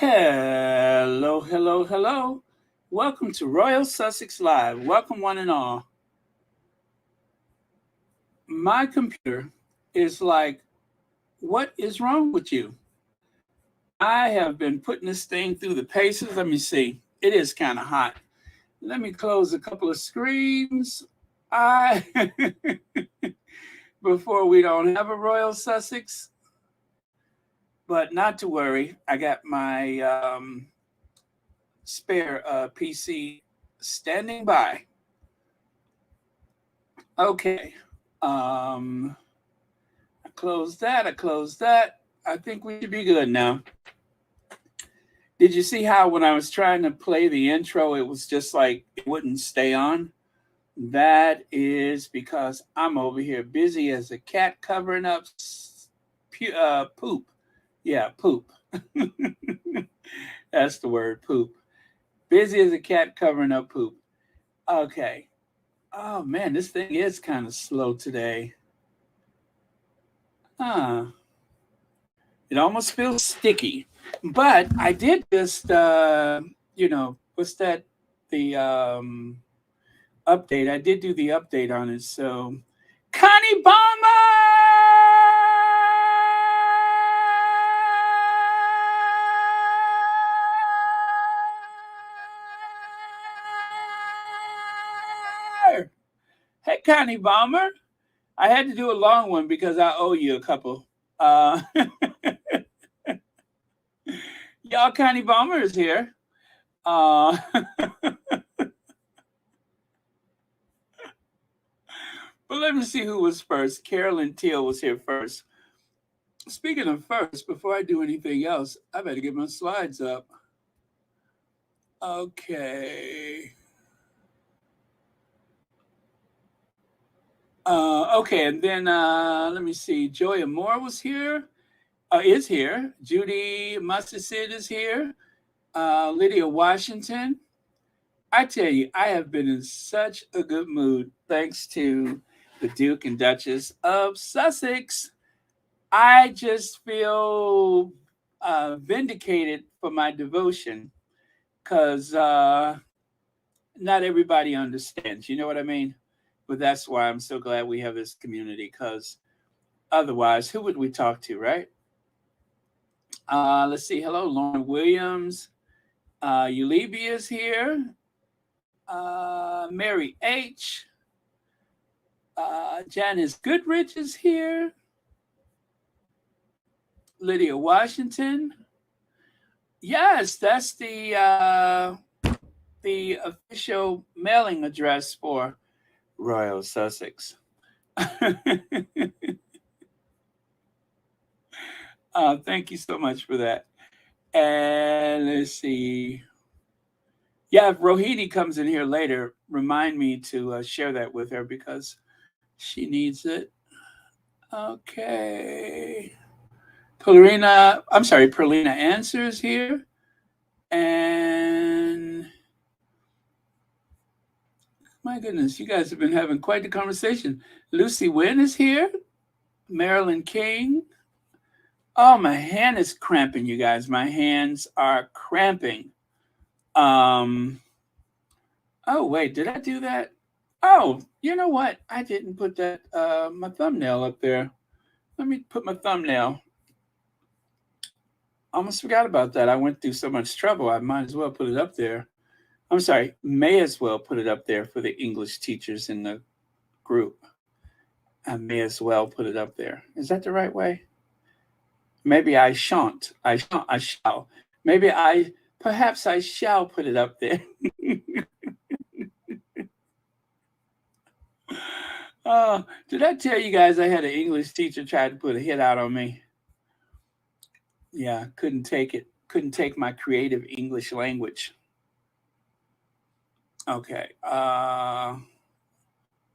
Hello, hello, hello. Welcome to Royal Sussex Live. Welcome, one and all. My computer is like, what is wrong with you? I have been putting this thing through the paces. Let me see. It is kind of hot. Let me close a couple of screens. I before we don't have a Royal Sussex, but not to worry. I got my spare PC standing by. Okay. Um, I closed that. I closed that. I think we should be good now. Did you see how when I was trying to play the intro, it was just like it wouldn't stay on? That is because I'm over here busy as a cat covering up poop. Yeah, poop. That's the word, poop. Busy as a cat covering up poop. Okay. Oh man, this thing is kind of slow today. Huh. It almost feels sticky. But I did just, what's that? The update. I did do the update on it. So, Connie Bomber! Hey, Connie Bomber. I had to do a long one because I owe you a couple. Uh, y'all, Connie Bomber is here. But let me see who was first. Carolyn Teal was here first. Speaking of first, before I do anything else, I better get my slides up. Okay. Okay, and then let me see. Joya Moore was here, is here. Judy Mustard is here. Lydia Washington. I tell you, I have been in such a good mood thanks to the Duke and Duchess of Sussex. I just feel vindicated for my devotion because not everybody understands. You know what I mean? But that's why I'm so glad we have this community because otherwise, who would we talk to, right? Let's see. Hello, Lauren Williams. Eulebia is here. Mary H. Janice Goodrich is here. Lydia Washington. Yes, that's the official mailing address for Royal Sussex. Thank you so much for that. And let's see. Yeah, if Rohini comes in here later, remind me to share that with her because she needs it. Okay. Perlina answers here. And my goodness, you guys have been having quite the conversation. Lucy Wynn is here. Marilyn King. Oh, my hand is cramping, you guys. My hands are cramping. Oh, wait, did I do that? Oh, you know what? I didn't put that my thumbnail up there. Let me put my thumbnail. Almost forgot about that. I went through so much trouble. I might as well put it up there. I'm sorry, may as well put it up there for the English teachers in the group. I may as well put it up there. Is that the right way? Maybe I shan't. I shan't. I shall. Perhaps I shall put it up there. Did I tell you guys I had an English teacher try to put a hit out on me? Yeah, couldn't take it. Couldn't take my creative English language. Okay. Oh,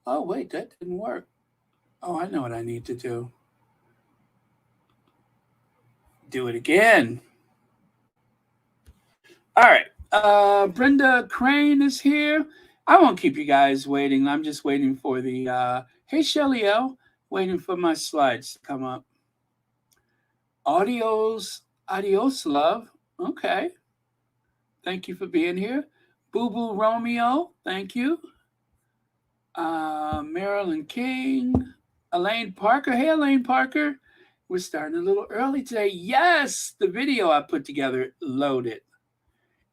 wait, that didn't work. Oh, I know what I need to do. Do it again. All right. Brenda Crane is here. I won't keep you guys waiting. I'm just waiting for the hey Shelly L, waiting for my slides to come up. Adios, love. Okay. Thank you for being here. Boo Boo Romeo, thank you. Marilyn King, Elaine Parker. Hey, Elaine Parker. We're starting a little early today. Yes, the video I put together loaded.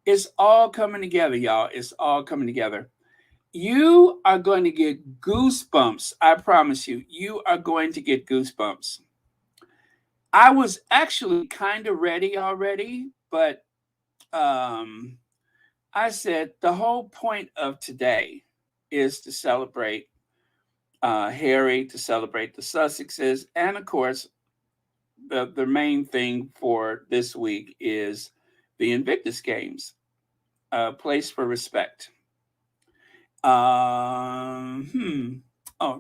It's all coming together, y'all. It's all coming together. You are going to get goosebumps. I promise you. You are going to get goosebumps. I was actually kind of ready already, but I said the whole point of today is to celebrate Harry, to celebrate the Sussexes, and of course, the main thing for this week is the Invictus Games, a place for respect. Oh,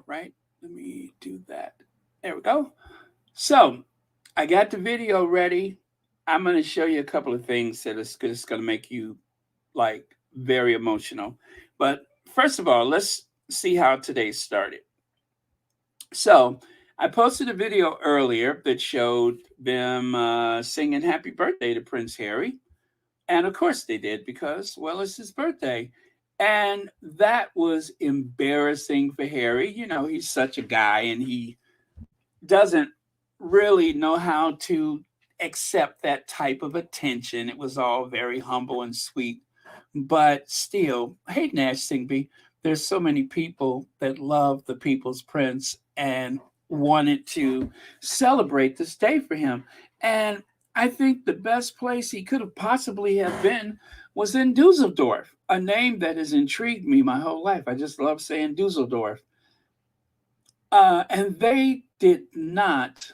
right. Let me do that. There we go. So I got the video ready. I'm going to show you a couple of things that is just going to make you like very emotional. But first of all, let's see how today started. So I posted a video earlier that showed them singing happy birthday to Prince Harry. And of course they did because, well, it's his birthday. And that was embarrassing for Harry. You know, he's such a guy and he doesn't really know how to accept that type of attention. It was all very humble and sweet. But still, hey, Nash Singby, there's so many people that love the People's Prince and wanted to celebrate this day for him. And I think the best place he could have possibly have been was in Dusseldorf, a name that has intrigued me my whole life. I just love saying Dusseldorf. And they did not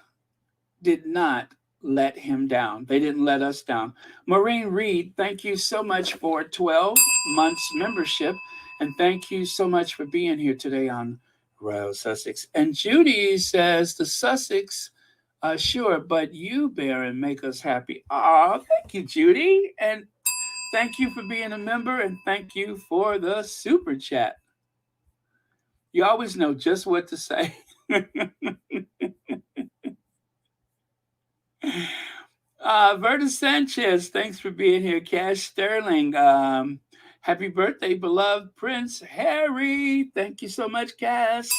let him down. They didn't let us down. Maureen Reed, thank you so much for 12 months membership. And thank you so much for being here today on Royal Sussex. And Judy says, the Sussex, sure, but you, Baron, make us happy. Oh, thank you, Judy. And thank you for being a member. And thank you for the super chat. You always know just what to say. Verta Sanchez, thanks for being here. Cash Sterling, happy birthday, beloved Prince Harry. Thank you so much, Cass.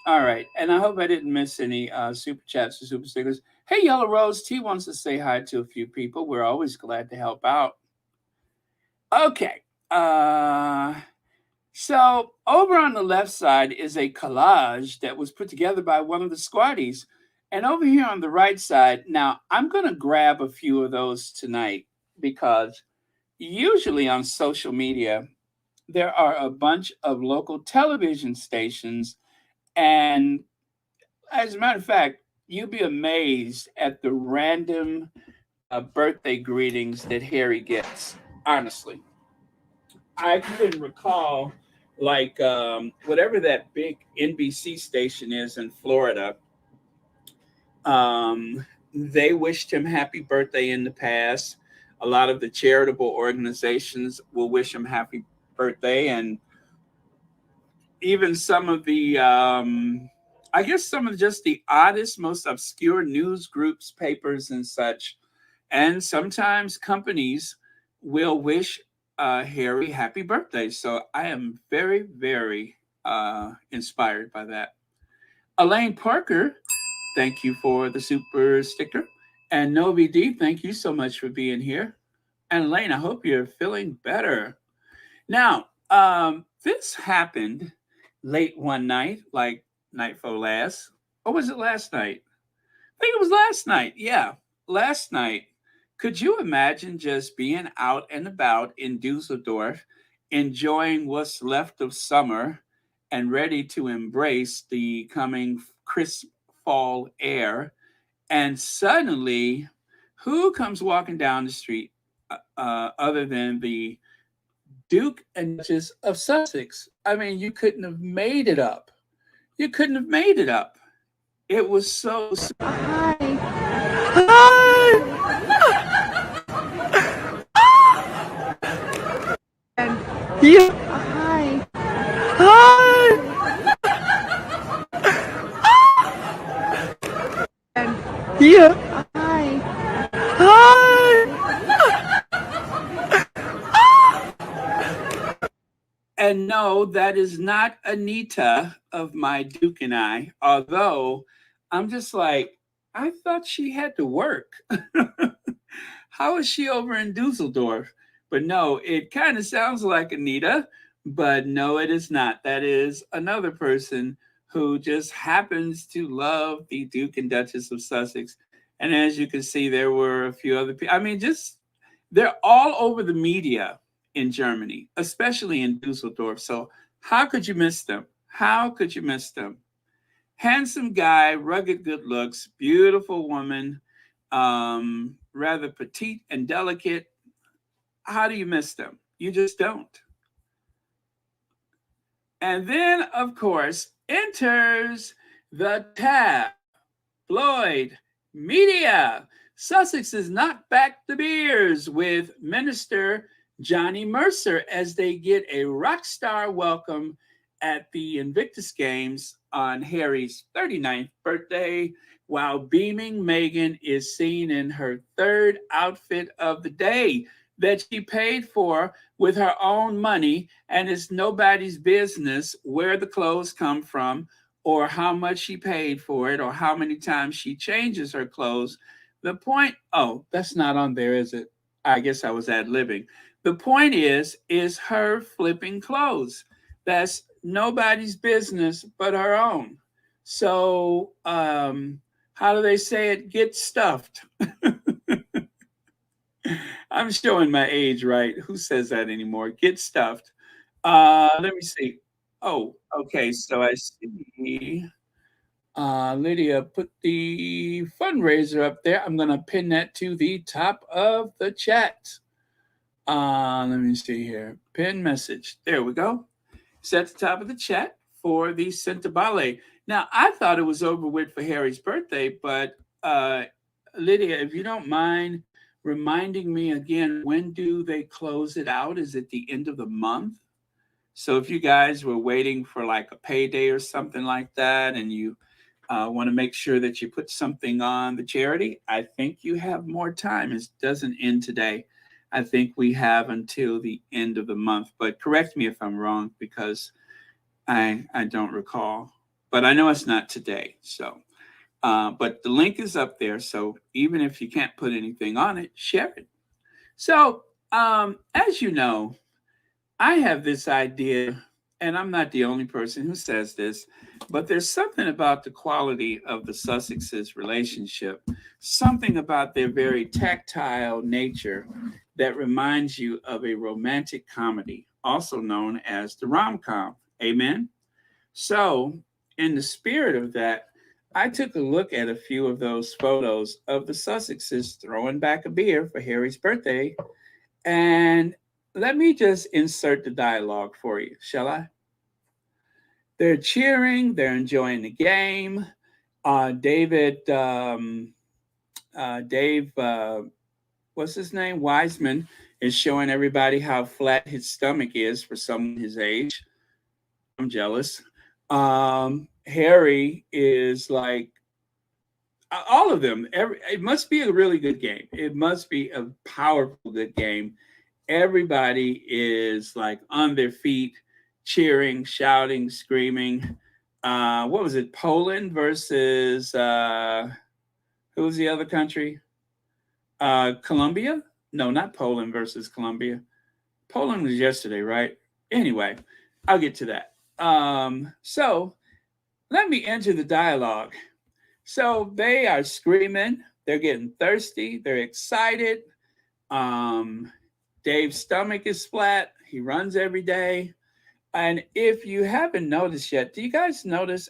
All right, and I hope I didn't miss any super chats or super stickers. Hey, Yellow Rose T wants to say hi to a few people. We're always glad to help out. Okay, so over on the left side is a collage that was put together by one of the squaddies. And over here on the right side, now I'm going to grab a few of those tonight because usually on social media, there are a bunch of local television stations. And as a matter of fact, you'll be amazed at the random birthday greetings that Harry gets, honestly. I can recall, like, whatever that big NBC station is in Florida, they wished him happy birthday in the past. A lot of the charitable organizations will wish him happy birthday. And even some of the, I guess some of just the oddest, most obscure news groups, papers, and such. And sometimes companies will wish Harry happy birthday. So I am very, very inspired by that. Elaine Parker, thank you for the super sticker. And Novi D, thank you so much for being here. And Elaine, I hope you're feeling better. Now, this happened late one night, like night before last. Or was it last night? I think it was last night. Yeah, last night. Could you imagine just being out and about in Dusseldorf, enjoying what's left of summer and ready to embrace the coming crisp fall air? And suddenly, who comes walking down the street other than the Duke and Duchess of Sussex? I mean, you couldn't have made it up. You couldn't have made it up. It was so. Hi. And Yeah. hi. Hi. And Yeah. hi. Hi. And no, that is not Anita of my Duke and I, although I'm just like, I thought she had to work. How is she over in Dusseldorf? But no, it kind of sounds like Anita, but no, it is not. That is another person who just happens to love the Duke and Duchess of Sussex. And as you can see, there were a few other people. I mean, just they're all over the media in Germany, especially in Dusseldorf. So how could you miss them? How could you miss them? Handsome guy, rugged good looks, beautiful woman, rather petite and delicate. How do you miss them? You just don't. And then, of course, enters the tabloid media. Sussex has knocked back the beers with Minister Johnny Mercer as they get a rock star welcome at the Invictus Games on Harry's 39th birthday, while beaming Meghan is seen in her third outfit of the day that she paid for with her own money, and it's nobody's business where the clothes come from or how much she paid for it or how many times she changes her clothes. The point, oh, that's not on there, is it? I guess I was ad-libbing. The point is her flipping clothes. That's nobody's business but her own. So, how do they say it? Get stuffed. I'm showing my age, right? Who says that anymore? Get stuffed. Let me see. Oh, okay. So I see Lydia put the fundraiser up there. I'm going to pin that to the top of the chat. Let me see here. Pin message. There we go. It's at the top of the chat for the Centabale. Now, I thought it was over with for Harry's birthday, but Lydia, if you don't mind reminding me again, when do they close it out? Is it the end of the month? So if you guys were waiting for like a payday or something like that, and you want to make sure that you put something on the charity, I think you have more time. It doesn't end today. I think we have until the end of the month, but correct me if I'm wrong because I don't recall, but I know it's not today. So, but the link is up there. So even if you can't put anything on it, share it. So, as you know, I have this idea, and I'm not the only person who says this, but there's something about the quality of the Sussexes' relationship, something about their very tactile nature that reminds you of a romantic comedy, also known as the rom-com. Amen? So, in the spirit of that, I took a look at a few of those photos of the Sussexes throwing back a beer for Harry's birthday, and let me just insert the dialogue for you, shall I? They're cheering, they're enjoying the game. Dave, what's his name? Wiseman is showing everybody how flat his stomach is for someone his age. I'm jealous. Harry is like, all of them. It must be a really good game. It must be a powerful, good game. Everybody is like on their feet, cheering, shouting, screaming. What was it? Poland versus who was the other country? Colombia? No, not Poland versus Colombia. Poland was yesterday, right? Anyway, I'll get to that. So let me enter the dialogue. So they are screaming, they're getting thirsty, they're excited. Dave's stomach is flat. He runs every day. And if you haven't noticed yet, do you guys notice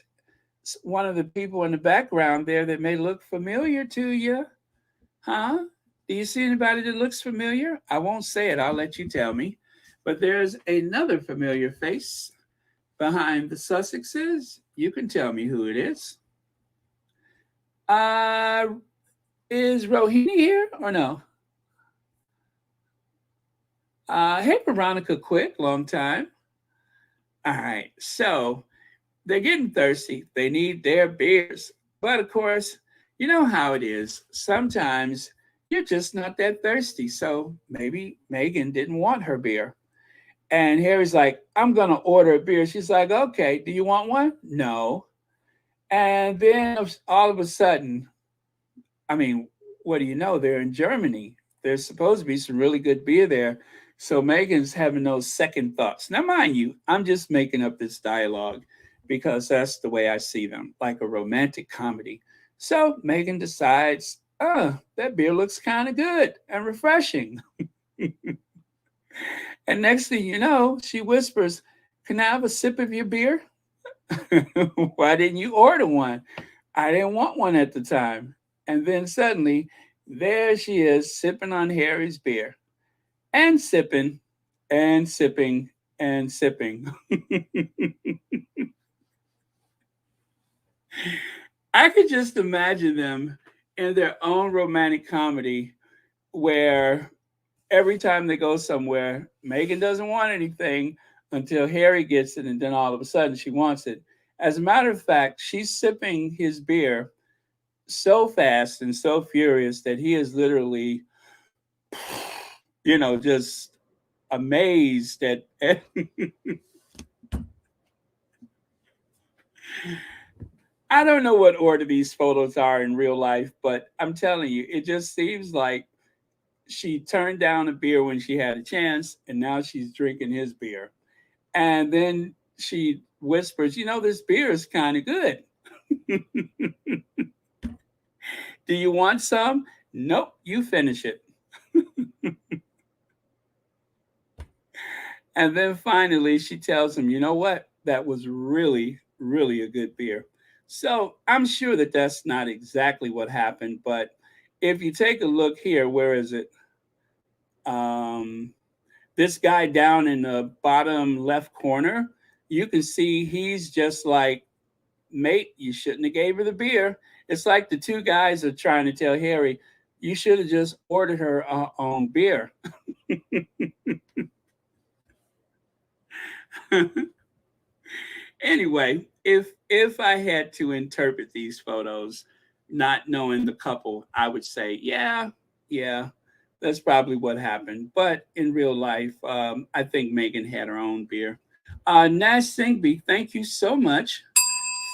one of the people in the background there that may look familiar to you? Huh? Do you see anybody that looks familiar? I won't say it. I'll let you tell me. But there's another familiar face behind the Sussexes. You can tell me who it is. Is Rohini here or no? Hey, Veronica Quick, long time. All right, so they're getting thirsty. They need their beers. But of course, you know how it is. Sometimes you're just not that thirsty. So maybe Meghan didn't want her beer. And Harry's like, I'm going to order a beer. She's like, okay, do you want one? No. And then all of a sudden, I mean, what do you know? They're in Germany. There's supposed to be some really good beer there. So Megan's having those second thoughts. Now, mind you, I'm just making up this dialogue because that's the way I see them, like a romantic comedy. So Megan decides, oh, that beer looks kind of good and refreshing. And next thing you know, she whispers, can I have a sip of your beer? Why didn't you order one? I didn't want one at the time. And then suddenly, there she is sipping on Harry's beer and sipping and sipping and sipping. I could just imagine them in their own romantic comedy where every time they go somewhere, Megan doesn't want anything until Harry gets it, and then all of a sudden she wants it. As a matter of fact, she's sipping his beer so fast and so furious that he is literally, just amazed at I don't know what order these photos are in real life, but I'm telling you, it just seems like she turned down a beer when she had a chance, and now she's drinking his beer. And then she whispers, this beer is kind of good. Do you want some? Nope, you finish it. And then finally, she tells him, you know what? That was really, really a good beer. So I'm sure that that's not exactly what happened. But if you take a look here, where is it? Um, this guy down in the bottom left corner, you can see he's just like, mate, you shouldn't have gave her the beer. It's like the two guys are trying to tell Harry, you should have just ordered her own beer. Anyway, if I had to interpret these photos, not knowing the couple, I would say, yeah, that's probably what happened. But in real life, I think Megan had her own beer. Nash Singby, thank you so much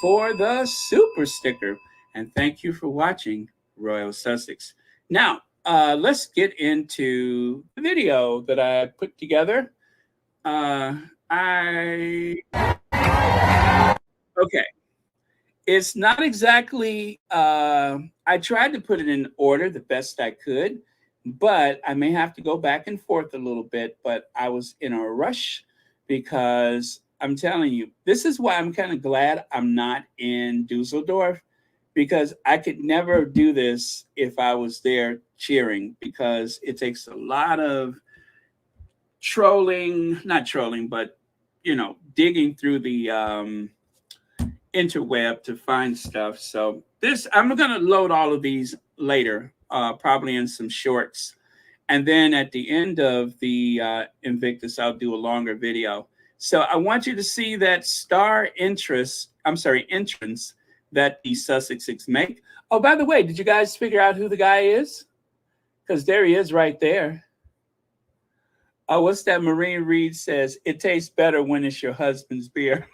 for the super sticker, and thank you for watching Royal Sussex. Now, let's get into the video that I put together. I Okay. It's not exactly, I tried to put it in order the best I could, but I may have to go back and forth a little bit. But I was in a rush because I'm telling you, this is why I'm kind of glad I'm not in Dusseldorf, because I could never do this if I was there cheering, because it takes a lot of not trolling, but, digging through the, interweb to find stuff. So I'm going to load all of these later, probably in some shorts. And then at the end of the Invictus, I'll do a longer video. So I want you to see that entrance that the Sussexes make. Oh, by the way, did you guys figure out who the guy is? Because there he is right there. Oh, what's that? Marine Reed says, it tastes better when it's your husband's beer.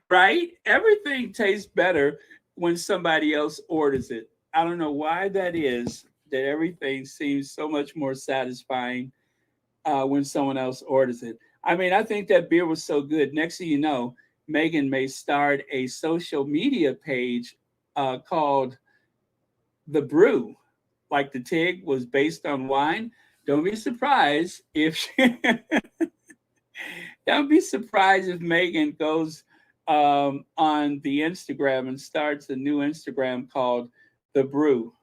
Right? Everything tastes better when somebody else orders it. I don't know why that is, that everything seems so much more satisfying when someone else orders it. I mean, I think that beer was so good. Next thing you know, Meghan may start a social media page called The Brew, like the TIG was based on wine. Don't be surprised if don't be surprised if Meghan goes on the Instagram and starts a new Instagram called The Brew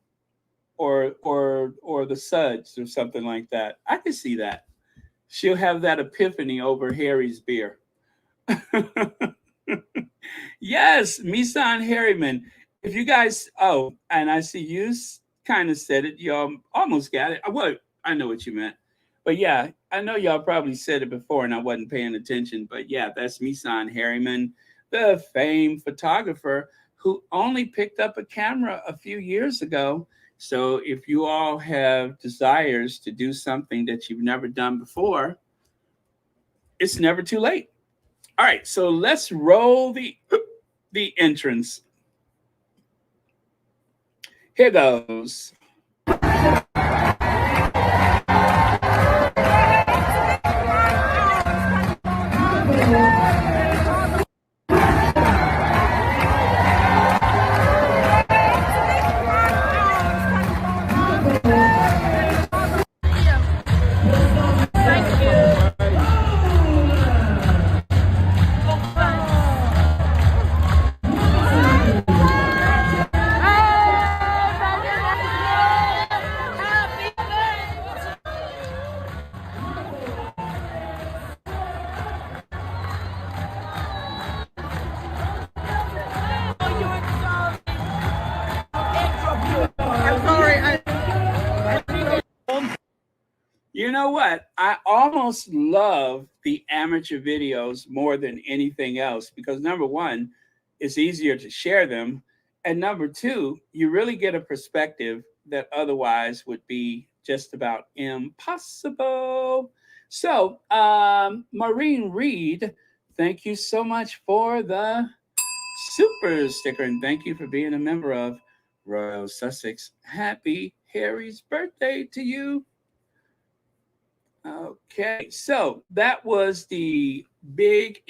or the Suds or something like that. I could see that. She'll have that epiphany over Harry's beer. Yes, Misan Harriman. If you guys, and I see you kind of said it. You almost got it. Well, I know what you meant. But yeah, I know y'all probably said it before and I wasn't paying attention. But yeah, that's Misan Harriman, the famed photographer who only picked up a camera a few years ago So if you all have desires to do something that you've never done before, it's never too late. All right, so let's roll the entrance. Here goes. You know what? I almost love the amateur videos more than anything else because number one, it's easier to share them. And number two, you really get a perspective that otherwise would be just about impossible. So, Maureen Reed, thank you so much for the super sticker. And thank you for being a member of Royal Sussex. Happy Harry's birthday to you. Okay, so that was the big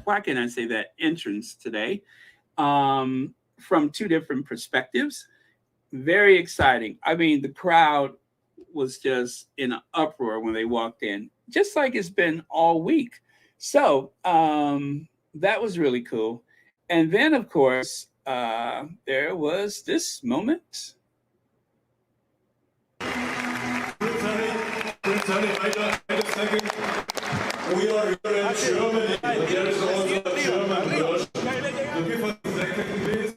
why can I say that? Entrance today, from two different perspectives. Very exciting. I mean, the crowd was just in an uproar when they walked in, just like it's been all week. So that was really cool. And then, of course, there was this moment. Wait a second. We are here in Germany. There is also a German version. So give us a second, please.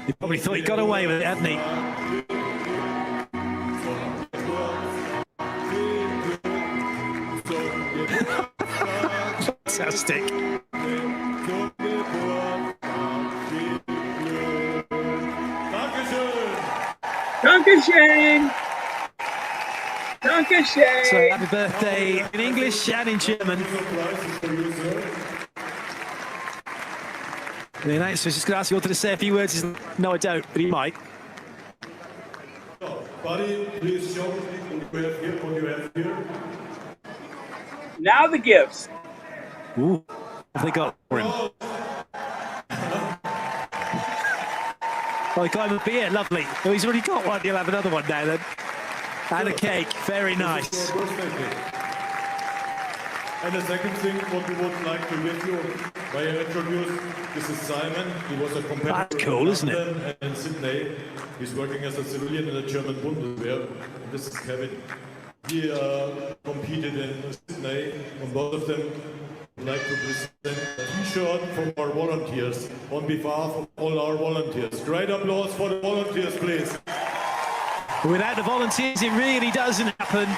He probably thought he got away with it, hadn't he? Fantastic. Dankeschön. Dankeschön. So happy birthday in English and in German. The announcer is just going to ask you all to say a few words. No, I don't, but he might. Buddy, please show what you have here. Now the gifts. Ooh, what have they got for him? Oh, he got him a beer, lovely. Oh, he's already got one. He'll have another one now then. And a cake, very nice. And the second thing, what we would like to give you, I introduce, this is Simon. He was a competitor. That's cool, isn't it? And in Sydney, he's working as a civilian in the German Bundeswehr. And this is Kevin. He competed in Sydney. On both of them, I'd like to present a T-shirt from our volunteers on behalf of all our volunteers. Great applause for the volunteers, please. Without the volunteers, it really doesn't happen.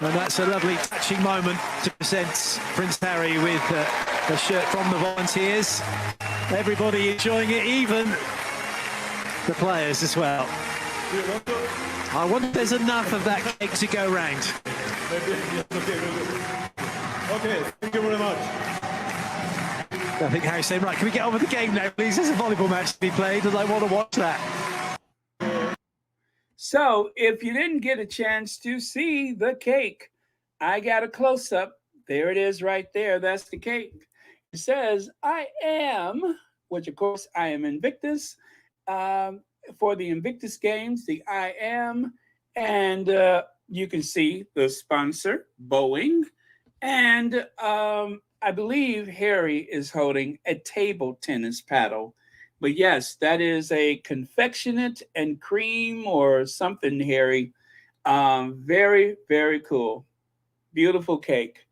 And that's a lovely, touching moment to present Prince Harry with a shirt from the volunteers. Everybody enjoying it, even the players as well. I wonder if there's enough of that cake to go round. Okay, thank you very much. I think Harry's saying, right, can we get on with the game now, please? There's a volleyball match to be played, and I want to watch that. So if you didn't get a chance to see the cake, I got a close-up. There it is right there. That's the cake. It says, I am, which of course I am Invictus. For the Invictus games, the I am. And you can see the sponsor, Boeing. And I believe Harry is holding a table tennis paddle. But yes, that is a confectionate and cream or something, Harry. Very, very cool. Beautiful cake.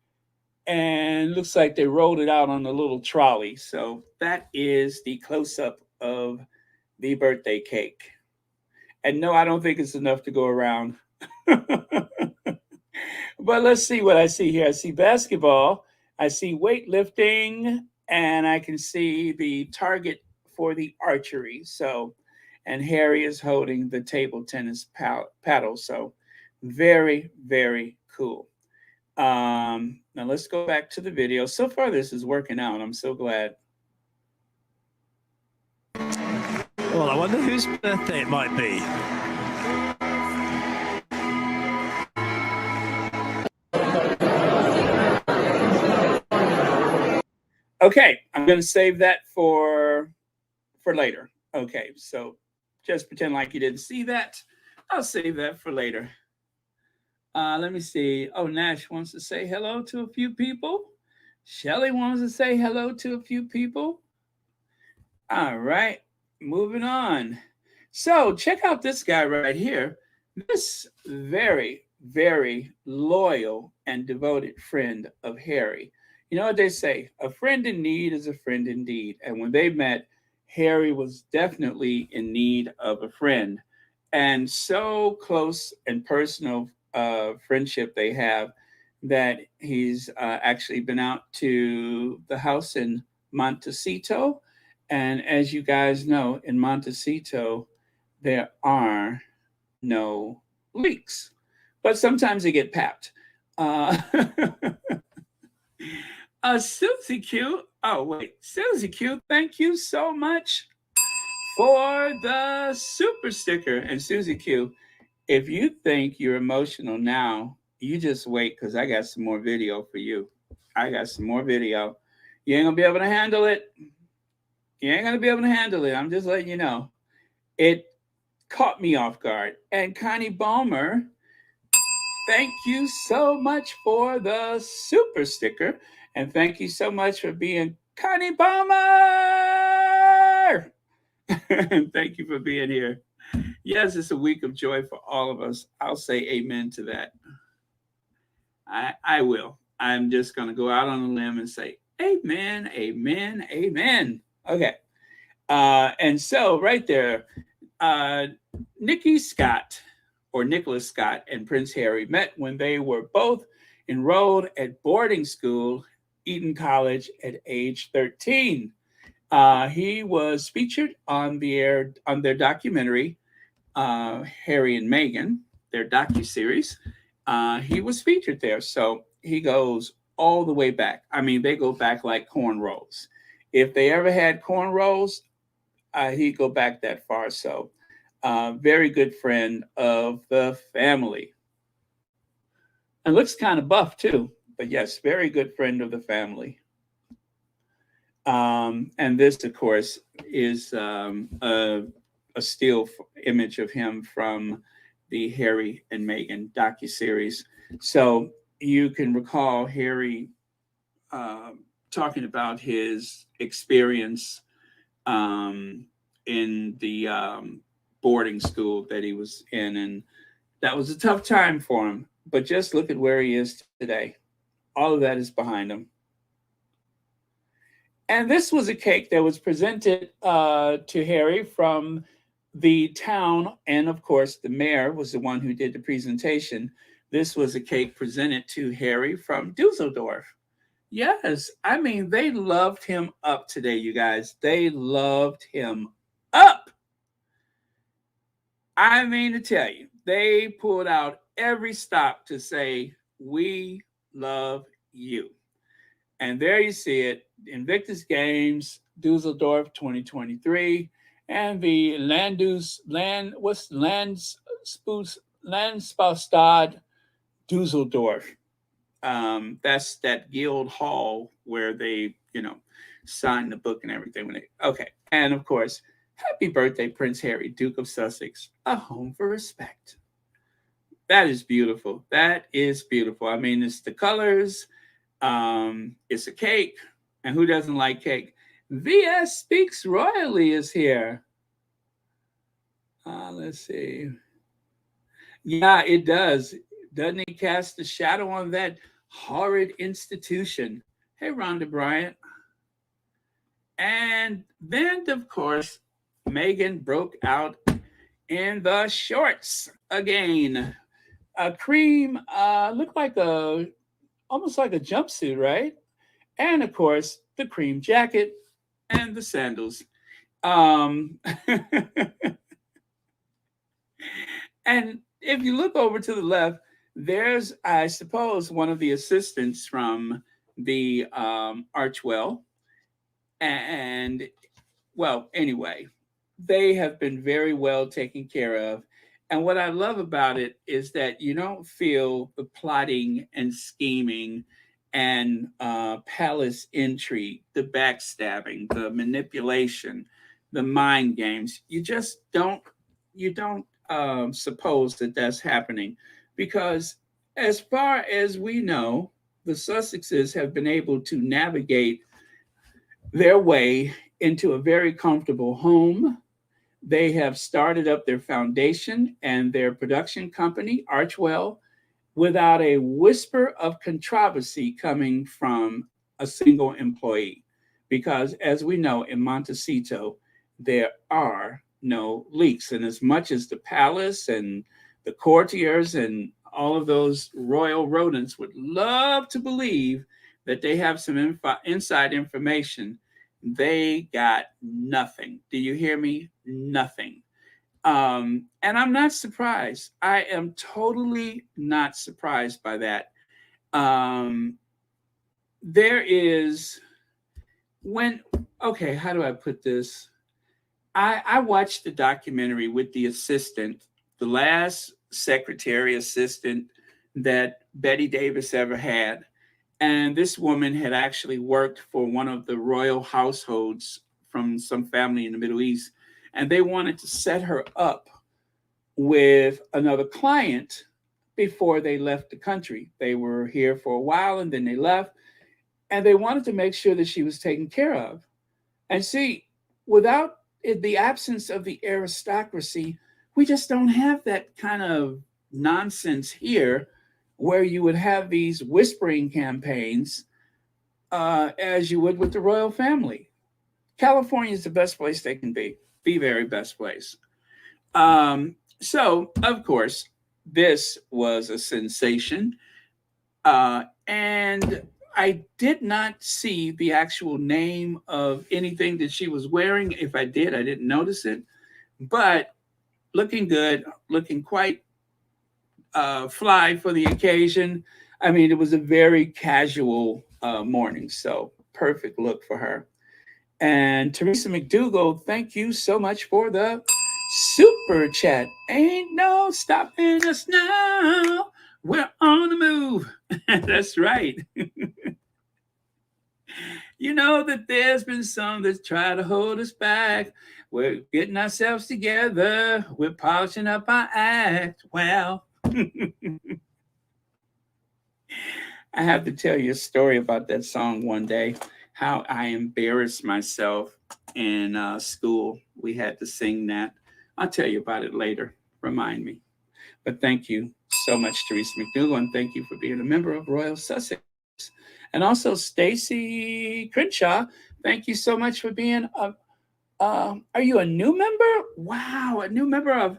And looks like they rolled it out on a little trolley. So that is the close-up of the birthday cake. And no, I don't think it's enough to go around. But let's see what I see here. I see basketball. I see weightlifting. And I can see the target for the archery. So, and Harry is holding the table tennis paddle. So, very, very cool. Now let's go back to the video. So far, this is working out. I'm so glad. Well, I wonder whose birthday it might be. Okay, I'm going to save that for later. Okay, so just pretend like you didn't see that. I'll save that for later. Let me see. Oh, Nash wants to say hello to a few people. Shelly wants to say hello to a few people. All right, moving on. So check out this guy right here. This very, very loyal and devoted friend of Harry. You know what they say? A friend in need is a friend indeed. And when they met, Harry was definitely in need of a friend. And so close and personal friendship they have that he's actually been out to the house in Montecito. And as you guys know, in Montecito, there are no leaks, but sometimes they get papped. Susie Q. Oh, wait. Susie Q, thank you so much for the super sticker. And Susie Q, if you think you're emotional now, you just wait because I got some more video for you. I got some more video. You ain't going to be able to handle it. You ain't going to be able to handle it. I'm just letting you know. It caught me off guard. And Connie Balmer, thank you so much for the super sticker. And thank you so much for being Connie Balmer. Thank you for being here. Yes, it's a week of joy for all of us. I'll say amen to that. I will. I'm just going to go out on a limb and say amen, amen, amen. Okay. And so right there, Nikki Scott or Nicholas Scott and Prince Harry met when they were both enrolled at boarding school, Eton College, at age 13. He was featured on their documentary, Harry and Meghan, their docuseries. He was featured there. So he goes all the way back. I mean, they go back like cornrows. If they ever had cornrows, he'd go back that far. So very good friend of the family. And looks kind of buff too. But yes, very good friend of the family. And this, of course, is a still image of him from the Harry and Meghan docuseries. So you can recall Harry talking about his experience in the boarding school that he was in. And that was a tough time for him. But just look at where he is today. All of that is behind him. And this was a cake that was presented to Harry from the town. And of course, the mayor was the one who did the presentation. This was a cake presented to Harry from Dusseldorf. Yes, I mean, they loved him up today, you guys. They loved him up. I mean to tell you, they pulled out every stop to say, we love you. And there you see it, Invictus Games, Dusseldorf 2023, and the Landspaustad Dusseldorf. That's that guild hall where they, sign the book and everything. Okay. And of course, happy birthday, Prince Harry, Duke of Sussex, a home for respect. That is beautiful. That is beautiful. I mean, it's the colors. It's a cake. And who doesn't like cake? VS Speaks Royally is here. Let's see. Yeah, it does. Doesn't it cast a shadow on that horrid institution? Hey, Rhonda Bryant. And then, of course, Meghan broke out in the shorts again. A cream, looked like almost like a jumpsuit, right? And of course, the cream jacket and the sandals. Um, and if you look over to the left, there's, I suppose, one of the assistants from the Archwell. And, well, anyway, they have been very well taken care of. And what I love about it is that you don't feel the plotting and scheming and palace intrigue, the backstabbing, the manipulation, the mind games. You don't suppose that that's happening, because as far as we know, the Sussexes have been able to navigate their way into a very comfortable home. They have started up their foundation and their production company, Archwell, without a whisper of controversy coming from a single employee. Because as we know, in Montecito, there are no leaks. And as much as the palace and the courtiers and all of those royal rodents would love to believe that they have some inside information, they got nothing. Do you hear me? Nothing. And I'm not surprised. I am totally not surprised by that. Um, there is when okay, how do I put this? I watched the documentary with the assistant, the last secretary assistant that Betty Davis ever had. And this woman had actually worked for one of the royal households from some family in the Middle East. And they wanted to set her up with another client before they left the country. They were here for a while and then they left. And they wanted to make sure that she was taken care of. And see, without the absence of the aristocracy, we just don't have that kind of nonsense here where you would have these whispering campaigns as you would with the royal family. California is the best place they can be, the very best place. So, of course, this was a sensation. And I did not see the actual name of anything that she was wearing. If I did, I didn't notice it. But looking good, looking quite fly for the occasion. I mean, it was a very casual morning, so perfect look for her. And Teresa McDougall, thank you so much for the super chat. Ain't no stopping us now. We're on the move. That's right. You know that there's been some that try to hold us back. We're getting ourselves together. We're polishing up our act. Well, I have to tell you a story about that song one day, how I embarrassed myself in school. We had to sing that. I'll tell you about it later. Remind me. But thank you so much, Teresa McDougall, and thank you for being a member of Royal Sussex. And also, Stacy Crenshaw, thank you so much for being are you a new member? Wow, a new member of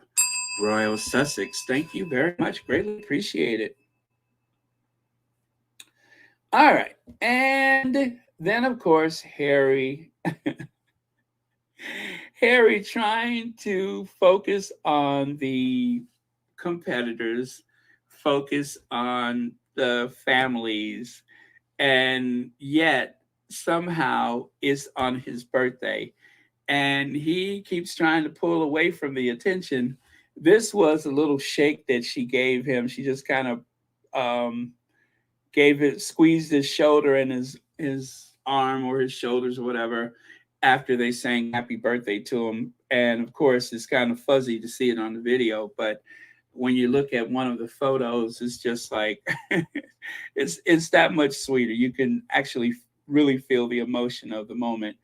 Royal Sussex. Thank you very much. Greatly appreciate it. All right. And then, of course, Harry. Harry trying to focus on the competitors, focus on the families, and yet somehow it's on his birthday. And he keeps trying to pull away from the attention. This was a little shake that she gave him. She just kind of squeezed his shoulder and his arm or his shoulders or whatever after they sang happy birthday to him. And of course, it's kind of fuzzy to see it on the video, but when you look at one of the photos, it's just like it's that much sweeter. You can actually really feel the emotion of the moment.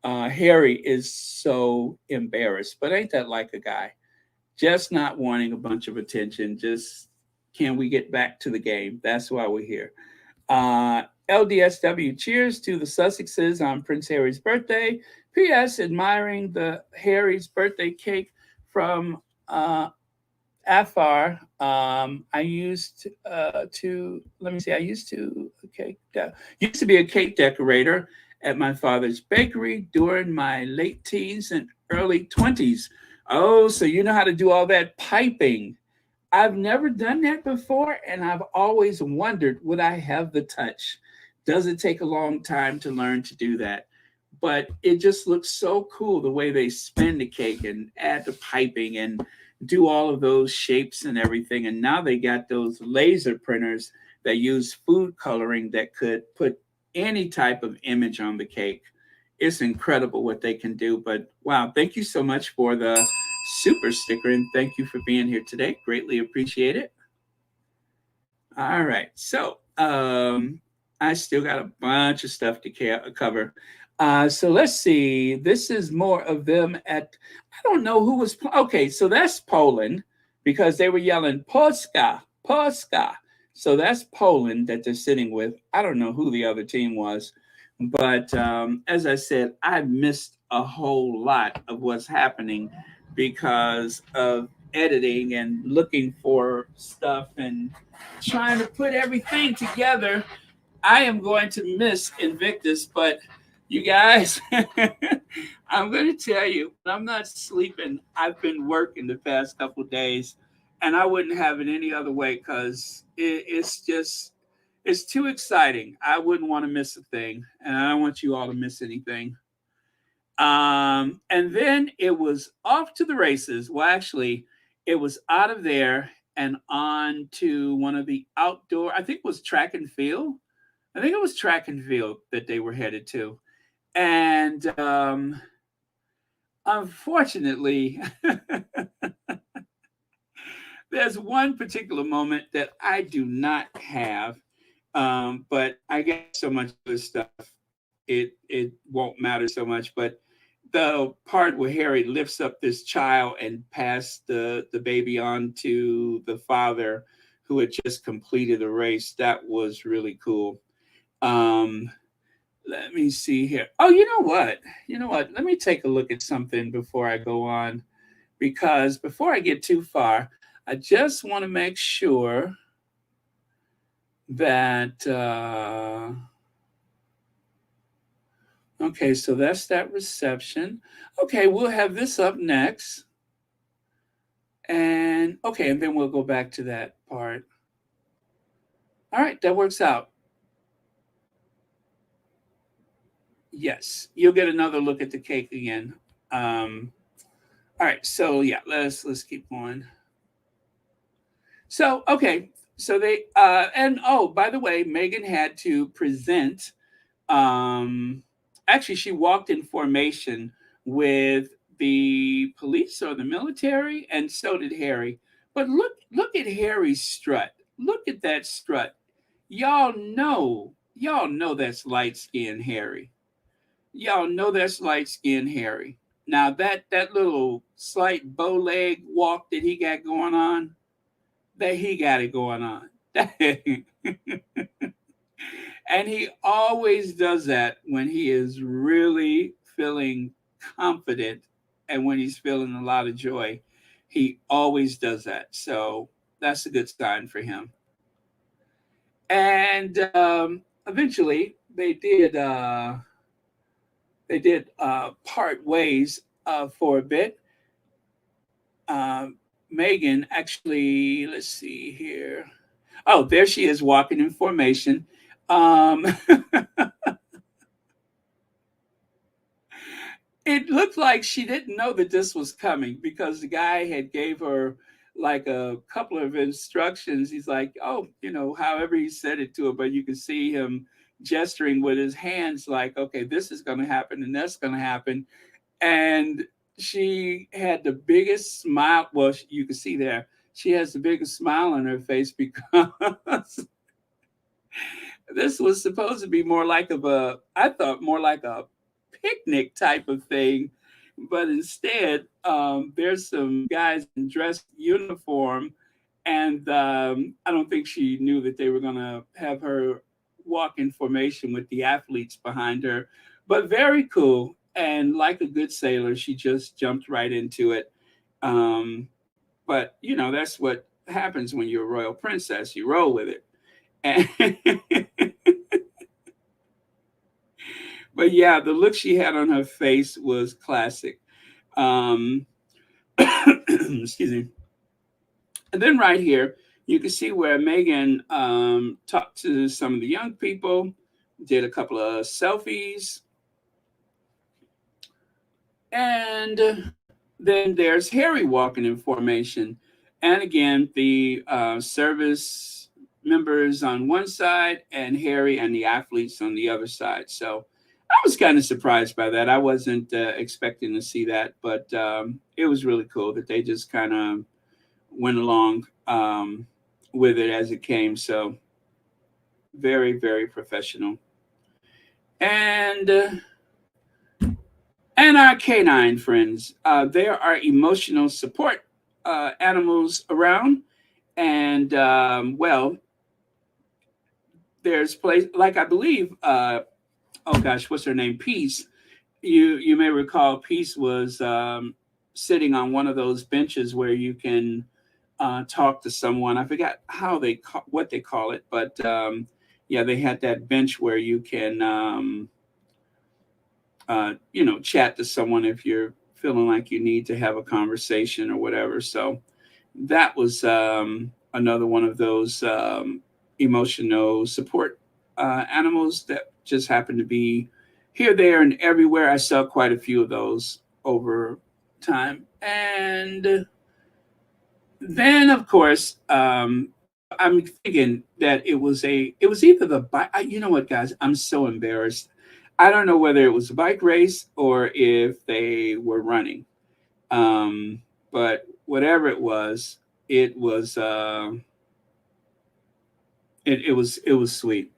Harry is so embarrassed, but ain't that like a guy? Just not wanting a bunch of attention. Just, can we get back to the game? That's why we're here. LDSW, cheers to the Sussexes on Prince Harry's birthday. P.S. Admiring the Harry's birthday cake from afar. I used to, let me see, used to be a cake decorator at my father's bakery during my late teens and early 20s. Oh, so you know how to do all that piping. I've never done that before, and I've always wondered, would I have the touch? Does it take a long time to learn to do that? But it just looks so cool the way they spin the cake and add the piping and do all of those shapes and everything. And now they got those laser printers that use food coloring that could put any type of image on the cake. It's incredible what they can do. But wow, thank you so much for the super sticker, and thank you for being here today. Greatly appreciate it. All right, so I still got a bunch of stuff to cover. So let's see. This is more of them at, I don't know who was, okay, so that's Poland because they were yelling Polska, Polska. So that's Poland that they're sitting with. I don't know who the other team was, but as I said, I missed a whole lot of what's happening because of editing and looking for stuff and trying to put everything together. I am going to miss Invictus, but you guys, I'm going to tell you, I'm not sleeping. I've been working the past couple of days, and I wouldn't have it any other way because it's too exciting. I wouldn't want to miss a thing, and I don't want you all to miss anything. And then it was off to the races. Well, actually, it was out of there and on to one of the outdoor, I think it was track and field. I think it was track and field that they were headed to. And unfortunately, there's one particular moment that I do not have, but I get so much other stuff, it won't matter so much. But the part where Harry lifts up this child and passed the baby on to the father who had just completed a race, that was really cool. Let me see here. Oh, you know what? Let me take a look at something before I go on, because before I get too far, I just want to make sure that okay, so that's that reception. Okay, we'll have this up next. And okay, and then we'll go back to that part. All right, that works out. Yes, you'll get another look at the cake again. All right, so yeah, let's keep going. So okay, so they and oh, by the way, Meghan had to present. Actually, she walked in formation with the police or the military, and so did Harry. But look at Harry's strut. Look at that strut. Y'all know that's light-skinned Harry. Y'all know that's light-skinned Harry. Now that little slight bow leg walk that he got going on, that he got it going on. And he always does that when he is really feeling confident and when he's feeling a lot of joy. He always does that. So that's a good sign for him. And eventually they did part ways for a bit. Meghan actually, let's see here. Oh, there she is walking in formation. It looked like she didn't know that this was coming because the guy had gave her like a couple of instructions. He's like, oh, however he said it to her, but you can see him gesturing with his hands like, okay, this is going to happen and that's going to happen. And she had the biggest smile. Well, you can see there, she has the biggest smile on her face because this was supposed to be more like I thought more like a picnic type of thing. But instead, there's some guys in dress uniform. And I don't think she knew that they were going to have her walk in formation with the athletes behind her. But very cool. And like a good sailor, she just jumped right into it. But, that's what happens when you're a royal princess. You roll with it. But But yeah, the look she had on her face was classic. Um, excuse me. And then right here, you can see where Meghan talked to some of the young people, did a couple of selfies. And then there's Harry walking in formation. And again, the service members on one side and Harry and the athletes on the other side. So I was kind of surprised by that. I wasn't expecting to see that, but it was really cool that they just kind of went along with it as it came. So very, very professional. And our canine friends, there are emotional support animals around. And well, there's place like I believe, oh gosh, what's her name? Peace. You may recall Peace was sitting on one of those benches where you can talk to someone. I forgot what they call it, but yeah, they had that bench where you can chat to someone if you're feeling like you need to have a conversation or whatever. So that was another one of those emotional support animals that just happened to be here, there, and everywhere. I saw quite a few of those over time. And then, of course, I'm thinking that it was either the bike. You know what, guys? I'm so embarrassed. I don't know whether it was a bike race or if they were running. But whatever it was it was sweet.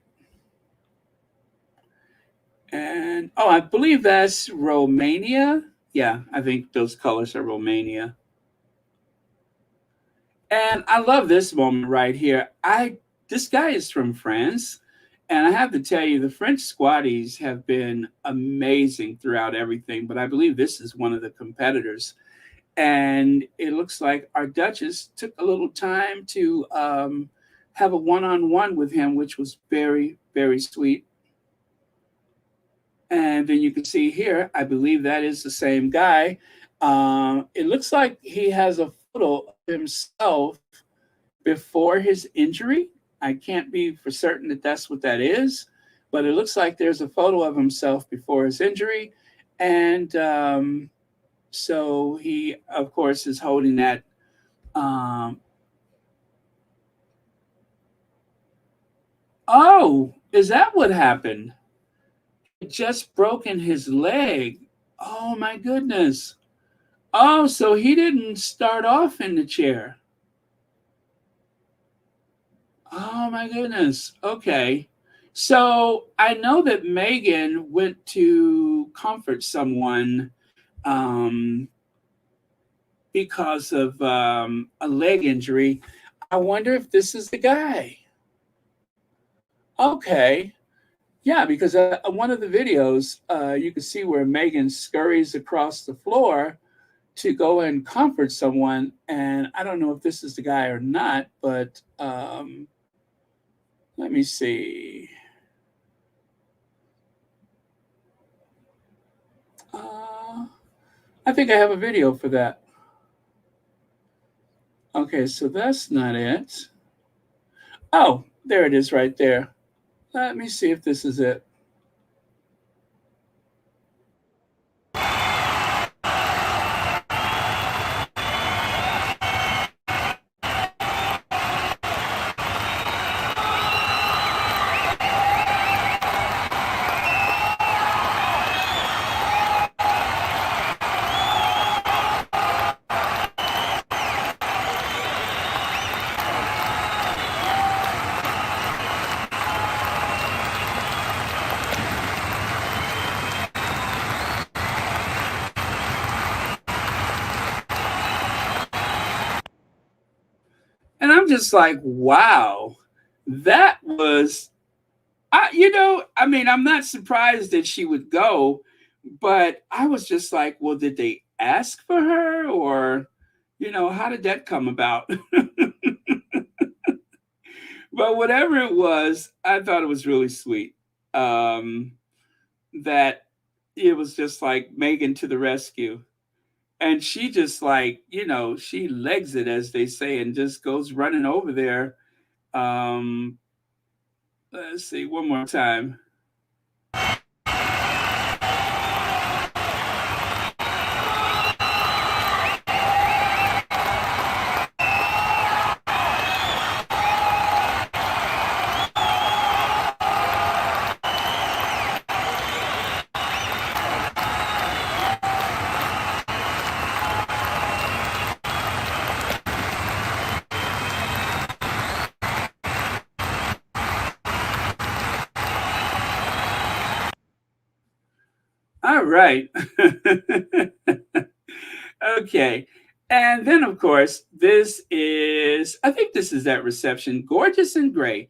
And I believe that's Romania. Yeah, I think those colors are Romania. And I love this moment right here. This guy is from France. And I have to tell you, the French squatties have been amazing throughout everything. But I believe this is one of the competitors. And it looks like our Duchess took a little time to have a one-on-one with him, which was very, very sweet. And then you can see here, I believe that is the same guy. It looks like he has a photo of himself before his injury. I can't be for certain that that's what that is, but it looks like there's a photo of himself before his injury. And so he, of course, is holding that. Oh, is that what happened? It just broken his leg. Oh, my goodness. Oh, so he didn't start off in the chair. Oh, my goodness. Okay. So I know that Meghan went to comfort someone because of a leg injury. I wonder if this is the guy. Okay. Yeah, because one of the videos, you can see where Meghan scurries across the floor to go and comfort someone. And I don't know if this is the guy or not, but let me see. I think I have a video for that. Okay, so that's not it. Oh, there it is right there. Let me see if this is it. And I'm just like, wow, that was, I'm not surprised that she would go, but I was just like, well, did they ask for her or, how did that come about? But whatever it was, I thought it was really sweet. that it was just like Meghan to the rescue. And she just like, she legs it, as they say, and just goes running over there. Um, let's see, one more time. All right. Okay. And then, of course, I think this is that reception, gorgeous in gray.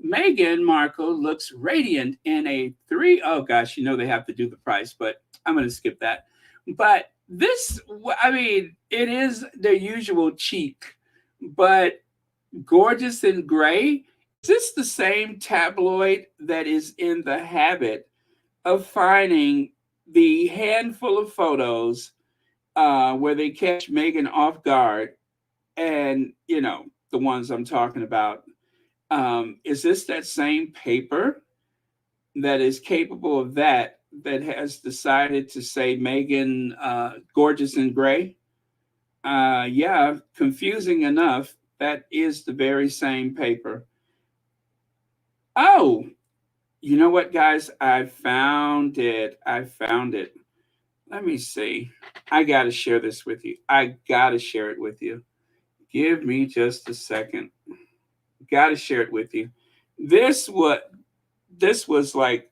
Meghan Markle looks radiant in a oh gosh, they have to do the price, but I'm going to skip that. But this, I mean, it is their usual cheek, but gorgeous in gray. Is this the same tabloid that is in the habit of finding the handful of photos where they catch Meghan off guard, and the ones I'm talking about? Is this that same paper that is capable of that has decided to say Meghan gorgeous in gray? Yeah, confusing enough. That is the very same paper. Oh, you know what, guys? I found it. Let me see. I got to share this with you. I got to share it with you. Give me just a second. Got to share it with you. This was like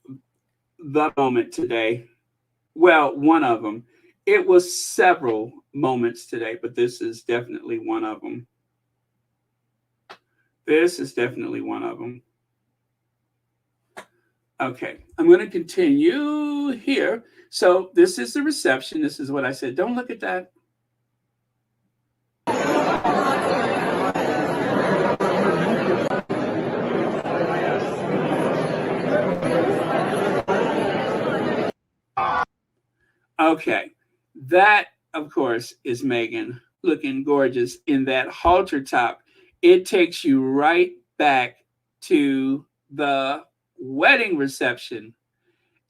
the moment today. Well, one of them. It was several moments today, but this is definitely one of them. Okay, I'm going to continue here. So this is the reception. This is what I said. Don't look at that. Okay, that, of course, is Meghan looking gorgeous in that halter top. It takes you right back to the wedding reception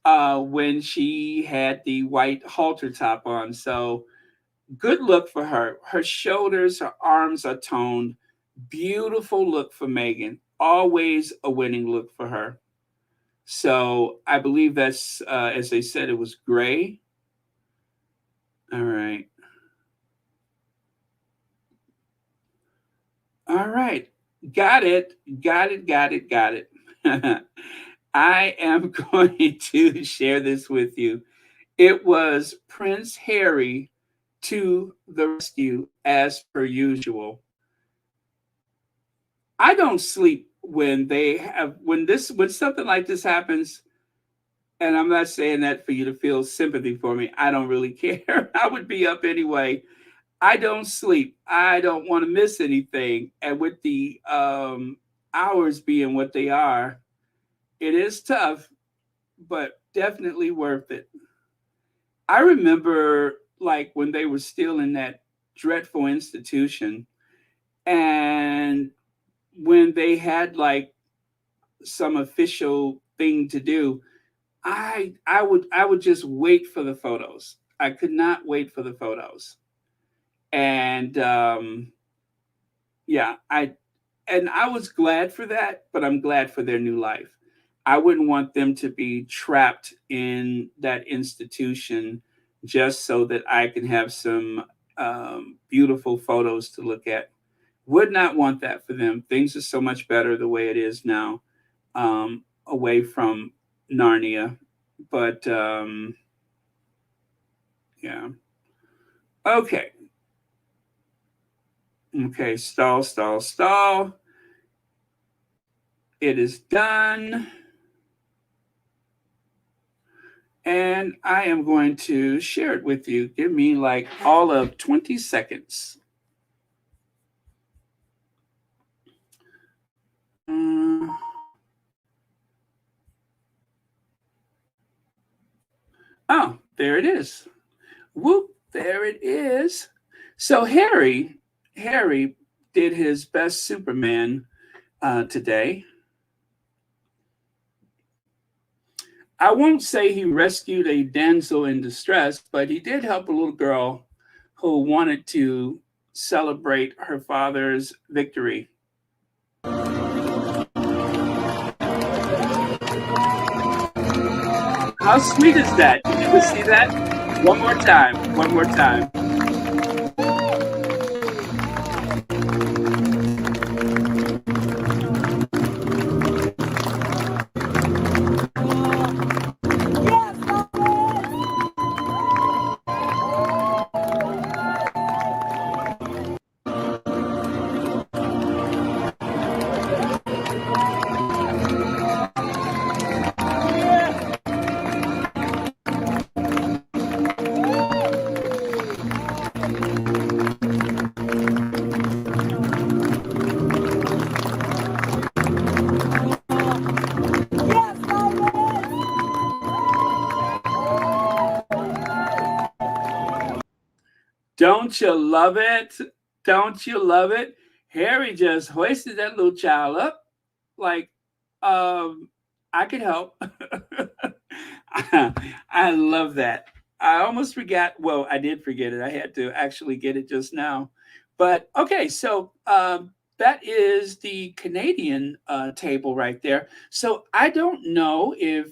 when she had the white halter top on. So good look for her. Her shoulders, her arms are toned. Beautiful look for Meghan. Always a winning look for her. So I believe that's, as they said, it was gray. All right. All right. Got it. I am going to share this with you. It was Prince Harry to the rescue, as per usual. I don't sleep when something like this happens. And I'm not saying that for you to feel sympathy for me. I don't really care. I would be up anyway. I don't sleep. I don't want to miss anything. And with the hours being what they are, it is tough, but definitely worth it. I remember like when they were still in that dreadful institution, and when they had like some official thing to do, I would just wait for the photos. I could not wait for the photos. And yeah, I was glad for that, but I'm glad for their new life. I wouldn't want them to be trapped in that institution just so that I can have some beautiful photos to look at. Would not want that for them. Things are so much better the way it is now, away from Narnia. But yeah. Okay. Okay, stall. It is done. And I am going to share it with you. Give me like all of 20 seconds. Oh, there it is. Whoop, there it is. So Harry did his best Superman today. I won't say he rescued a damsel in distress, but he did help a little girl who wanted to celebrate her father's victory. How sweet is that? Did you ever see that? One more time. One more time. Don't you love it? Don't you love it? Harry just hoisted that little child up like I could help. I love that. I almost forgot. Well, I did forget it. I had to actually get it just now. But okay, so that is the Canadian table right there. So I don't know if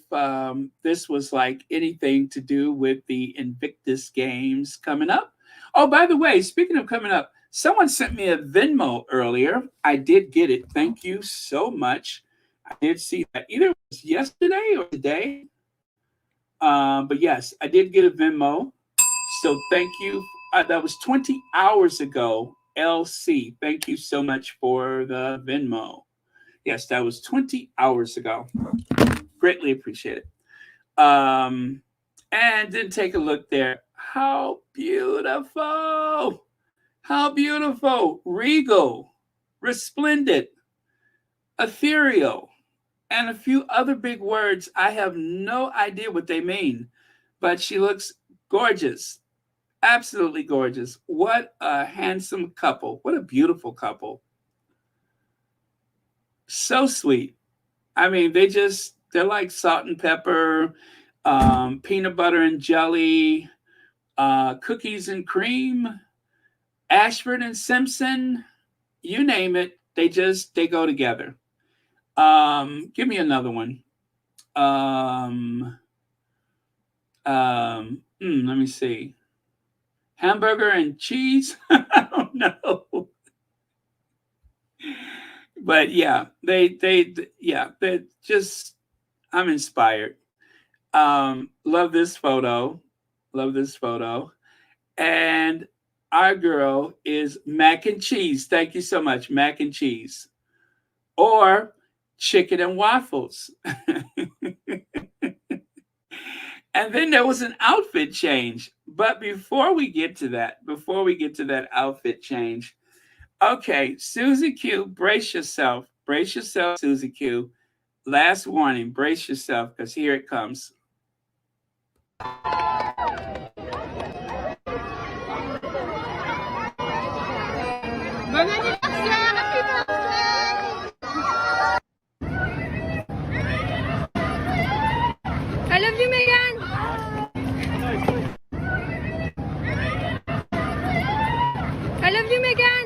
this was like anything to do with the Invictus games coming up. Oh, by the way, speaking of coming up, someone sent me a Venmo earlier. I did get it. Thank you so much. I did see that. Either it was yesterday or today. But yes, I did get a Venmo. So thank you. That was 20 hours ago. LC, thank you so much for the Venmo. Yes, that was 20 hours ago. Greatly appreciate it. And then take a look there. How beautiful. How beautiful. Regal, resplendent, ethereal, and a few other big words. I have no idea what they mean, but she looks gorgeous. Absolutely gorgeous. What a handsome couple. What a beautiful couple. So sweet. I mean, they're like salt and pepper, peanut butter and jelly, cookies and cream, Ashford and Simpson, you name it. They go together. Give me another one. Let me see. Hamburger and cheese. I don't know. But yeah, they just, I'm inspired. Love this photo. Love this photo. And our girl is mac and cheese. Thank you so much. Mac and cheese. Or chicken and waffles. And then there was an outfit change. But before we get to that outfit change, okay, Susie Q, brace yourself. Brace yourself, Susie Q. Last warning, brace yourself, because here it comes. Bon anniversaire, happy birthday! I love you, Meghan! I love you, Meghan!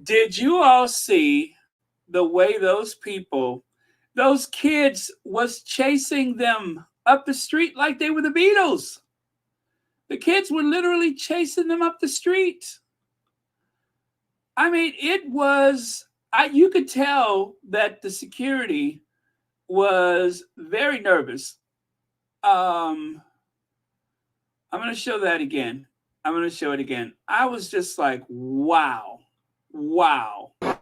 Did you all see the way those people, those kids was chasing them up the street like they were the Beatles? The kids were literally chasing them up the street. I mean, it was, you could tell that the security was very nervous. I'm going to show that again. I'm going to show it again. I was just like, wow. Wow. Bon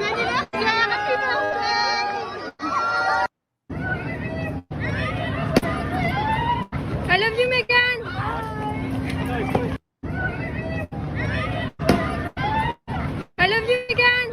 anniversaire, happy birthday! I love you, Meghan. I love you, Meghan.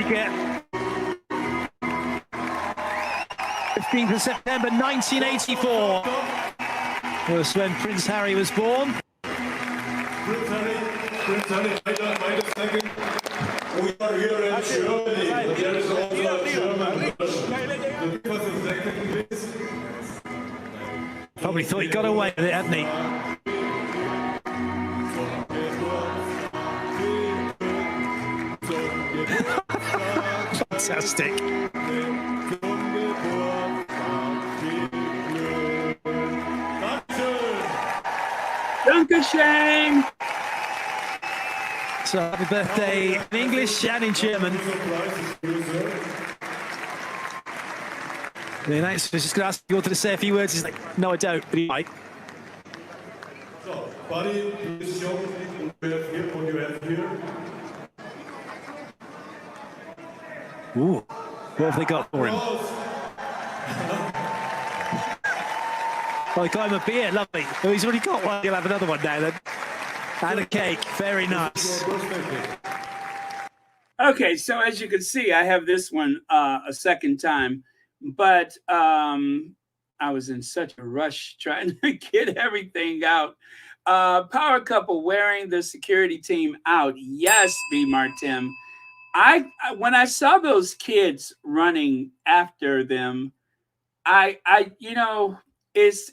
Get 15th of September 1984 was when Prince Harry was born. Prince Harry, wait a second. We are here in Germany. There is also a German version. Give us a second, please. Probably thought he got away with it, hadn't he? Fantastic. Dankeschön. So happy birthday in English and in German. The announcer was just going to ask you all to say a few words. He's like, no, I don't, but he might. So, buddy, please show what you have here. Ooh, what have they got for him? Oh, they got him a beer, lovely. Oh, he's already got one. He'll have another one now then. And a cake, very nice. Okay, so as you can see, I have this one a second time, but I was in such a rush trying to get everything out. Power couple wearing the security team out. Yes, B. Martin. When I saw those kids running after them, is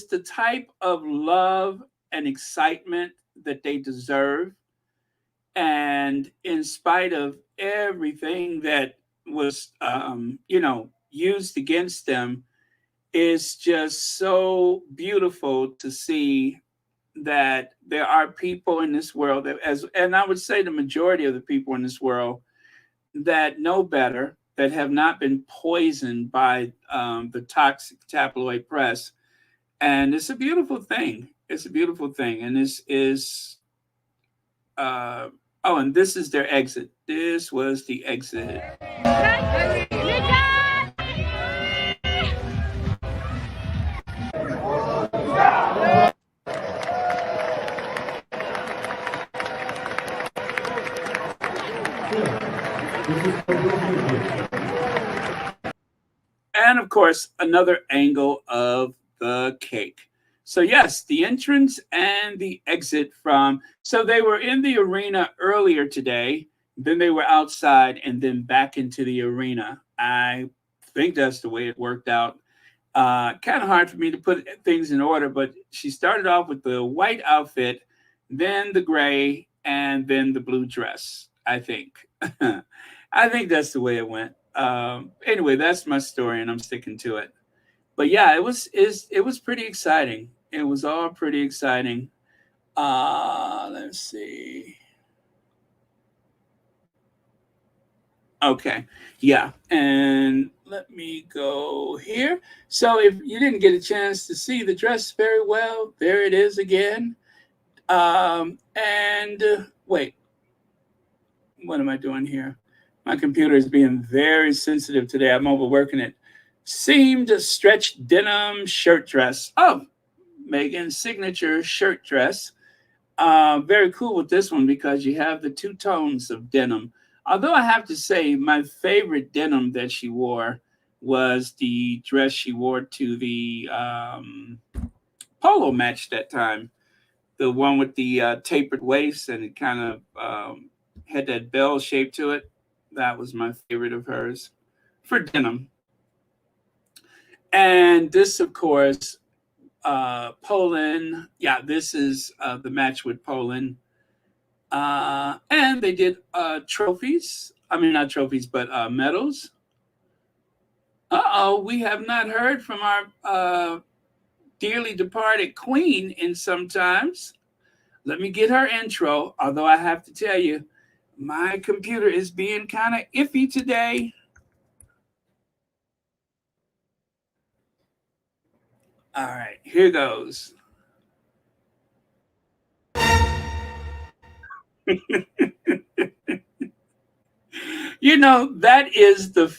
the type of love and excitement that they deserve. And in spite of everything that was, used against them, it's just so beautiful to see that there are people in this world and I would say the majority of the people in this world that know better, that have not been poisoned by the toxic tabloid press. And it's a beautiful thing. It's a beautiful thing. And this is, and this is their exit. This was the exit. And of course, another angle of the cake. So yes, the entrance and the exit from. So they were in the arena earlier today. Then they were outside and then back into the arena. I think that's the way it worked out. Kind of hard for me to put things in order, but she started off with the white outfit, then the gray, and then the blue dress. I think. I think that's the way it went. Anyway, that's my story, and I'm sticking to it. But yeah, it was pretty exciting. It was all pretty exciting. Let's see. Okay, yeah, and let me go here. So if you didn't get a chance to see the dress very well, there it is again. And wait, what am I doing here? My computer is being very sensitive today. I'm overworking it. Seamed stretched denim shirt dress. Oh, Meghan's signature shirt dress. Very cool with this one because you have the two tones of denim. Although I have to say, my favorite denim that she wore was the dress she wore to the polo match that time. The one with the tapered waist and it kind of had that bell shape to it. That was my favorite of hers for denim. And this, of course, Poland. Yeah, this is the match with Poland. And they did trophies. I mean, not trophies, but medals. We have not heard from our dearly departed queen in some times. Let me get her intro, although I have to tell you, my computer is being kind of iffy today. All right, here goes. You know, that is the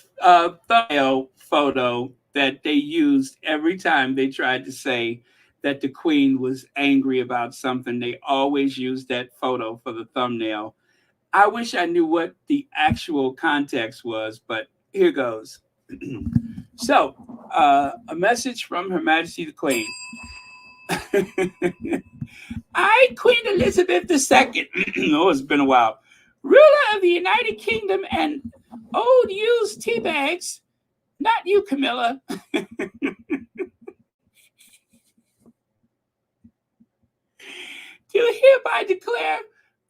thumbnail photo that they used every time they tried to say that the queen was angry about something. They always used that photo for the thumbnail. I wish I knew what the actual context was, but here goes. So, a message from Her Majesty the Queen. I, Queen Elizabeth II, oh, it's been a while, ruler of the United Kingdom and old used tea bags, not you, Camilla. Do hereby declare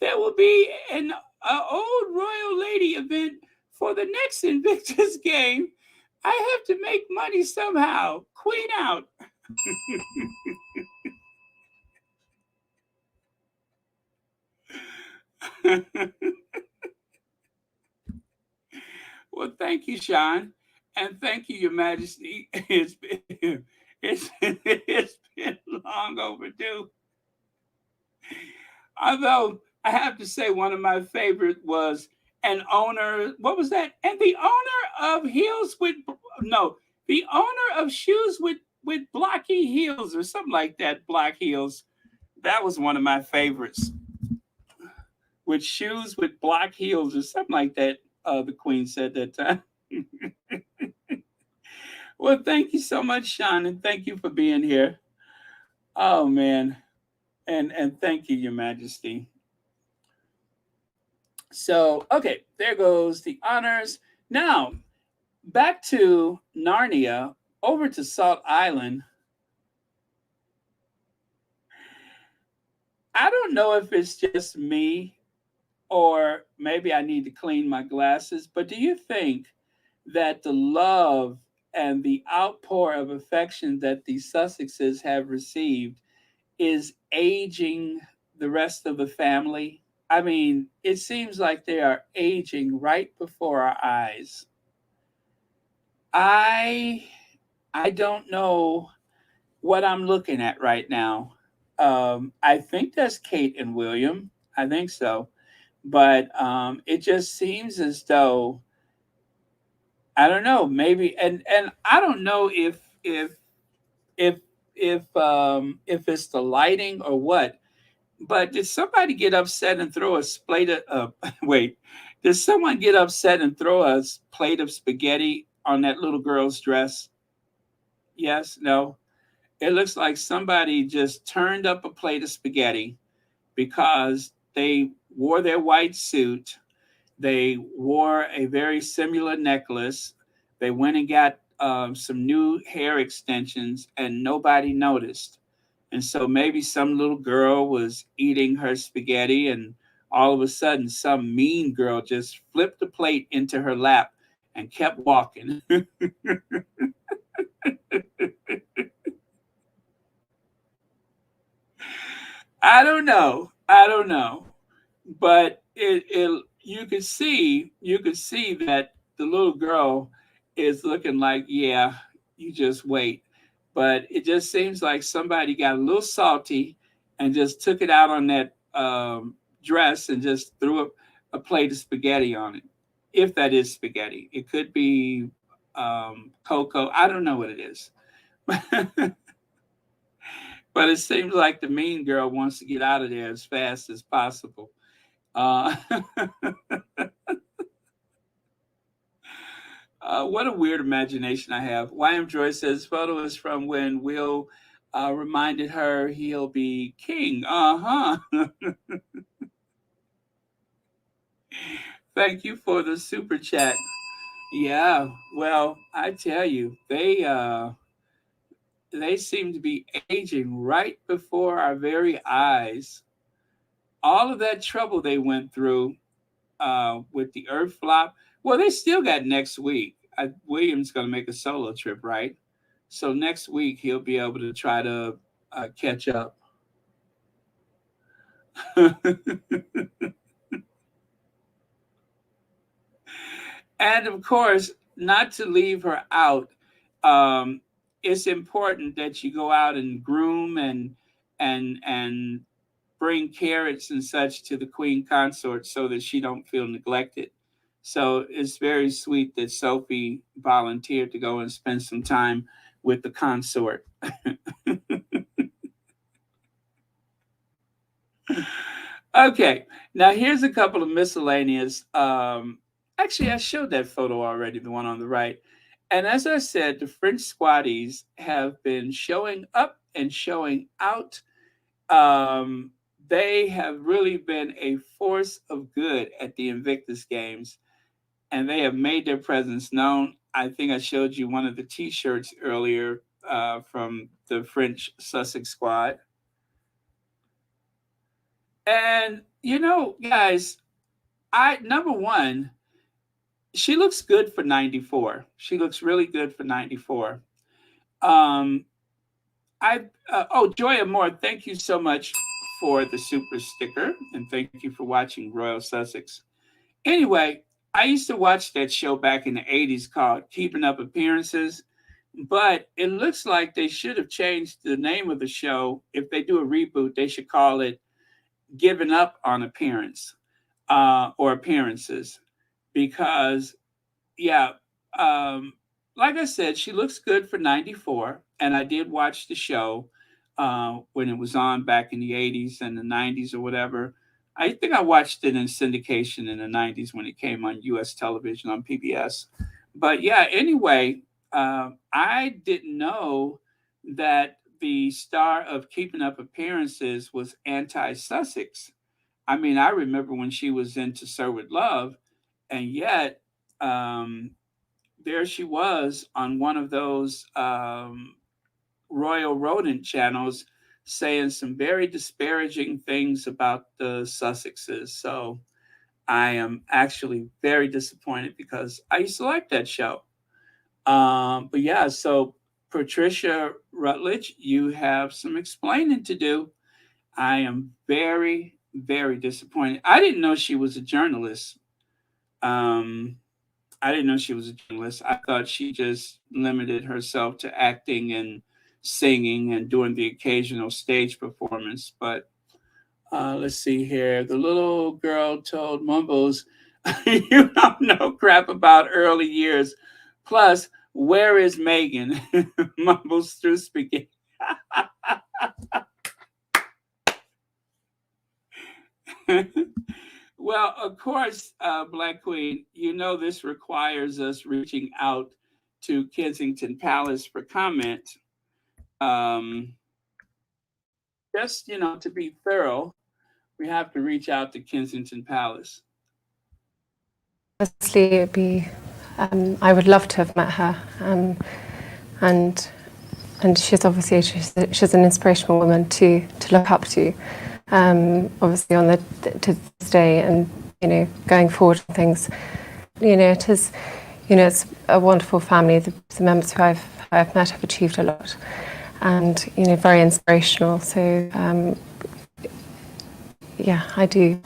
there will be an old royal lady event for the next Invictus game. I have to make money somehow. Queen out. Well, thank you, Sean, and thank you, Your Majesty. It's been long overdue. Although I have to say, one of my favorite was an owner. What was that? And the owner of heels with the owner of shoes with blocky heels or something like that. Black heels. That was one of my favorites. With shoes with black heels or something like that. The Queen said that time. Well, thank you so much, Sean, and thank you for being here. Oh man, and thank you, Your Majesty. So, okay, there goes the honors. Now, back to Narnia, over to Salt Island. I don't know if it's just me or maybe I need to clean my glasses, but do you think that the love and the outpour of affection that the Sussexes have received is aging the rest of the family? I mean, it seems like they are aging right before our eyes. I don't know what I'm looking at right now. I think that's Kate and William. I think so. But it just seems as though I don't know, maybe and I don't know if it's the lighting or what. But did somebody get upset and throw a plate of wait? Did someone get upset and throw a plate of spaghetti on that little girl's dress? Yes, no. It looks like somebody just turned up a plate of spaghetti because they wore their white suit. They wore a very similar necklace. They went and got some new hair extensions, and nobody noticed. And so maybe some little girl was eating her spaghetti, and all of a sudden, some mean girl just flipped the plate into her lap and kept walking. I don't know. I don't know. But you could see that the little girl is looking like, yeah, you just wait. But it just seems like somebody got a little salty and just took it out on that dress and just threw a plate of spaghetti on it. If that is spaghetti, it could be cocoa. I don't know what it is. But it seems like the mean girl wants to get out of there as fast as possible. Uh, what a weird imagination I have. YM Joy says photo is from when Will reminded her he'll be king. Uh-huh. Thank you for the super chat. Yeah, well, I tell you, they seem to be aging right before our very eyes. All of that trouble they went through with the Earth flop. Well, they still got next week. William's going to make a solo trip, right? So next week he'll be able to try to catch up. And of course, not to leave her out, it's important that you go out and groom and bring carrots and such to the queen consort so that she don't feel neglected. So it's very sweet that Sophie volunteered to go and spend some time with the consort. Okay, now here's a couple of miscellaneous. Actually, I showed that photo already, the one on the right. And as I said, the French squaddies have been showing up and showing out. They have really been a force of good at the Invictus games, and they have made their presence known. I think I showed you one of the T-shirts earlier from the French Sussex squad. And guys, number one, she looks good for 94. She looks really good for 94. Joya Moore, thank you so much for the super sticker, and thank you for watching Royal Sussex. Anyway, I used to watch that show back in the 80s called Keeping Up Appearances, but it looks like they should have changed the name of the show. If they do a reboot, they should call it Giving Up on Appearance or Appearances, because like I said, she looks good for 94, and I did watch the show when it was on back in the 80s and the 90s or whatever. I think I watched it in syndication in the 90s when it came on U.S. television on PBS. But yeah, anyway, I didn't know that the star of Keeping Up Appearances was anti-Sussex. I mean, I remember when she was in To Sir With Love, and yet there she was on one of those Royal Rodent channels saying some very disparaging things about the Sussexes. So I am actually very disappointed because I used to like that show. But yeah, so Patricia Rutledge, you have some explaining to do. I am very, very disappointed. I didn't know she was a journalist. I didn't know she was a journalist. I thought she just limited herself to acting and singing and doing the occasional stage performance. But let's see here. The little girl told Mumbles, you don't know crap about early years. Plus, where is Meghan? Mumbles through spaghetti. Well, of course, Black Queen, this requires us reaching out to Kensington Palace for comment. just, to be thorough, we have to reach out to Kensington Palace. Honestly, it'd be. I would love to have met her, and she's obviously she's an inspirational woman to look up to. Obviously, on to this day, and going forward and things. It is. It's a wonderful family. The members who I've met have achieved a lot, and very inspirational. So, yeah, I do.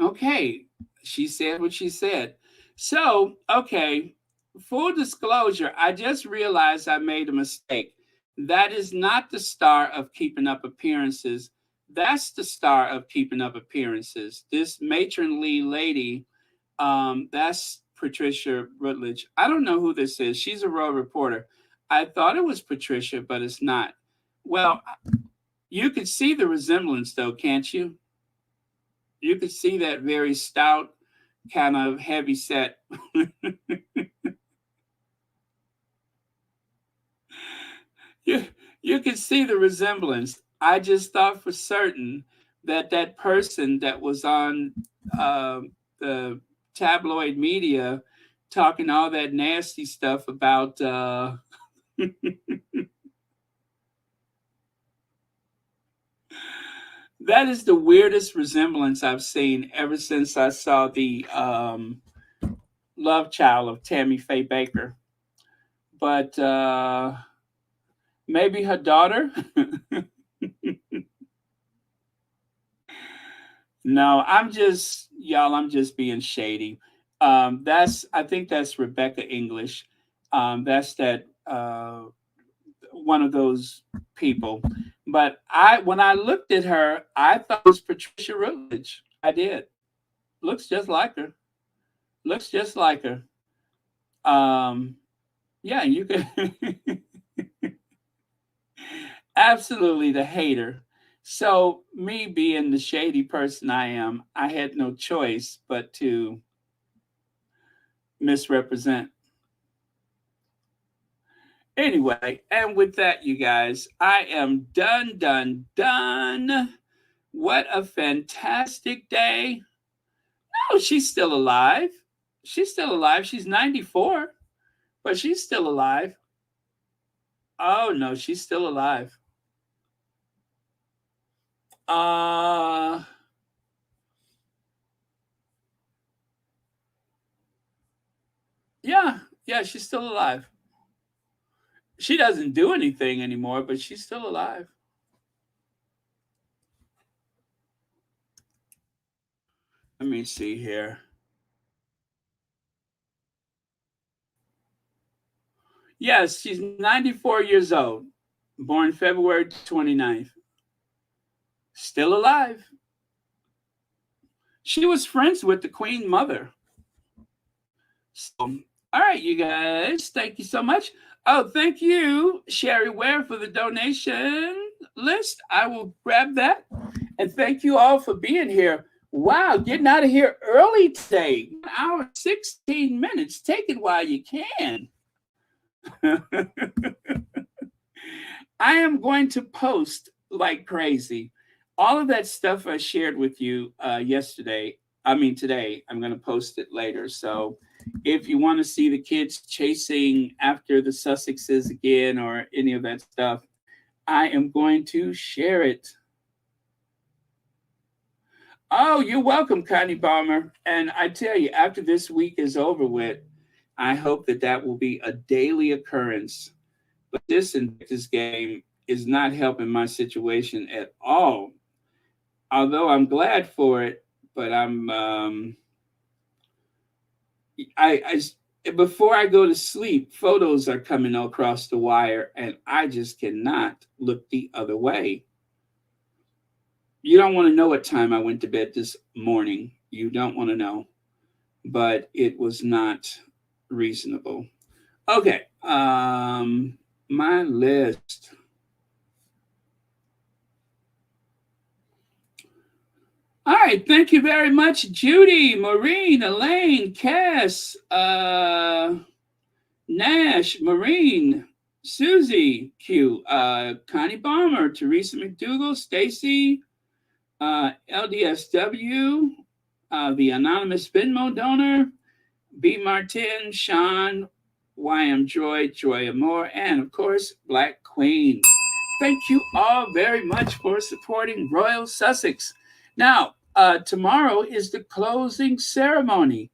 Okay, she said what she said. So, okay, full disclosure, I just realized I made a mistake. That is not the star of Keeping Up Appearances. That's the star of Keeping Up Appearances. This matronly lady, that's Patricia Rutledge. I don't know who this is. She's a road reporter. I thought it was Patricia, but it's not. Well, you can see the resemblance, though, can't you? You could see that very stout, kind of heavy set. You could see the resemblance. I just thought for certain that person that was on the tabloid media talking all that nasty stuff about that is the weirdest resemblance I've seen ever since I saw the Love Child of Tammy Faye Baker. But maybe her daughter. No, I'm just being shady. I think that's Rebecca English. That's that one of those people. But when I looked at her, I thought it was Patricia Rutledge. I did. Looks just like her. Yeah, you could absolutely the hater. So me being the shady person I am, I had no choice but to misrepresent. Anyway, and with that, you guys, I am done. What a fantastic day. No, she's still alive. She's 94, but she's still alive. Oh, no, she's still alive. Yeah, she's still alive. She doesn't do anything anymore, but she's still alive. Let me see here. Yes, she's 94 years old, born February 29th. Still alive. She was friends with the Queen Mother. So, all right, you guys, thank you so much. Oh, thank you, Sherry Ware, for the donation list. I will grab that. And thank you all for being here. Wow, getting out of here early today. 1 hour, 16 minutes. Take it while you can. I am going to post like crazy. All of that stuff I shared with you today, I'm going to post it later. So if you want to see the kids chasing after the Sussexes again or any of that stuff, I am going to share it. Oh, you're welcome, Connie Balmer. And I tell you, after this week is over with, I hope that will be a daily occurrence. But this Invictus game is not helping my situation at all. Although I'm glad for it, but before I go to sleep, photos are coming across the wire, and I just cannot look the other way. You don't want to know what time I went to bed this morning. You don't want to know. But it was not reasonable. Okay. My list. All right. Thank you very much, Judy, Maureen, Elaine, Cass, Nash, Maureen, Susie Q, Connie Balmer, Teresa McDougall, Stacy, LDSW, the anonymous Venmo donor, B. Martin, Sean, YM Joy, Joy Amore, and of course, Black Queen. Thank you all very much for supporting Royal Sussex. Now, tomorrow is the closing ceremony.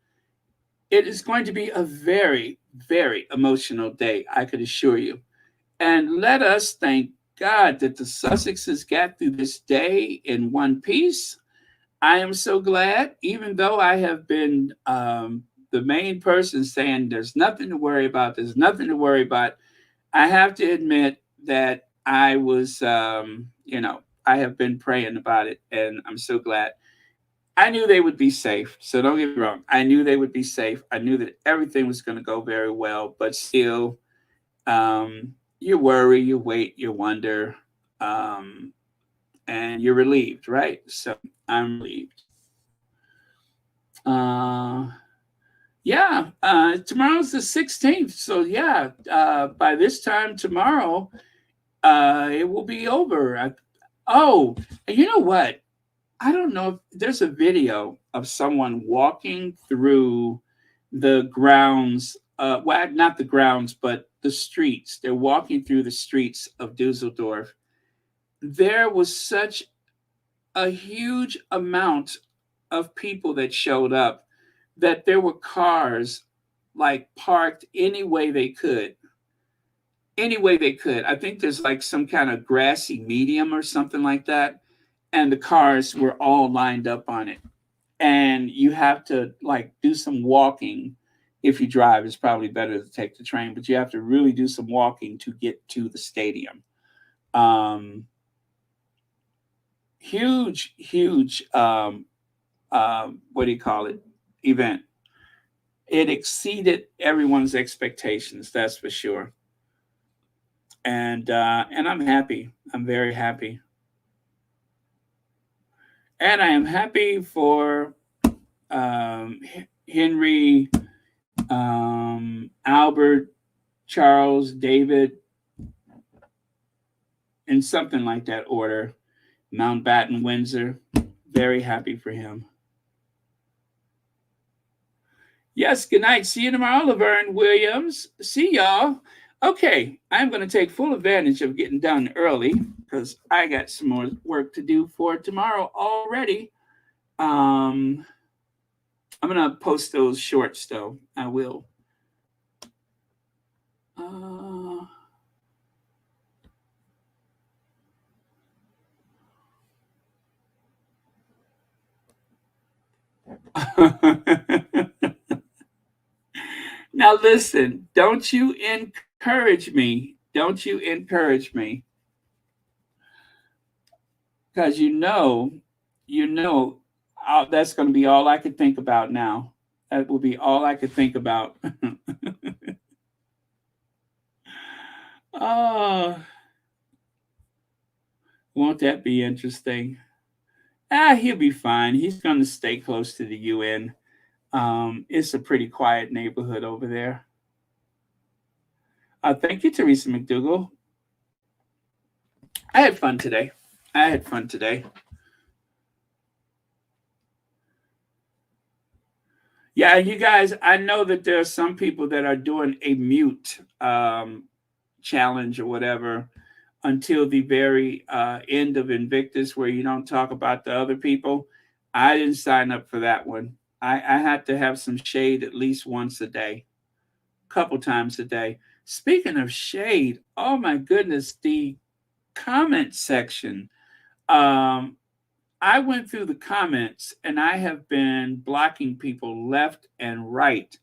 It is going to be a very, very emotional day, I could assure you. And let us thank God that the Sussexes got through this day in one piece. I am so glad, even though I have been the main person saying there's nothing to worry about, there's nothing to worry about. I have to admit that I was, I have been praying about it, and I'm so glad. I knew they would be safe, so don't get me wrong. I knew they would be safe. I knew that everything was going to go very well, but still, you worry, you wait, you wonder, and you're relieved, right? So I'm relieved. Tomorrow's the 16th. So yeah, by this time tomorrow, it will be over. And you know what? I don't know if there's a video of someone walking through the grounds, not the grounds, but the streets. They're walking through the streets of Dusseldorf. There was such a huge amount of people that showed up that there were cars like parked any way they could. Any way they could. I think there's like some kind of grassy medium or something like that. And the cars were all lined up on it. And you have to like do some walking. If you drive, it's probably better to take the train, but you have to really do some walking to get to the stadium. Huge event. It exceeded everyone's expectations, that's for sure. And I'm happy. I'm very happy. And I am happy for Henry, Albert, Charles, David, in something like that order. Mountbatten-Windsor. Very happy for him. Yes, good night. See you tomorrow, Laverne Williams. See y'all. Okay, I'm going to take full advantage of getting done early because I got some more work to do for tomorrow already. I'm going to post those shorts, though. I will. Now listen, don't you encourage me. Don't you encourage me. Because you know, that's going to be all I could think about now. That will be all I could think about. Oh, won't that be interesting? He'll be fine. He's going to stay close to the UN. It's a pretty quiet neighborhood over there. Thank you, Teresa McDougall. I had fun today. Yeah, you guys, I know that there are some people that are doing a mute challenge or whatever until the very end of Invictus, where you don't talk about the other people. I didn't sign up for that one. I had to have some shade at least once a day, a couple times a day. Speaking of shade, oh my goodness, the comment section. I went through the comments and I have been blocking people left and right.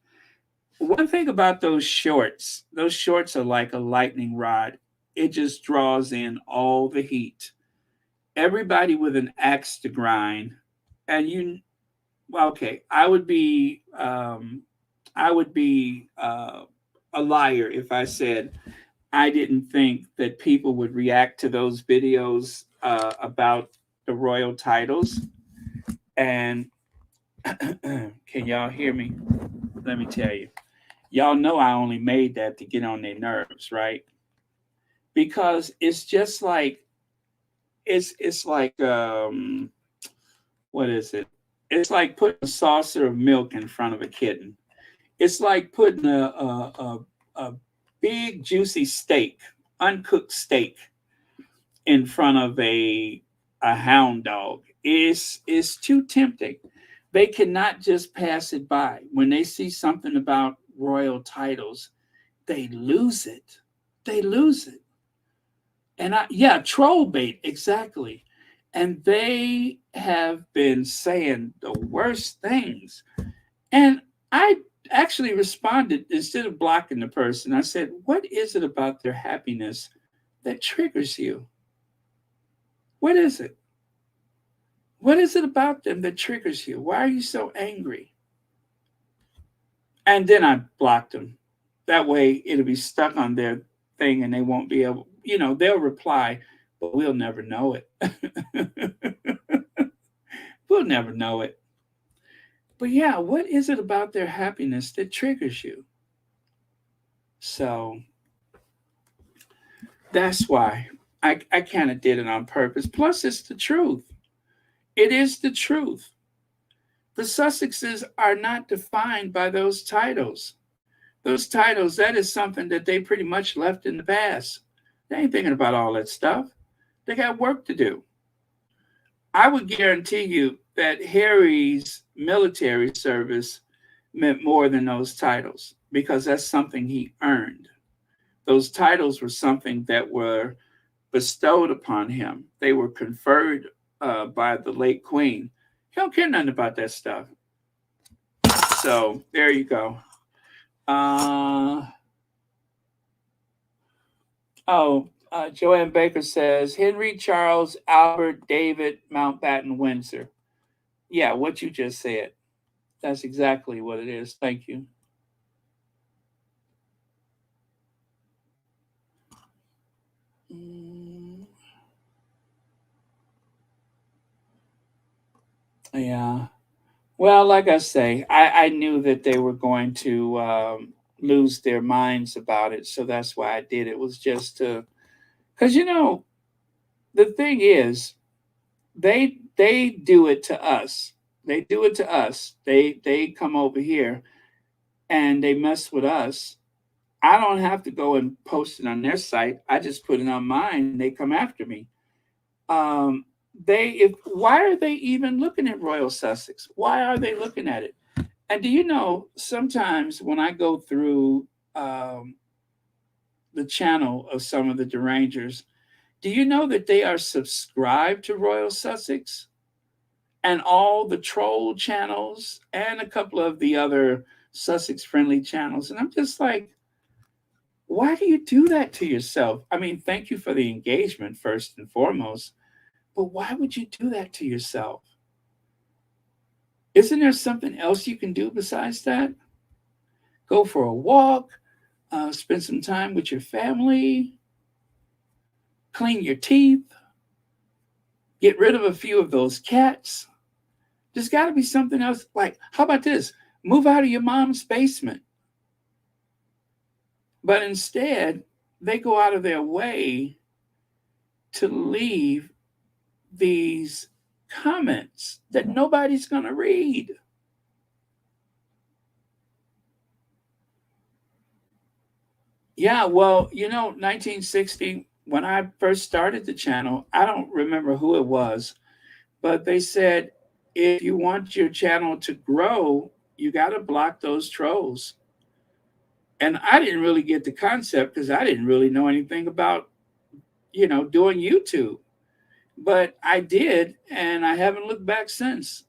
One thing about those shorts are like a lightning rod. It just draws in all the heat. Everybody with an axe to grind. And I would be a liar if I said I didn't think that people would react to those videos about the royal titles. And can y'all hear me? Let me tell you. Y'all know I only made that to get on their nerves, right? because it's just like it's like what is it? It's like putting a saucer of milk in front of a kitten. It's like putting a big juicy steak, uncooked steak, in front of a hound dog. It's too tempting. They cannot just pass it by. When they see something about royal titles, they lose it. They lose it. And yeah, troll bait, exactly. And they have been saying the worst things. And I actually responded, instead of blocking the person, I said, what is it about their happiness that triggers you? What is it? What is it about them that triggers you? Why are you so angry? And then I blocked them. That way it'll be stuck on their thing and they won't be able, they'll reply, but we'll never know it. We'll never know it. But yeah, what is it about their happiness that triggers you? So that's why I kind of did it on purpose. Plus, it's the truth. It is the truth. The Sussexes are not defined by those titles. Those titles, that is something that they pretty much left in the past. They ain't thinking about all that stuff. They got work to do. I would guarantee you that Harry's military service meant more than those titles, because that's something he earned. Those titles were something that were bestowed upon him. They were conferred by the late Queen. He don't care nothing about that stuff. So there you go. Joanne Baker says, Henry, Charles, Albert, David, Mountbatten-Windsor. Yeah, what you just said. That's exactly what it is. Thank you. Yeah. Well, like I say, I knew that they were going to lose their minds about it. So that's why I did it. It was just to, because, the thing is, they do it to us. They do it to us. They come over here and they mess with us. I don't have to go and post it on their site. I just put it on mine and they come after me. Why are they even looking at Royal Sussex? Why are they looking at it? And do you know, sometimes when I go through the channel of some of the Derangers, do you know that they are subscribed to Royal Sussex and all the troll channels and a couple of the other Sussex friendly channels? And I'm just like, why do you do that to yourself? I mean, thank you for the engagement first and foremost, but why would you do that to yourself? Isn't there something else you can do besides that? Go for a walk, spend some time with your family, clean your teeth, get rid of a few of those cats. There's got to be something else. Like, how about this? Move out of your mom's basement. But instead, they go out of their way to leave these comments that nobody's going to read. Yeah, well, 1960, when I first started the channel, I don't remember who it was, but they said, if you want your channel to grow, you got to block those trolls. And I didn't really get the concept because I didn't really know anything about, doing YouTube. But I did, and I haven't looked back since.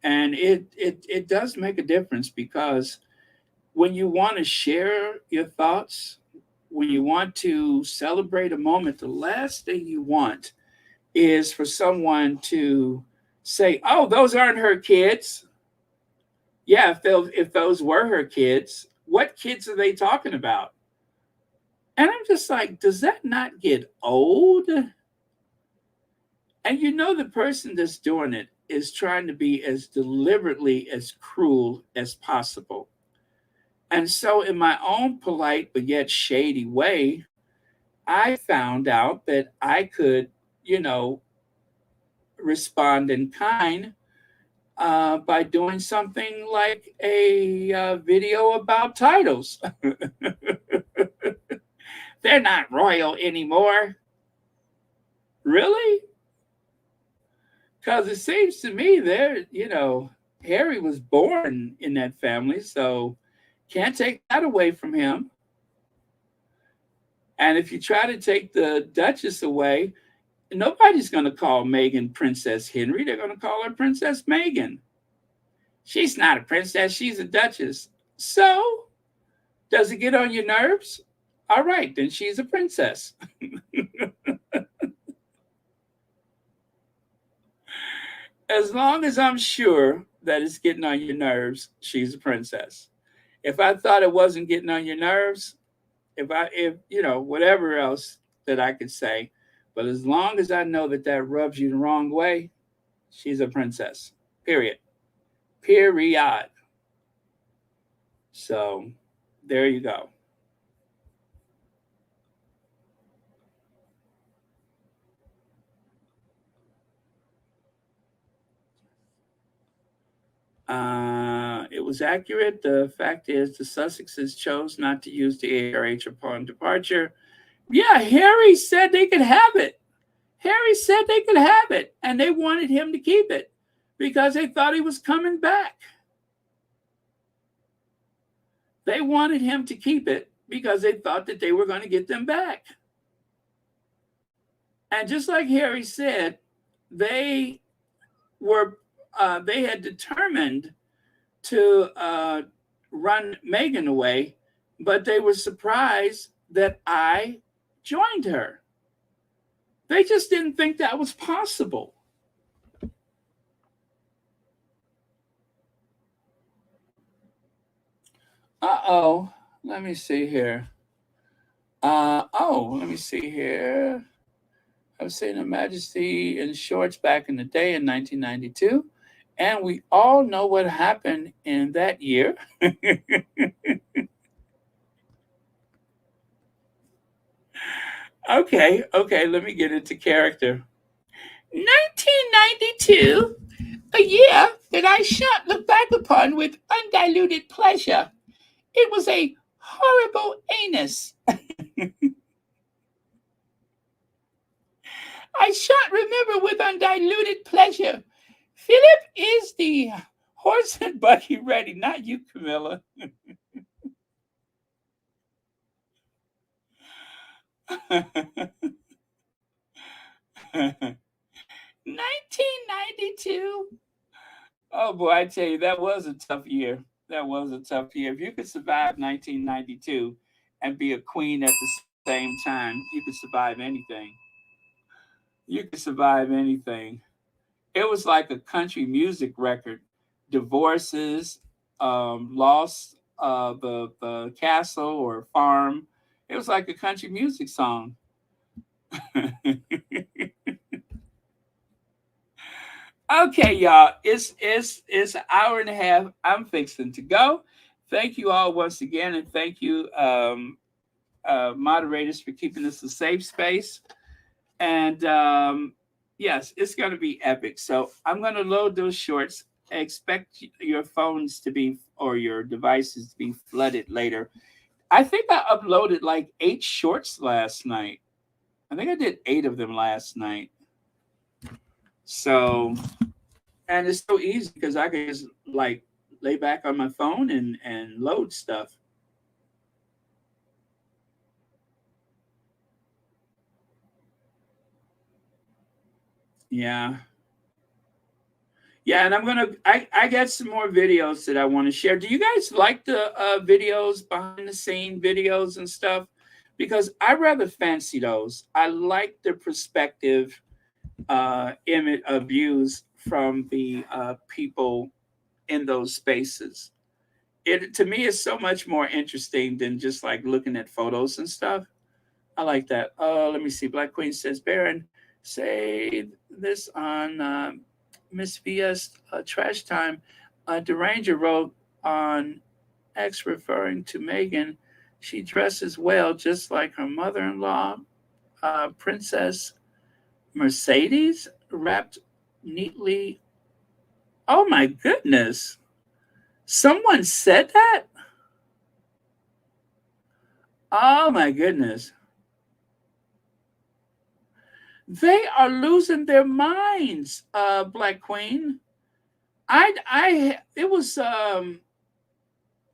And it does make a difference, because when you want to share your thoughts, when you want to celebrate a moment, the last thing you want is for someone to say, oh, those aren't her kids. Yeah, if those were her kids, what kids are they talking about? And I'm just like, does that not get old? And the person that's doing it is trying to be as deliberately as cruel as possible. And so in my own polite but yet shady way, I found out that I could, you know, respond in kind by doing something like a video about titles. They're not royal anymore. Really? Because it seems to me Harry was born in that family, so can't take that away from him. And if you try to take the Duchess away, nobody's going to call Meghan Princess Henry. They're going to call her Princess Meghan. She's not a princess, she's a duchess. So, does it get on your nerves? All right, then she's a princess. As long as I'm sure that it's getting on your nerves, she's a princess. If I thought it wasn't getting on your nerves, if whatever else that I could say, but as long as I know that that rubs you the wrong way, she's a princess. Period. Period. So there you go. It was accurate. The fact is, the Sussexes chose not to use the ARH upon departure. Yeah, Harry said they could have it. Harry said they could have it, and they wanted him to keep it because they thought he was coming back. They wanted him to keep it because they thought that they were going to get them back. And just like Harry said, they had determined to run Meghan away, but they were surprised that I joined her. They just didn't think that was possible. Uh-oh. Let me see here. Let me see here. I've seen Her Majesty in shorts back in the day in 1992. And we all know what happened in that year. Okay, let me get into character. 1992, a year that I shan't look back upon with undiluted pleasure. It was a horrible anus. I shan't remember with undiluted pleasure. Philip is the horse and buggy ready, not you, Camilla. 1992. Oh boy, I tell you, that was a tough year. That was a tough year. If you could survive 1992 and be a queen at the same time, you could survive anything. You could survive anything. It was like a country music record. Divorces, lost the castle or farm. It was like a country music song. Okay, y'all. It's an hour and a half. I'm fixing to go. Thank you all once again, and thank you, moderators, for keeping this a safe space. And yes, it's going to be epic. So I'm going to load those shorts. Expect your phones to be, or your devices to be flooded later. I think I uploaded like 8 shorts last night. I think I did 8 of them last night. So, and it's so easy because I can just like lay back on my phone and load stuff. Yeah. Yeah, and I got some more videos that I want to share. Do you guys like the videos, behind the scene videos and stuff? Because I rather fancy those. I like the perspective image of views from the people in those spaces. It, to me, is so much more interesting than just like looking at photos and stuff. I like that. Let me see. Black Queen says, Baron, say this on Miss VS Trash Time. Deranger wrote on X referring to Meghan. She dresses well, just like her mother-in-law. Princess Mercedes wrapped neatly. Oh my goodness. Someone said that? Oh my goodness. They are losing their minds, Black Queen. It was the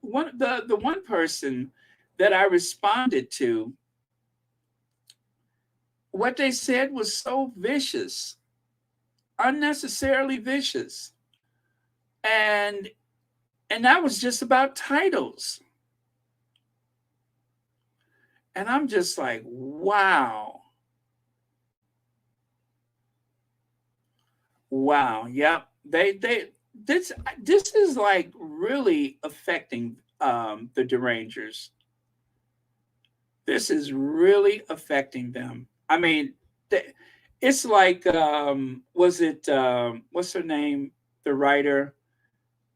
one person that I responded to. What they said was so vicious, unnecessarily vicious, and that was just about titles. And I'm just like, wow. Wow. Yep. This is like really affecting the Derangers. This is really affecting them. I mean, it's like was it what's her name? The writer,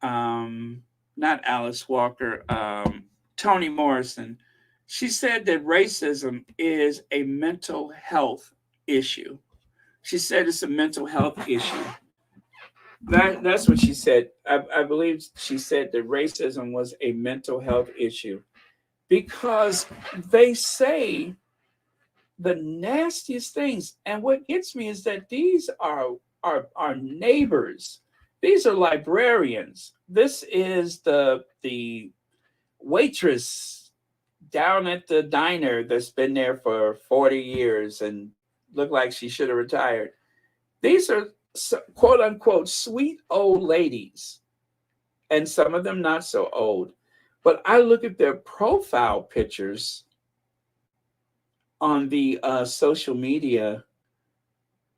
not Alice Walker, Toni Morrison. She said that racism is a mental health issue. She said it's a mental health issue. That's what she said. I believe she said that racism was a mental health issue because they say the nastiest things. And what gets me is that these are our neighbors. These are librarians. This is the waitress down at the diner that's been there for 40 years and looked like she should have retired. These are quote unquote sweet old ladies, and some of them not so old. But I look at their profile pictures on the social media,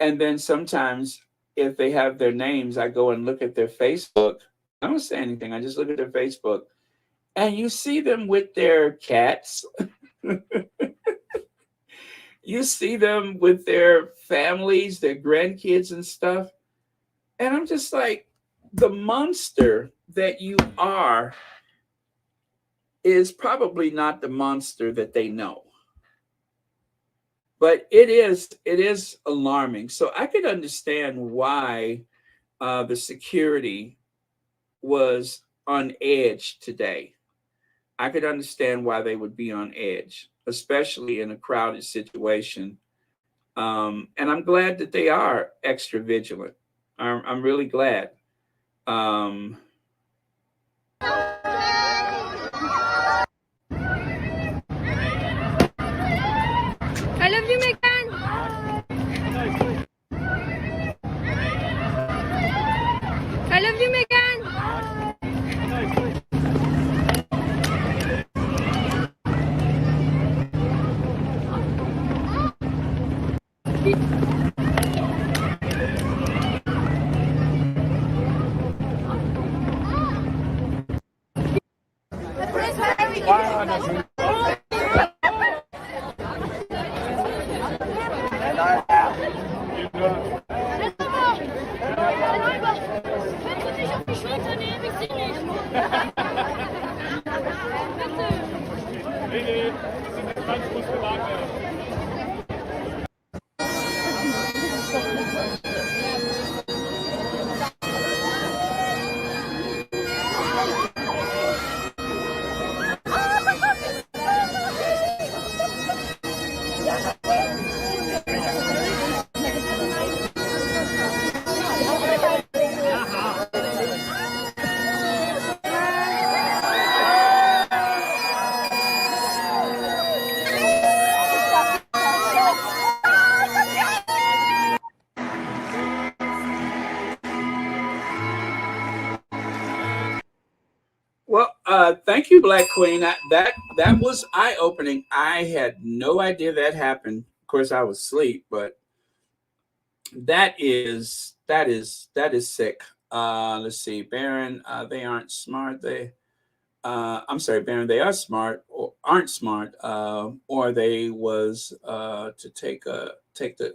and then sometimes if they have their names, I go and look at their Facebook. I don't say anything. I just look at their Facebook. And you see them with their cats. You see them with their families, their grandkids and stuff. And I'm just like, the monster that you are is probably not the monster that they know. But it is alarming. So I could understand why the security was on edge today. I could understand why they would be on edge, especially in a crowded situation. And I'm glad that they are extra vigilant. I'm really glad. I love you, Meghan. I love you, Meghan. Thank you, Black Queen. That was eye-opening. I had no idea that happened. Of course, I was asleep, but that is sick. Let's see, Baron. They aren't smart. I'm sorry, Baron. They are smart or aren't smart, or they was to take the.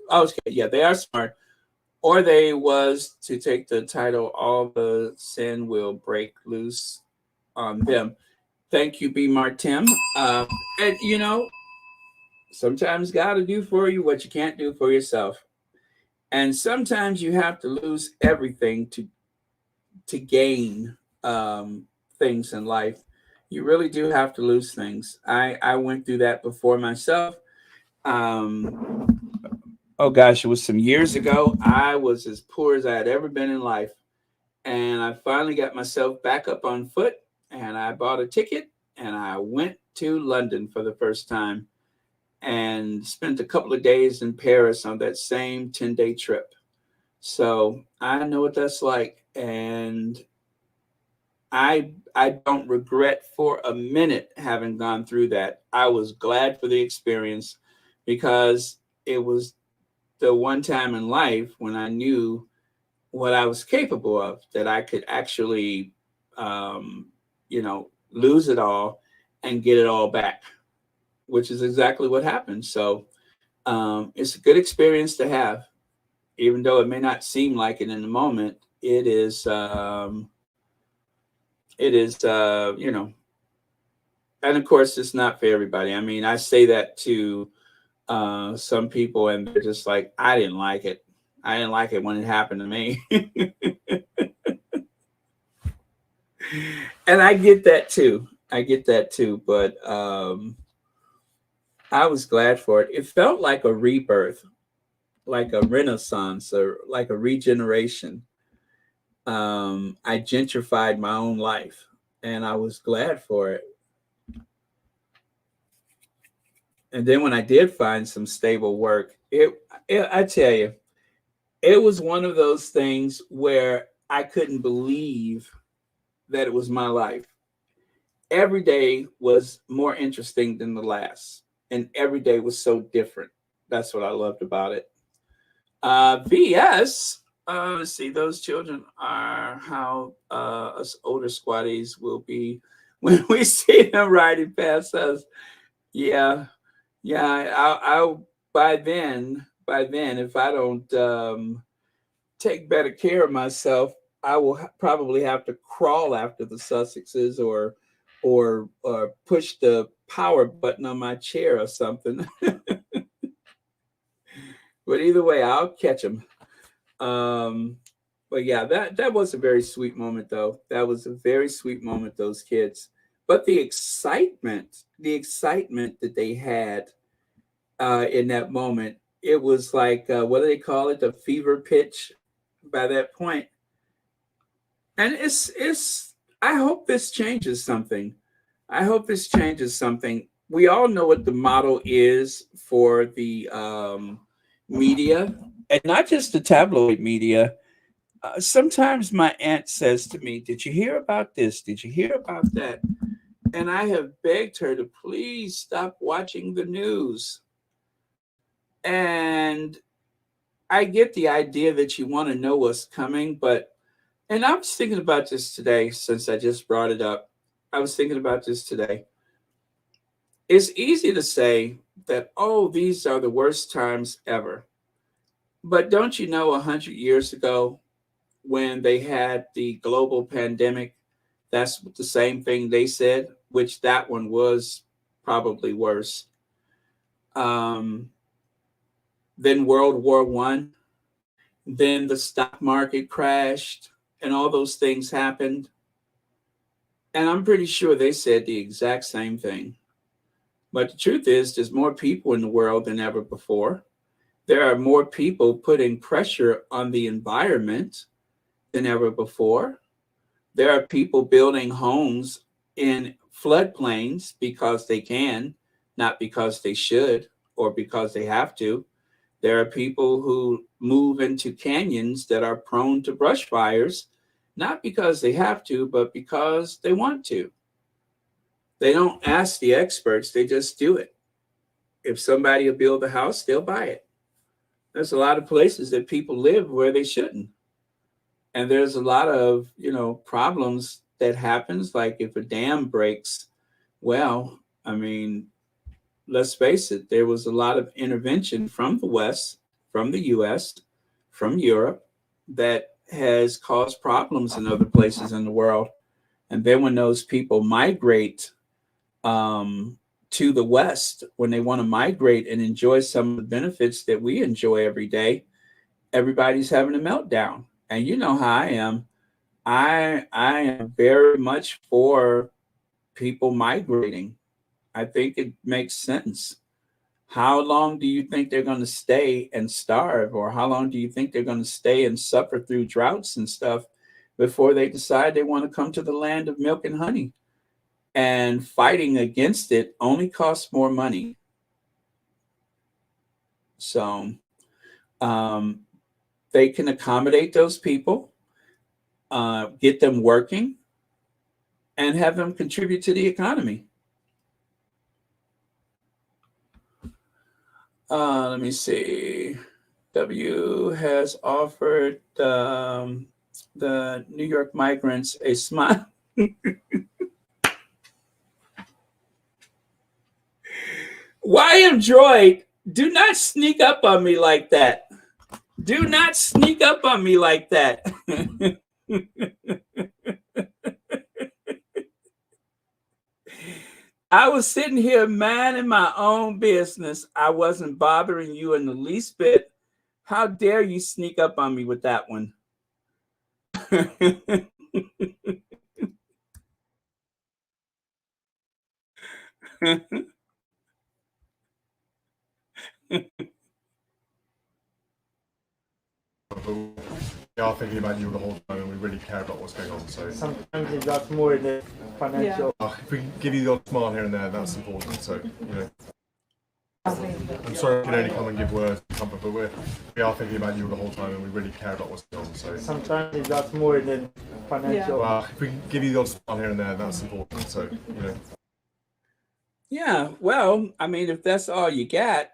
Oh, okay, yeah, they are smart, or they was to take the title. All the sin will break loose on them. Thank you, B. Martin. And Sometimes God will do for you what you can't do for yourself. And sometimes you have to lose everything to gain things in life. You really do have to lose things. I went through that before myself. Oh gosh, it was some years ago. I was as poor as I had ever been in life. And I finally got myself back up on foot, and I bought a ticket and I went to London for the first time and spent a couple of days in Paris on that same 10-day trip. So I know what that's like. And I don't regret for a minute having gone through that. I was glad for the experience because it was the one time in life when I knew what I was capable of, that I could actually, lose it all and get it all back, which is exactly what happened. So it's a good experience to have, even though it may not seem like it in the moment. It is, and of course, it's not for everybody. I mean, I say that to some people and they're just like, I didn't like it. I didn't like it when it happened to me. And I get that too. But I was glad for it. It felt like a rebirth, like a renaissance, or like a regeneration. I gentrified my own life and I was glad for it. And then when I did find some stable work, I tell you, it was one of those things where I couldn't believe that it was my life. Every day was more interesting than the last, and every day was so different. That's what I loved about it. VS, let's see, those children are how us older squatties will be when we see them riding past us. Yeah, I'll by then, if I don't take better care of myself, I will probably have to crawl after the Sussexes or push the power button on my chair or something. But either way, I'll catch them. But yeah, that was a very sweet moment, though. That was a very sweet moment, those kids. But the excitement that they had in that moment, it was like, what do they call it? The fever pitch by that point. And I hope this changes something. We all know what the model is for the media, and not just the tabloid media. Sometimes my aunt says to me, "Did you hear about this? Did you hear about that?" And I have begged her to please stop watching the news. And I get the idea that you want to know what's coming, and I was thinking about this today since I just brought it up. I was thinking about this today. It's easy to say that, oh, these are the worst times ever. But don't you know 100 years ago when they had the global pandemic, that's the same thing they said, which that one was probably worse. Then World War I, then the stock market crashed and all those things happened. And I'm pretty sure they said the exact same thing. But the truth is, there's more people in the world than ever before. There are more people putting pressure on the environment than ever before. There are people building homes in floodplains because they can, not because they should or because they have to. There are people who move into canyons that are prone to brush fires, not because they have to, but because they want to. They don't ask the experts, they just do it. If somebody will build a house, they'll buy it. There's a lot of places that people live where they shouldn't. And there's a lot of, problems that happens. Like if a dam breaks, well, I mean, let's face it, there was a lot of intervention from the West, from the US, from Europe that has caused problems in other places in the world. And then when those people migrate to the West, when they want to migrate and enjoy some of the benefits that we enjoy every day, everybody's having a meltdown. And you know how I am. I am very much for people migrating. I think it makes sense. How long do you think they're going to stay and starve, or how long do you think they're going to stay and suffer through droughts and stuff before they decide they want to come to the land of milk and honey? And fighting against it only costs more money. So they can accommodate those people, get them working, and have them contribute to the economy. Let me see. W has offered the New York migrants a smile. YM Droid, do not sneak up on me like that. Do not sneak up on me like that. I was sitting here minding my own business. I wasn't bothering you in the least bit. How dare you sneak up on me with that one? We are thinking about you the whole time, and we really care about what's going on. So sometimes it's got more than financial. if we can give you the odd smile here and there, that's important. So I'm sorry I can only come and give words of comfort, but we are thinking about you the whole time, and we really care about what's going on. So sometimes it's got more than financial. if we can give you the odd smile here and there, that's important. So Yeah, well, I mean, if that's all you got,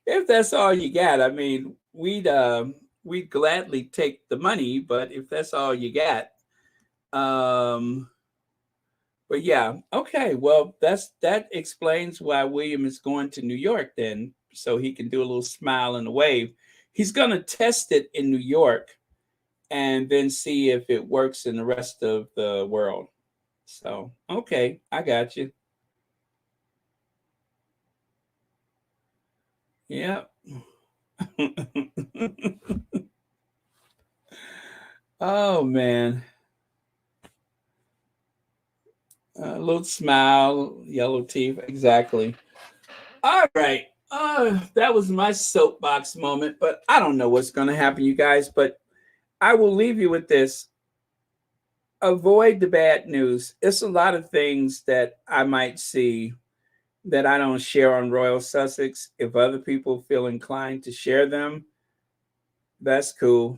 if that's all you got, I mean, we'd gladly take the money, but if that's all you got, but yeah, okay, well, that explains why William is going to New York then, so he can do a little smile and a wave. He's going to test it in New York and then see if it works in the rest of the world. So, okay, I got you. Yeah. Oh, man. A little smile, yellow teeth, exactly. All right. That was my soapbox moment, but I don't know what's going to happen, you guys, but I will leave you with this. Avoid the bad news. It's a lot of things that I might see that I don't share on Royal Sussex. If other people feel inclined to share them, that's cool.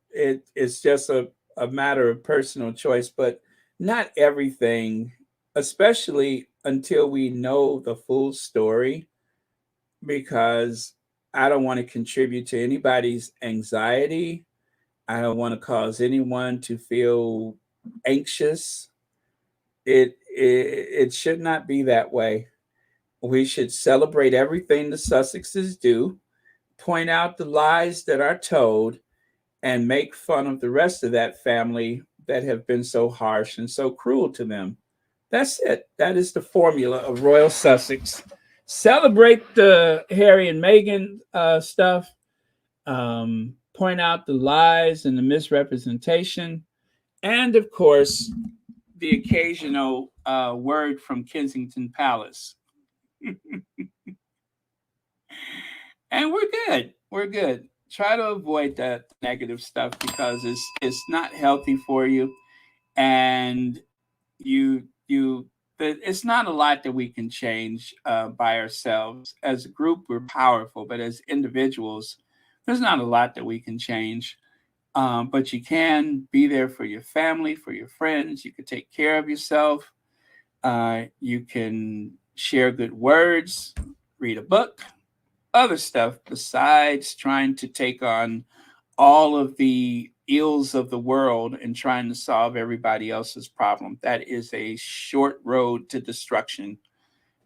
It's just a matter of personal choice, but not everything, especially until we know the full story, because I don't want to contribute to anybody's anxiety. I don't want to cause anyone to feel anxious. It should not be that way. We should celebrate everything the Sussexes do, point out the lies that are told, and make fun of the rest of that family that have been so harsh and so cruel to them. That's it. That is the formula of Royal Sussex. Celebrate the Harry and Meghan stuff. Point out the lies and the misrepresentation. And, of course, the occasional word from Kensington Palace. And we're good. We're good. Try to avoid that negative stuff because it's not healthy for you, and it's not a lot that we can change by ourselves. As a group, we're powerful, but as individuals, there's not a lot that we can change. But you can be there for your family, for your friends. You can take care of yourself. You can share good words, read a book, other stuff besides trying to take on all of the ills of the world and trying to solve everybody else's problem. That is a short road to destruction.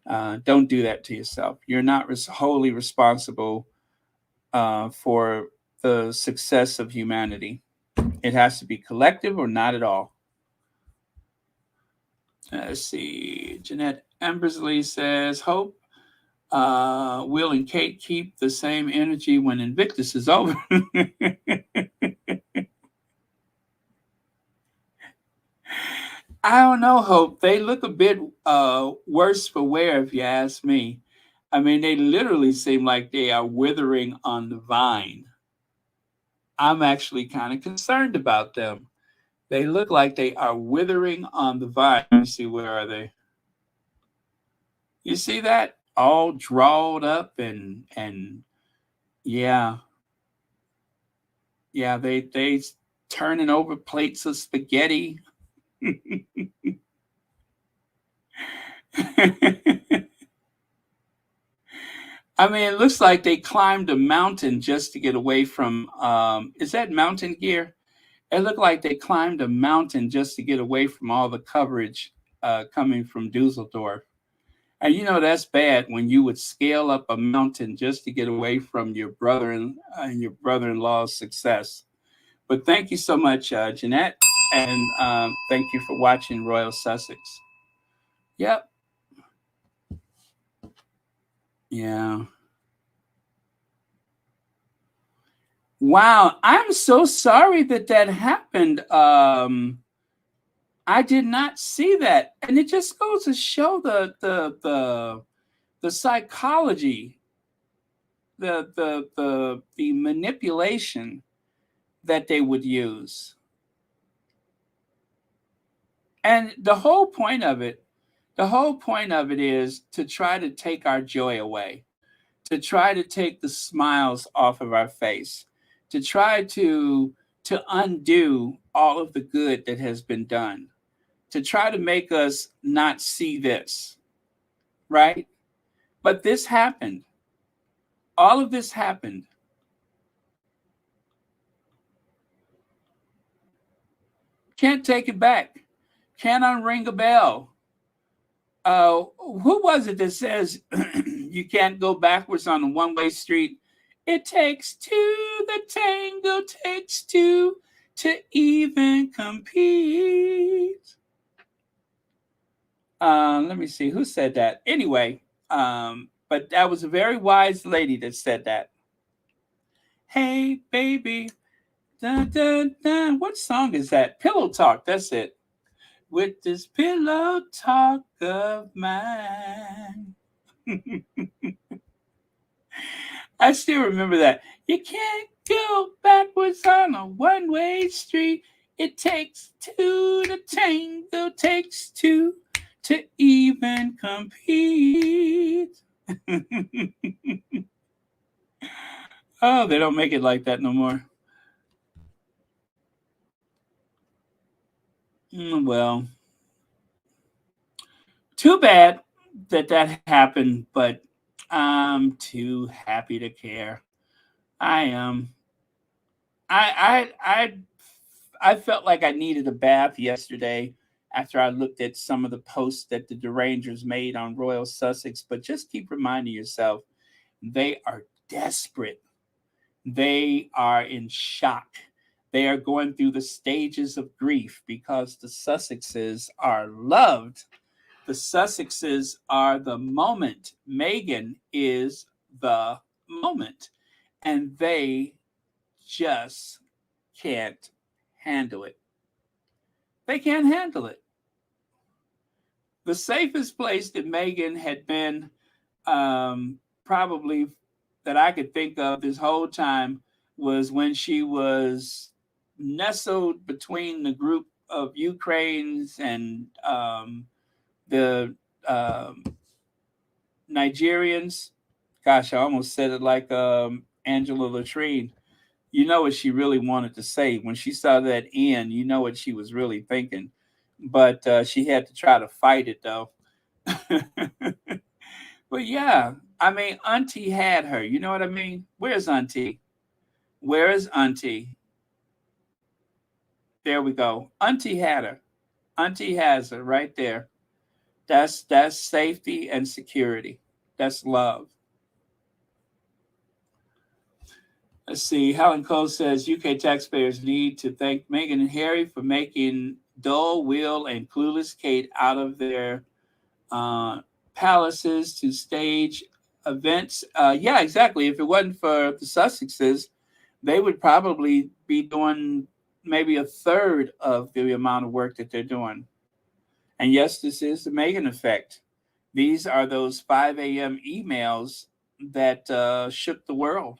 Don't do that to yourself. You're not wholly responsible for the success of humanity. It has to be collective or not at all. Let's see. Jeanette Embersley says, hope Will and Kate keep the same energy when Invictus is over. I don't know, Hope. They look a bit worse for wear, if you ask me. I mean, they literally seem like they are withering on the vine. I'm actually kind of concerned about them. They look like they are withering on the vine. Let me see, where are they? You see that? All drawled up and yeah. Yeah, they turning over plates of spaghetti. I mean, it looks like they climbed a mountain just to get away from, is that mountain gear? It looked like they climbed a mountain just to get away from all the coverage coming from Dusseldorf. And you know, that's bad when you would scale up a mountain just to get away from your brother and your brother-in-law's success. But thank you so much, Jeanette. And thank you for watching Royal Sussex. Yep. Yeah. Wow. I'm so sorry that happened. I did not see that. And it just goes to show the psychology, the manipulation that they would use. And the whole point of it is to try to take our joy away, to try to take the smiles off of our face, to try to undo all of the good that has been done, to try to make us not see this, right? But this happened. All of this happened. Can't take it back. Can't unring a bell. Who was it that says you can't go backwards on a one-way street? It takes two, the tango takes two to even compete. Let me see who said that. Anyway, but that was a very wise lady that said that. Hey, baby. Dun, dun, dun. What song is that? Pillow Talk. That's it. With this pillow talk of mine. I still remember that. You can't go backwards on a one-way street. It takes two to tango, takes two to even compete. Oh, they don't make it like that no more. Well, too bad that happened, but I'm too happy to care. I am. I felt like I needed a bath yesterday after I looked at some of the posts that the Derangers made on Royal Sussex. But just keep reminding yourself, they are desperate. They are in shock. They are going through the stages of grief because the Sussexes are loved. The Sussexes are the moment. Meghan is the moment. And they just can't handle it. They can't handle it. The safest place that Meghan had been, probably that I could think of this whole time, was when she was nestled between the group of Ukrainians and the Nigerians. Gosh, I almost said it like Angela Latrine. You know what she really wanted to say. When she saw that N, you know what she was really thinking. But she had to try to fight it, though. But yeah, I mean, Auntie had her. You know what I mean? Where's Auntie? Where is Auntie? There we go. Auntie had her. Auntie has her right there. That's safety and security. That's love. Let's see. Helen Cole says UK taxpayers need to thank Meghan and Harry for making dull Will and clueless Kate out of their palaces to stage events. Yeah, exactly. If it wasn't for the Sussexes, they would probably be doing maybe a third of the amount of work that they're doing. And yes, this is the Meghan effect. These are those 5 a.m. emails that shook the world.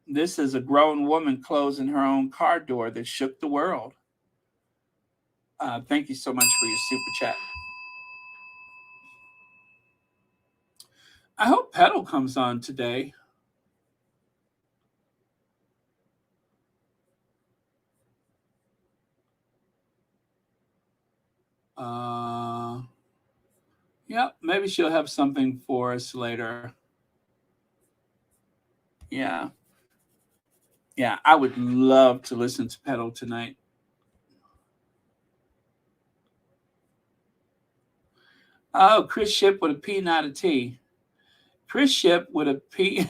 This is a grown woman closing her own car door that shook the world. Thank you so much for your super chat. I hope Petal comes on today. Yeah, maybe she'll have something for us later. Yeah. Yeah, I would love to listen to Petal tonight. Oh, Chris Ship with a P, not a T. Chris Ship with a P,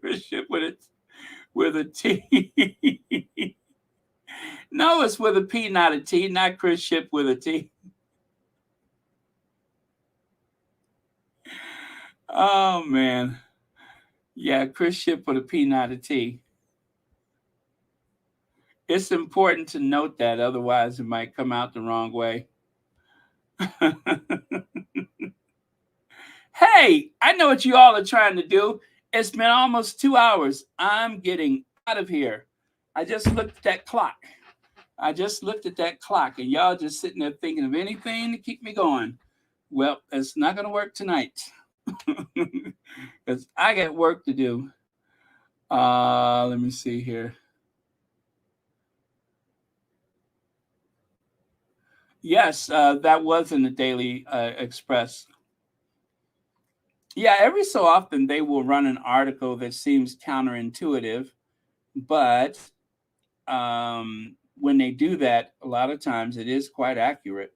Chris Ship with a T. No, it's with a P, not a T, not Chris Ship with a T. Oh, man. Yeah, Chris Ship with a P, not a T. It's important to note that, otherwise it might come out the wrong way. Hey, I know what you all are trying to do. It's been almost 2 hours. I'm getting out of here. I just looked at that clock. and y'all just sitting there thinking of anything to keep me going. Well, it's not going to work tonight because I got work to do. Let me see here. Yes, that was in the Daily Express. Yeah, every so often they will run an article that seems counterintuitive, but when they do that, a lot of times it is quite accurate.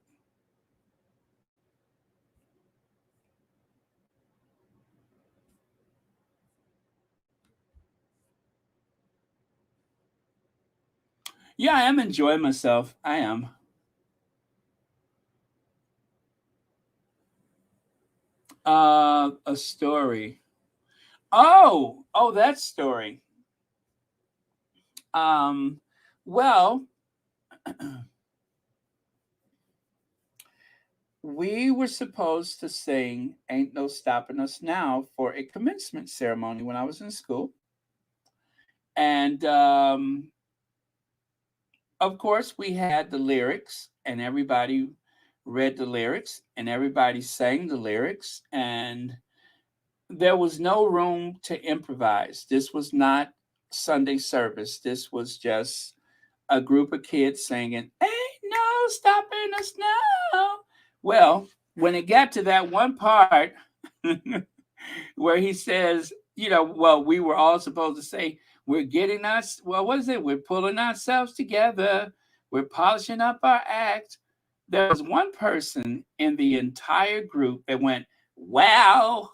Yeah, I am enjoying myself. I am. A story. Oh, that story. Well, we were supposed to sing Ain't No Stopping Us Now for a commencement ceremony when I was in school. And of course, we had the lyrics, and everybody read the lyrics, and everybody sang the lyrics, and there was no room to improvise. This was not Sunday service. This was just a group of kids singing, Ain't No Stopping Us Now. Well, when it got to that one part where he says, we were all supposed to say, we're getting us, what is it? We're pulling ourselves together. We're polishing up our act. There was one person in the entire group that went, wow.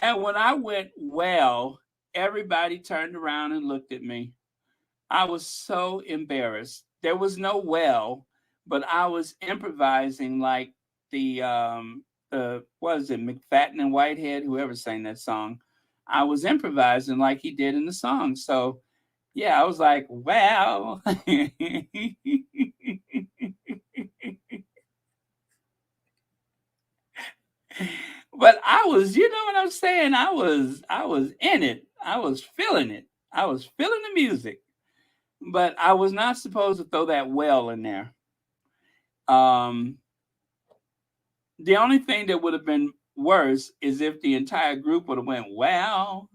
And when I went, well, everybody turned around and looked at me. I was so embarrassed. There was no well, but I was improvising like the what is it, McFadden and Whitehead, whoever sang that song. I was improvising like he did in the song. So yeah, I was like, well. But I was, you know what I'm saying? I was in it. I was feeling it. I was feeling the music. But I was not supposed to throw that well in there. The only thing that would have been worse is if the entire group would have went, well.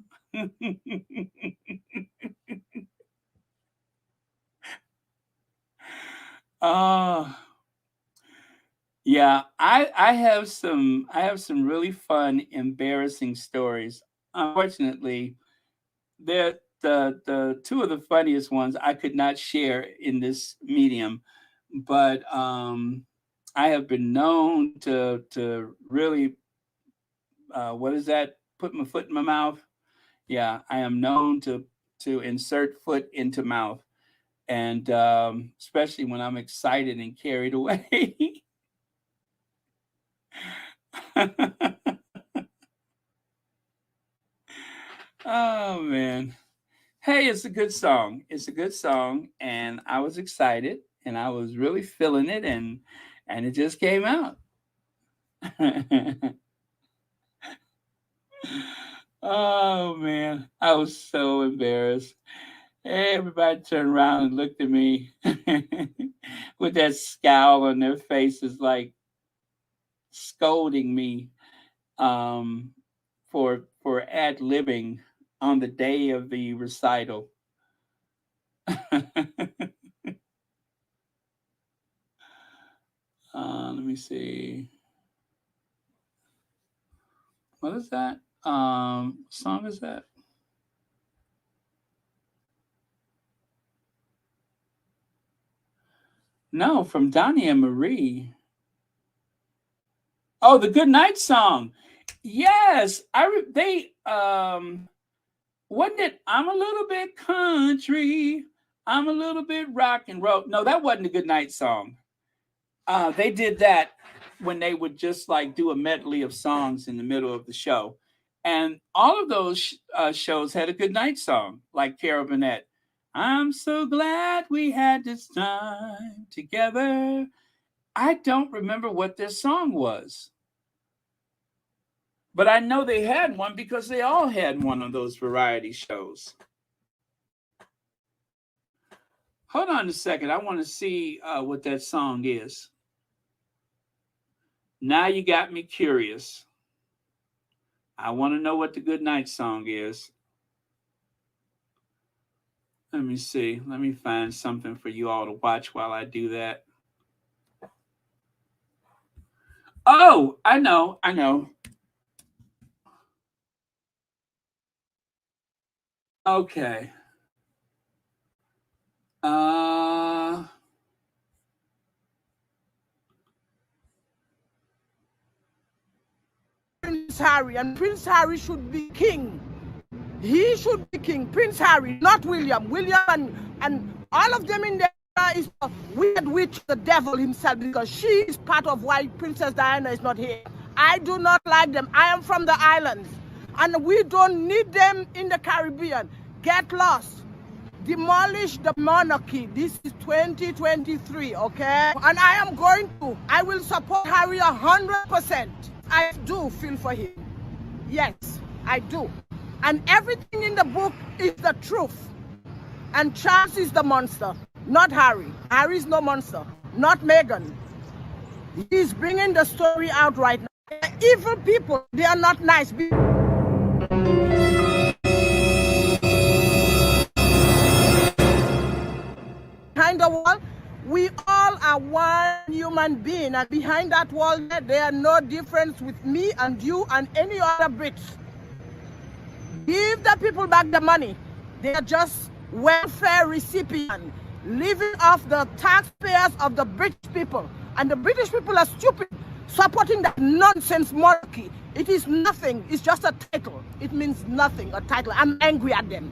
Yeah, I have some really fun, embarrassing stories. Unfortunately, they're the two of the funniest ones I could not share in this medium, but I have been known to really what is that? Put my foot in my mouth. Yeah, I am known to to insert foot into mouth. And especially when I'm excited and carried away. Oh, man. Hey, it's a good song. It's a good song. And I was excited and I was really feeling it. And it just came out. Oh, man. I was so embarrassed. Everybody turned around and looked at me with that scowl on their faces, like scolding me for ad-libbing on the day of the recital. Let me see. What is that? Song is that? No, from Donnie and Marie. Oh, the Good Night song. Yes, they wasn't it? I'm a little bit country. I'm a little bit rock and roll. No, that wasn't a Good Night song. They did that when they would just like do a medley of songs in the middle of the show. And all of those shows had a Good Night song, like Carol Burnett. I'm so glad we had this time together. I don't remember what their song was. But I know they had one because they all had one of those variety shows. Hold on a second. I want to see what that song is. Now you got me curious. I want to know what the Good Night song is. Let me see. Let me find something for you all to watch while I do that. Oh, I know. Okay. Prince Harry, and Prince Harry should be king. He should be king. Prince Harry, not William. William and all of them in there is a weird witch, the devil himself, because she is part of why Princess Diana is not here. I do not like them. I am from the islands, and we don't need them in the Caribbean. Get lost. Demolish the monarchy. This is 2023, okay? And I will support Harry 100%. I do feel for him. Yes, I do. And everything in the book is the truth. And Charles is the monster, not Harry. Harry is no monster, not Meghan. He's bringing the story out right now. They're evil people, they are not nice people. Behind the wall, we all are one human being, and behind that wall there are no difference with me and you and any other Brits. Give the people back the money. They are just welfare recipients, living off the taxpayers of the British people. And the British people are stupid, supporting that nonsense monarchy. It is nothing. It's just a title. It means nothing, a title. I'm angry at them.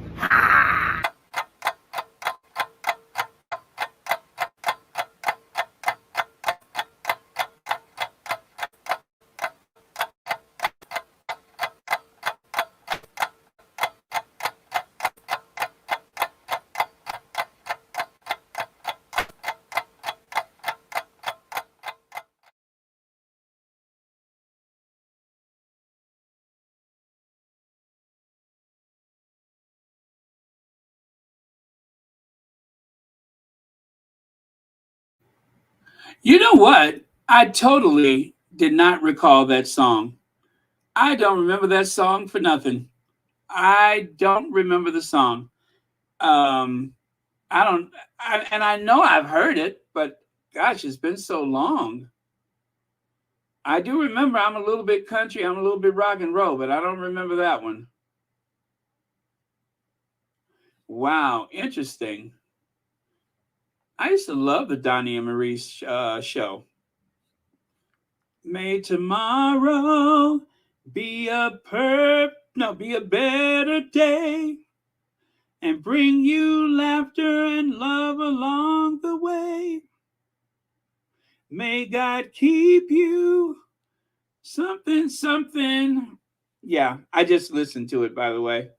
You know what? I totally did not recall that song. I don't remember that song for nothing. I don't remember the song. And I know I've heard it, but gosh, it's been so long. I do remember I'm a little bit country, I'm a little bit rock and roll, but I don't remember that one. Wow, interesting. I used to love the Donnie and Marie show. May tomorrow be a better day, and bring you laughter and love along the way. May God keep you. Something, something. Yeah, I just listened to it, by the way.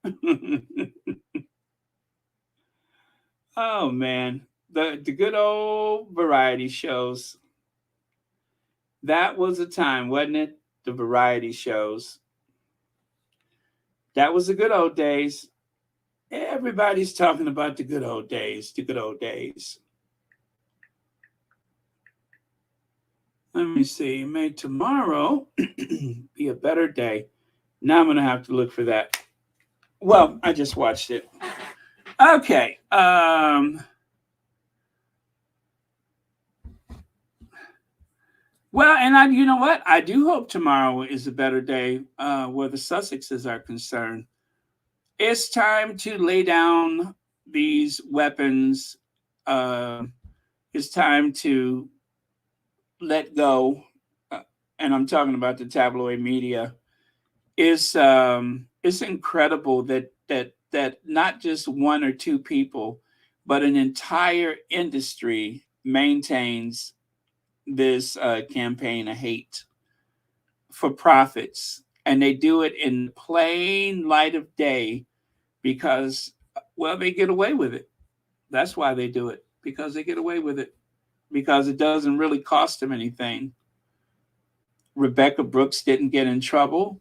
Oh, man. The good old variety shows. That was a time, wasn't it? The variety shows. That was the good old days. Everybody's talking about the good old days, the good old days. Let me see. May tomorrow be a better day. Now I'm going to have to look for that. Well, I just watched it. Okay. Well, and you know what? I do hope tomorrow is a better day where the Sussexes are concerned. It's time to lay down these weapons. It's time to let go. And I'm talking about the tabloid media. It's incredible that not just one or two people, but an entire industry maintains this campaign of hate for profits, and they do it in plain light of day because, well, they get away with it. That's why they do it, because they get away with it, because it doesn't really cost them anything. Rebecca Brooks didn't get in trouble.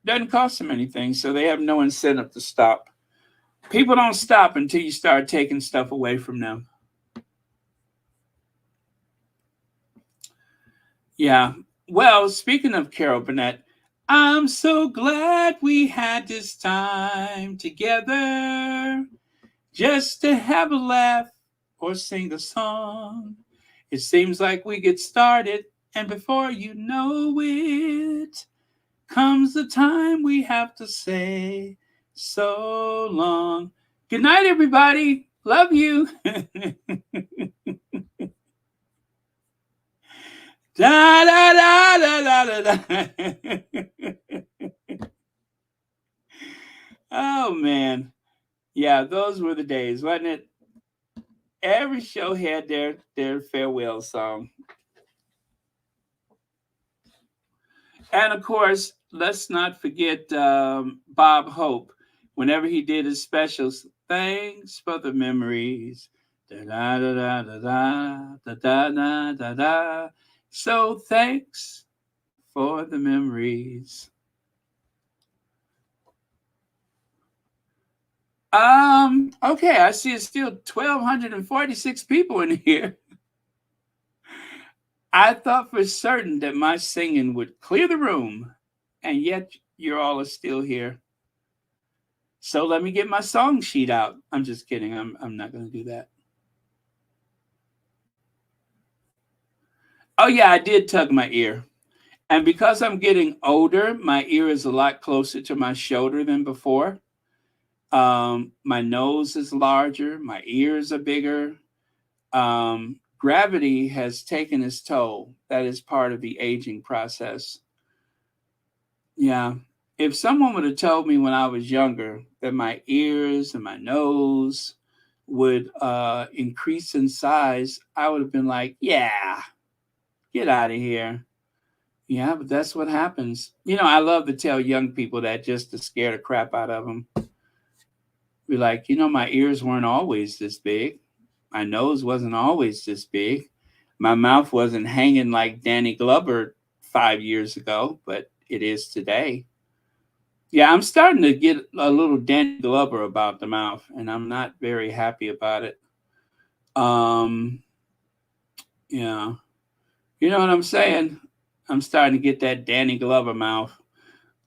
Doesn't cost them anything, so they have no incentive to stop. People don't stop until you start taking stuff away from them. Yeah. Well, speaking of Carol Burnett, I'm so glad we had this time together just to have a laugh or sing a song. It seems like we get started, and before you know it, comes the time we have to say so long. Good night, everybody. Love you. Da da da da da da. Oh man, yeah, those were the days, wasn't it? Every show had their farewell song, and of course, let's not forget Bob Hope. Whenever he did his specials, thanks for the memories. Da da da da da da da da da da. So thanks for the memories. Okay, I see it's still 1,246 people in here. I thought for certain that my singing would clear the room, and yet you're all still here. So let me get my song sheet out. I'm just kidding. I'm not going to do that. Oh yeah, I did tug my ear. And because I'm getting older, my ear is a lot closer to my shoulder than before. My nose is larger, my ears are bigger. Gravity has taken its toll. That is part of the aging process. Yeah. If someone would have told me when I was younger that my ears and my nose would increase in size, I would have been like, yeah, get out of here. Yeah, but that's what happens. You know, I love to tell young people that just to scare the crap out of them. Be like, you know, my ears weren't always this big. My nose wasn't always this big. My mouth wasn't hanging like Danny Glover 5 years ago, but it is today. Yeah, I'm starting to get a little Danny Glover about the mouth, and I'm not very happy about it. Yeah. You know what I'm saying? I'm starting to get that Danny Glover mouth.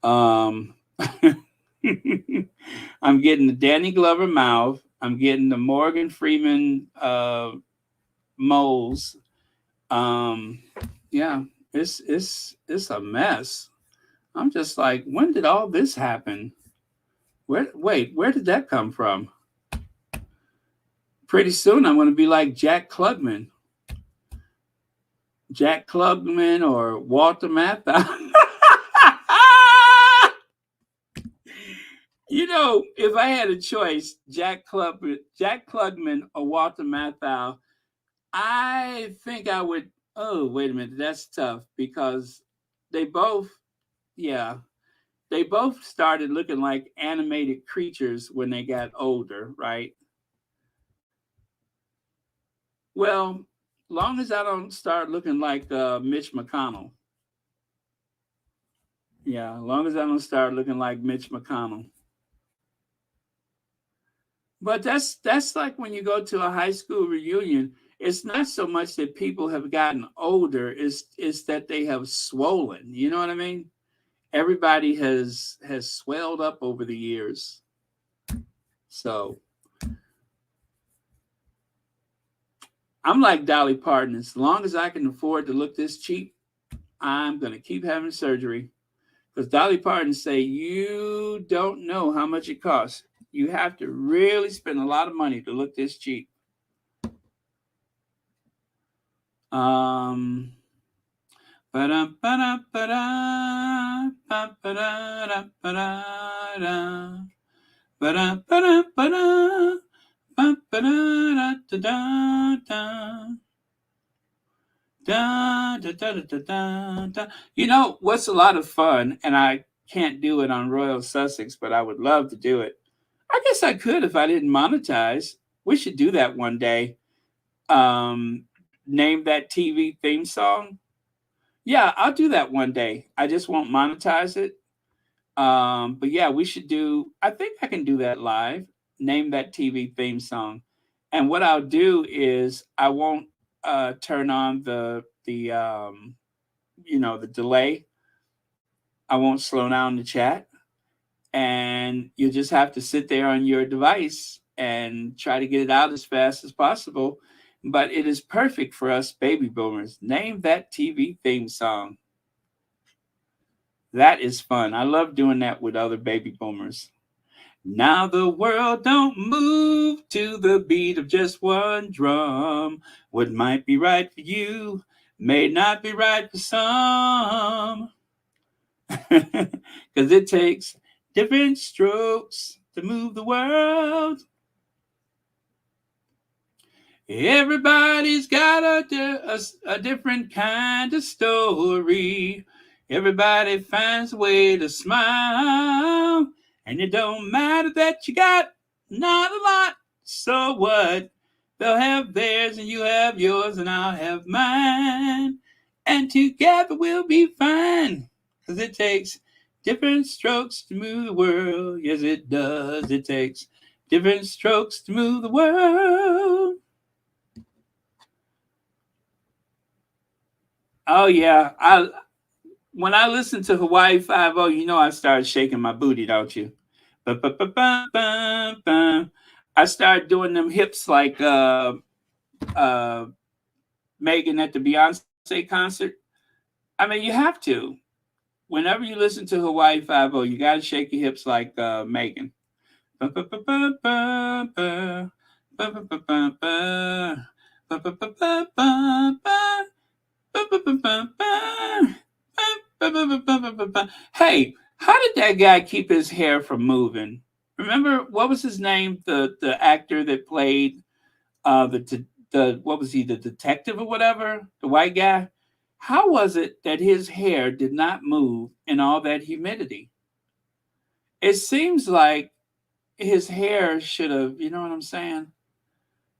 I'm getting the Danny Glover mouth. I'm getting the Morgan Freeman moles. Yeah, it's a mess. I'm just like, when did all this happen? Where did that come from? Pretty soon I'm going to be like Jack Klugman. Jack Klugman or Walter Matthau. You know, if I had a choice, Jack Klugman or Walter Matthau, I think I would. Oh, wait a minute, that's tough because they both, yeah, they both started looking like animated creatures when they got older, right? Well, long as I don't start looking like Mitch McConnell. Yeah, long as I don't start looking like Mitch McConnell. But that's like when you go to a high school reunion, it's not so much that people have gotten older, it's that they have swollen. You know what I mean? Everybody has swelled up over the years. So I'm like Dolly Parton. As long as I can afford to look this cheap, I'm gonna keep having surgery. Because Dolly Parton say you don't know how much it costs. You have to really spend a lot of money to look this cheap. Ba-dum, ba-dum, ba-dum, ba-ba-da-da, ba-da-da. Ba-dum, ba-dum, ba-dum, ba-ba-da-da-da-da. Da, da, da, da, da, da. You know what's a lot of fun, and I can't do it on Royal Sussex, but I would love to do it. I guess I could if I didn't monetize. We should do that one day. Name that TV theme song. Yeah, I'll do that one day. I just won't monetize it. But yeah, we should do. I think I can do that live. Name that TV theme song, and what I'll do is I won't turn on the the delay. I won't slow down the chat, and you just have to sit there on your device and try to get it out as fast as possible. But it is perfect for us baby boomers. Name that TV theme song. That is fun. I love doing that with other baby boomers. Now the world don't move to the beat of just one drum. What might be right for you may not be right for some. Because it takes different strokes to move the world. Everybody's got a different kind of story. Everybody finds a way to smile. And it don't matter that you got not a lot. So what? They'll have theirs and you have yours and I'll have mine. And together we'll be fine. Because it takes different strokes to move the world. Yes, it does. It takes different strokes to move the world. Oh, yeah. When I listen to Hawaii Five-0, you know I started shaking my booty, don't you? Ba-ba-ba-ba-ba-ba. I started doing them hips like Meghan at the Beyonce concert. I mean, you have to. Whenever you listen to Hawaii Five-0, you got to shake your hips like Meghan. Ba-ba-ba-ba-ba-ba. Ba-ba-ba-ba-ba. Ba-ba-ba-ba-ba. Hey, how did that guy keep his hair from moving? Remember, what was his name? The actor that played the what was he, the detective or whatever, the white guy? How was it that his hair did not move in all that humidity? It seems like his hair should have, you know what I'm saying?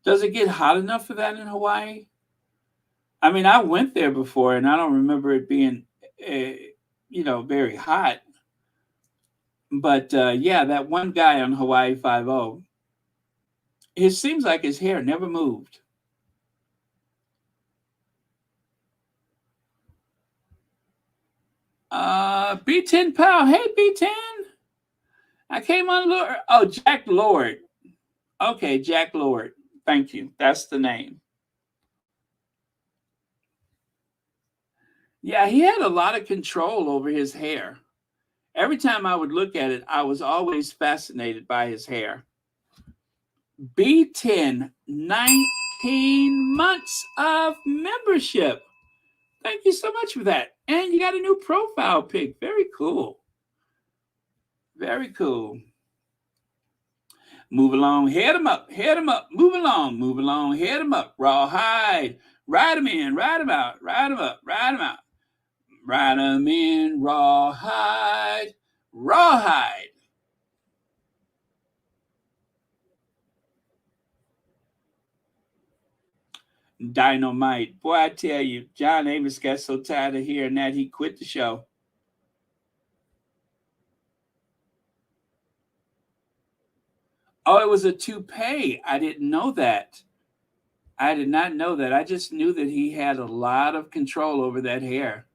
Does it get hot enough for that in Hawaii? I mean, I went there before, and I don't remember it being, very hot. But yeah, that one guy on Hawaii Five-0, it seems like his hair never moved. B10 Pal, hey B10, I came on a little. Oh, Jack Lord. Okay, Jack Lord. Thank you. That's the name. Yeah, he had a lot of control over his hair. Every time I would look at it, I was always fascinated by his hair. B10, 19 months of membership. Thank you so much for that. And you got a new profile pic. Very cool. Very cool. Move along, head 'em up, move along, head 'em up, rawhide, ride 'em in, ride 'em out, ride 'em up, ride 'em out, ride 'em in, rawhide, rawhide. Dynamite. Boy, I tell you, John Amos got so tired of hearing that he quit the show. Oh, it was a toupee. I didn't know that. I did not know that. I just knew that he had a lot of control over that hair.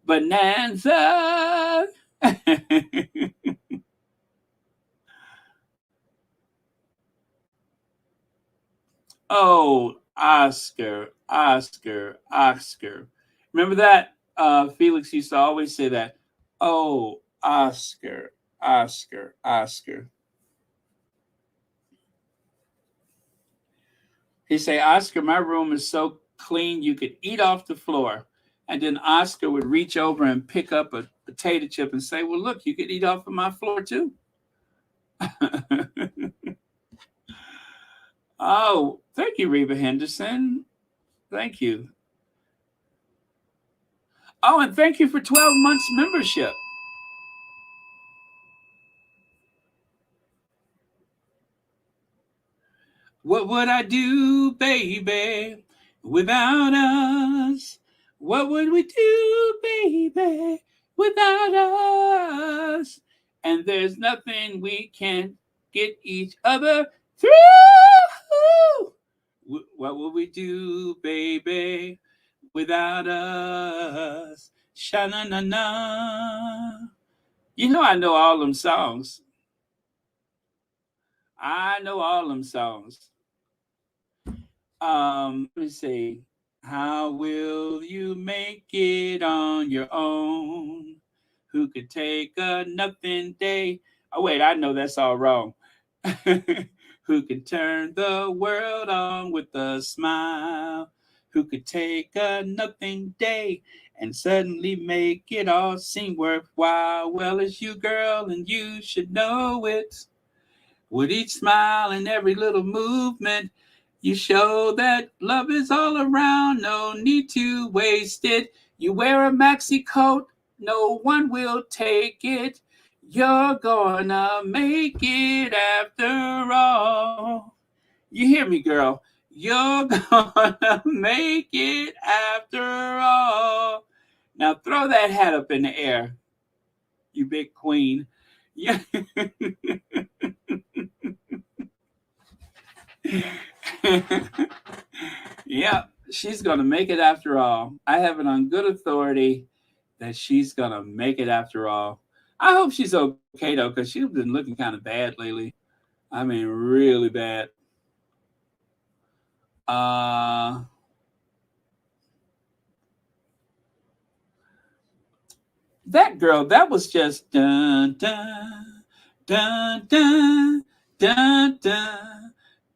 Bonanza. Oh, Oscar. Remember that? Felix used to always say that. Oh, Oscar. He'd say, Oscar, my room is so clean you could eat off the floor. And then Oscar would reach over and pick up a potato chip and say, well, look, you could eat off of my floor too. Oh, thank you, Reba Henderson. Thank you. Oh, and thank you for 12 months membership. What would I do, baby, without us? What would we do, baby, without us? And there's nothing we can't get each other through. What would we do, baby, without us? Sha-na-na-na. You know I know all them songs. Let me see. How will you make it on your own? Who could take a nothing day? Oh, wait, I know that's all wrong. Who could turn the world on with a smile? Who could take a nothing day and suddenly make it all seem worthwhile? Well, it's you, girl, and you should know it. With each smile and every little movement, you show that love is all around. No need to waste it. You wear a maxi coat, no one will take it. You're gonna make it after all. You hear me, girl? You're gonna make it after all. Now throw that hat up in the air, you big queen. Yeah. Yeah, she's gonna make it after all. I have it on good authority that she's gonna make it after all. I hope she's okay though, because she's been looking kind of bad lately. I mean, really bad. That girl, that was just dun dun dun dun dun dun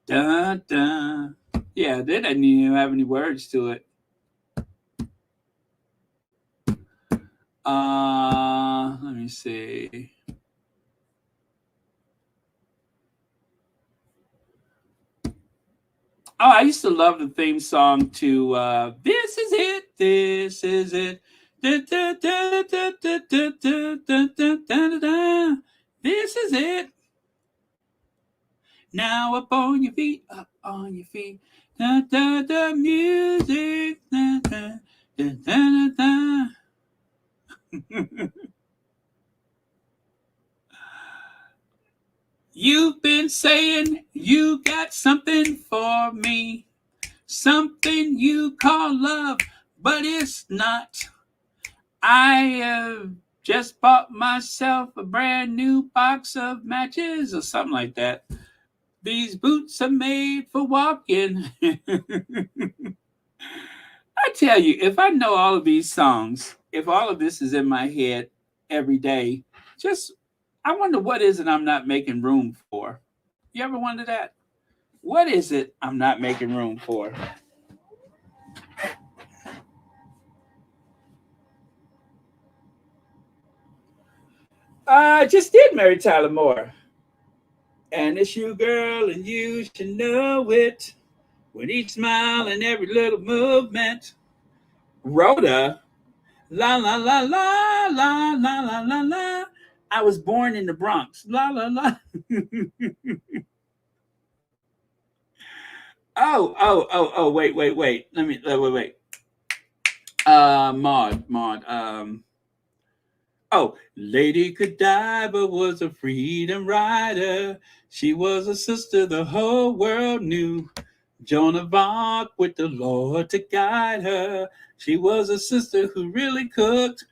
dun dun. Yeah, they didn't even have any words to it. Let me see. Oh, I used to love the theme song to This Is It, This Is It. This is it. Now up on your feet, up on your feet. Da, da, da, music. Da, da, da, da, da, da. You've been saying you got something for me, something you call love, but it's not. I have just bought myself a brand new box of matches or something like that. These boots are made for walking. I tell you, if I know all of these songs, if all of this is in my head every day, I wonder what is it I'm not making room for? You ever wonder that? What is it I'm not making room for? I just did marry Tyler Moore. And it's you, girl, and you should know it. With each smile and every little movement. Rhoda, la la la la la la la la la. I was born in the Bronx. La la la. Oh, wait. Wait. Maud. Oh, Lady Godiva was a freedom rider. She was a sister the whole world knew. Joan of Arc with the Lord to guide her. She was a sister who really cooked.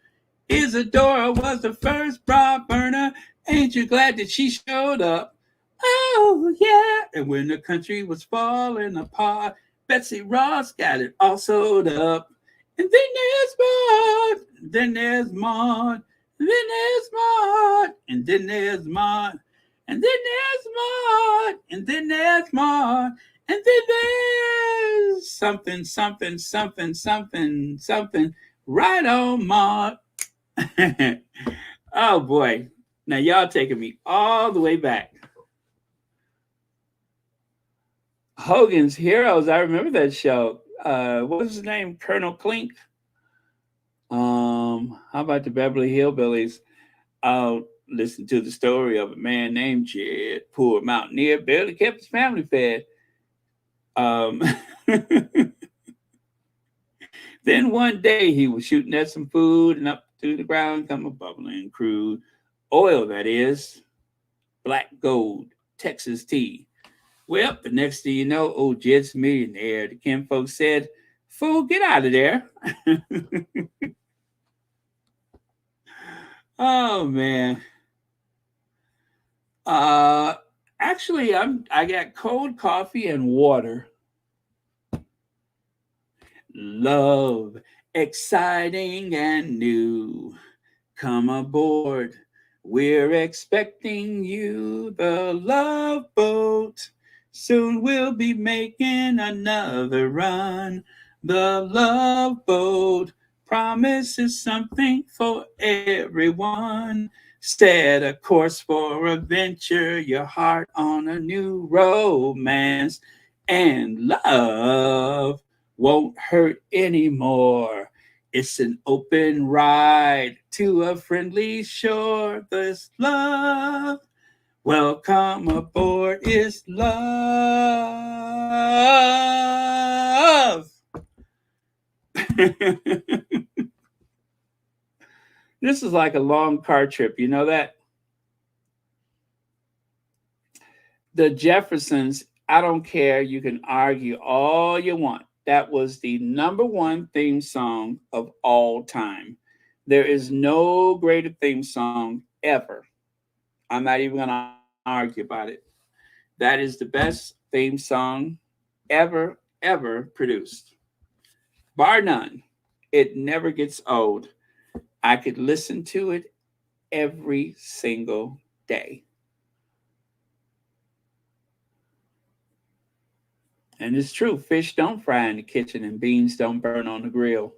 Isadora was the first broad burner. Ain't you glad that she showed up? Oh, yeah. And when the country was falling apart, Betsy Ross got it all sewed up. And then there's Maud. Then there's Maud. Then there's Maud. And then there's Maud. And then there's Maud. And then there's Maud. And then there's something. Right on, Maud. Oh, boy. Now, y'all taking me all the way back. Hogan's Heroes. I remember that show. What was his name? Colonel Klink. How about the Beverly Hillbillies? I'll listen to the story of a man named Jed, poor mountaineer, barely kept his family fed. Then one day he was shooting at some food, and up to the ground come a bubbling crude oil, that is, black gold, Texas tea. Well, the next thing you know, old Jed's a millionaire. The kinfolk said, "Fool, get out of there." Oh man. Actually, I got cold coffee and water. Love, exciting and new. Come aboard. We're expecting you. The Love Boat. Soon we'll be making another run. The Love Boat promises something for everyone. Set a course for adventure, your heart on a new romance, and love won't hurt anymore. It's an open ride to a friendly shore. There's love. Welcome aboard is love. This is like a long car trip. You know that? The Jeffersons, I don't care. You can argue all you want. That was the number one theme song of all time. There is no greater theme song ever. I'm not even going to argue about it. That is the best theme song ever produced. Bar none. It never gets old. I could listen to it every single day. And it's true, fish don't fry in the kitchen and beans don't burn on the grill.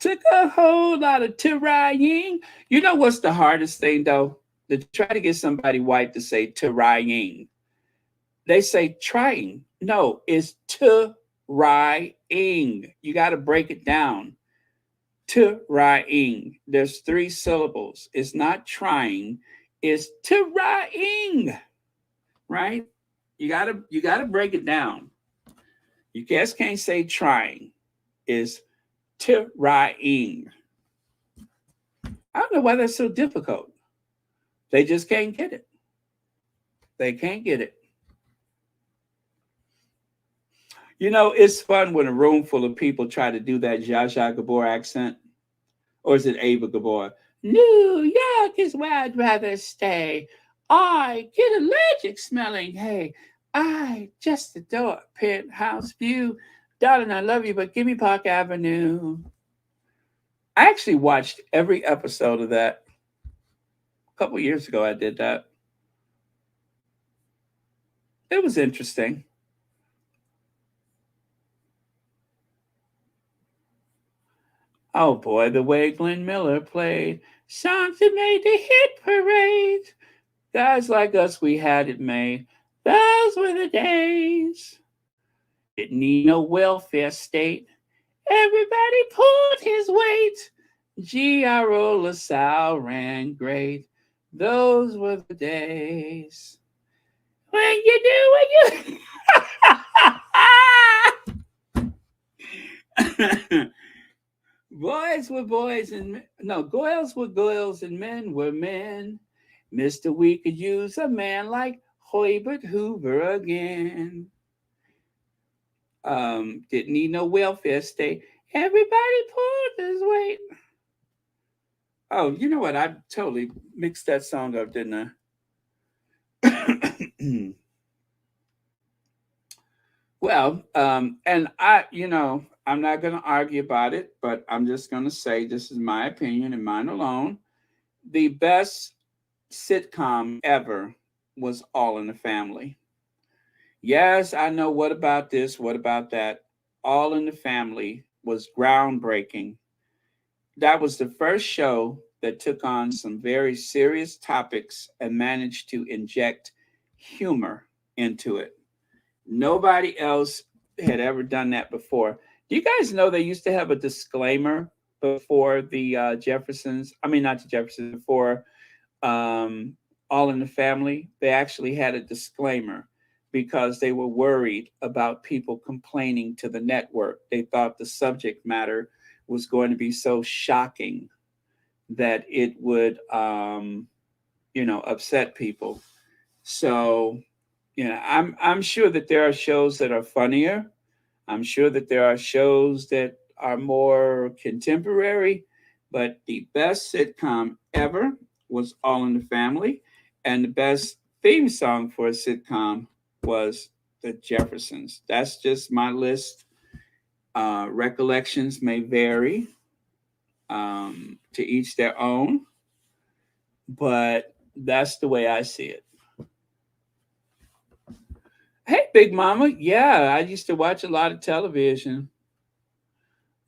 Took a whole lot of trying. You know what's the hardest thing, though? To try to get somebody white to say trying. They say trying. No, it's trying. You got to break it down. Trying. There's 3 syllables. It's not trying. It's trying. Right? You gotta break it down. You just can't say trying. It's trying. I don't know why that's so difficult. They just can't get it. They can't get it. You know, it's fun when a room full of people try to do that Zsa Zsa Gabor accent. Or is it Ava Gabor? New York is where I'd rather stay. I get allergic smelling hay. I just adore penthouse view. Darling, I love you, but give me Park Avenue. I actually watched every episode of that. A couple years ago, I did that. It was interesting. Oh boy, the way Glenn Miller played songs that made the hit parade. Guys like us, we had it made. Those were the days. Didn't need no welfare state. Everybody pulled his weight. G.R.O. LaSalle ran great. Those were the days. When you do what you... Boys were boys and no, girls were girls and men were men. Mister, we could use a man like Herbert Hoover again. Didn't need no welfare state. Everybody pulled his weight. Oh, you know what? I totally mixed that song up, didn't I? Well, and I'm not going to argue about it, but I'm just going to say this is my opinion and mine alone. The best sitcom ever was All in the Family. Yes, I know. What about this? What about that? All in the Family was groundbreaking. That was the first show that took on some very serious topics and managed to inject humor into it. Nobody else had ever done that before. Do you guys know they used to have a disclaimer before the Jeffersons? I mean, not the Jeffersons, before All in the Family. They actually had a disclaimer because they were worried about people complaining to the network. They thought the subject matter was going to be so shocking that it would, upset people. So, I'm sure that there are shows that are funnier. I'm sure that there are shows that are more contemporary, but the best sitcom ever was All in the Family, and the best theme song for a sitcom was The Jeffersons. That's just my list. Recollections may vary, to each their own, but that's the way I see it. Hey, Big Mama. Yeah, I used to watch a lot of television.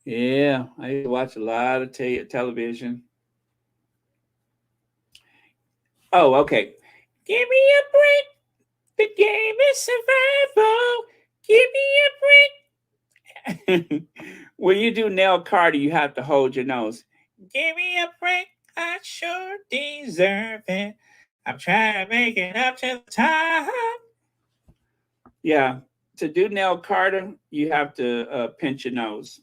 Yeah, I used to watch a lot of television. Oh, okay. Give me a break. The game is survival. Give me a break. When you do Nell Carter, you have to hold your nose. Give me a break. I sure deserve it. I'm trying to make it up to the top. Yeah, to do Nell Carter, you have to pinch your nose.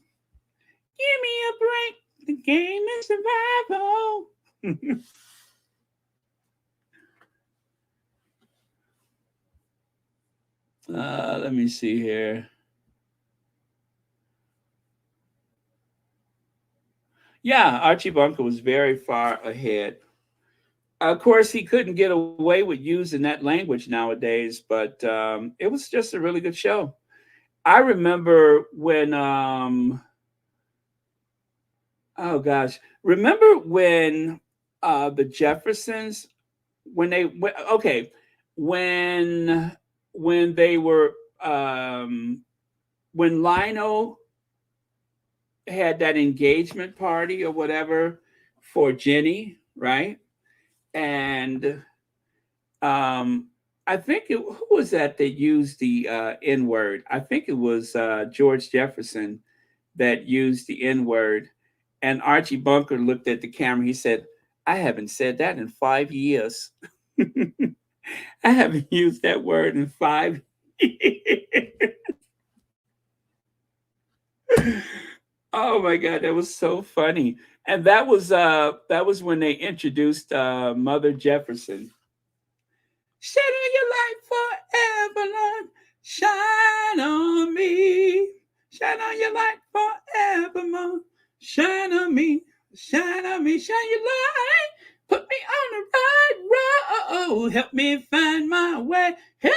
Give me a break. The game is survival. Let me see here. Yeah, Archie Bunker was very far ahead. Of course, he couldn't get away with using that language nowadays, but it was just a really good show. I remember when, remember when the Jeffersons, when they were, when Lionel had that engagement party or whatever for Jenny, right? And I think who was that used the N-word? I think it was George Jefferson that used the N-word. And Archie Bunker looked at the camera. He said, I haven't said that in 5 years. I haven't used that word in 5 years. Oh my God, that was so funny. And that was when they introduced Mother Jefferson. Shine on your light forever, Lord. Shine on me. Shine on your light forevermore. Shine on me. Shine on me. Shine your light. Put me on the right road. Help me find my way. Hey.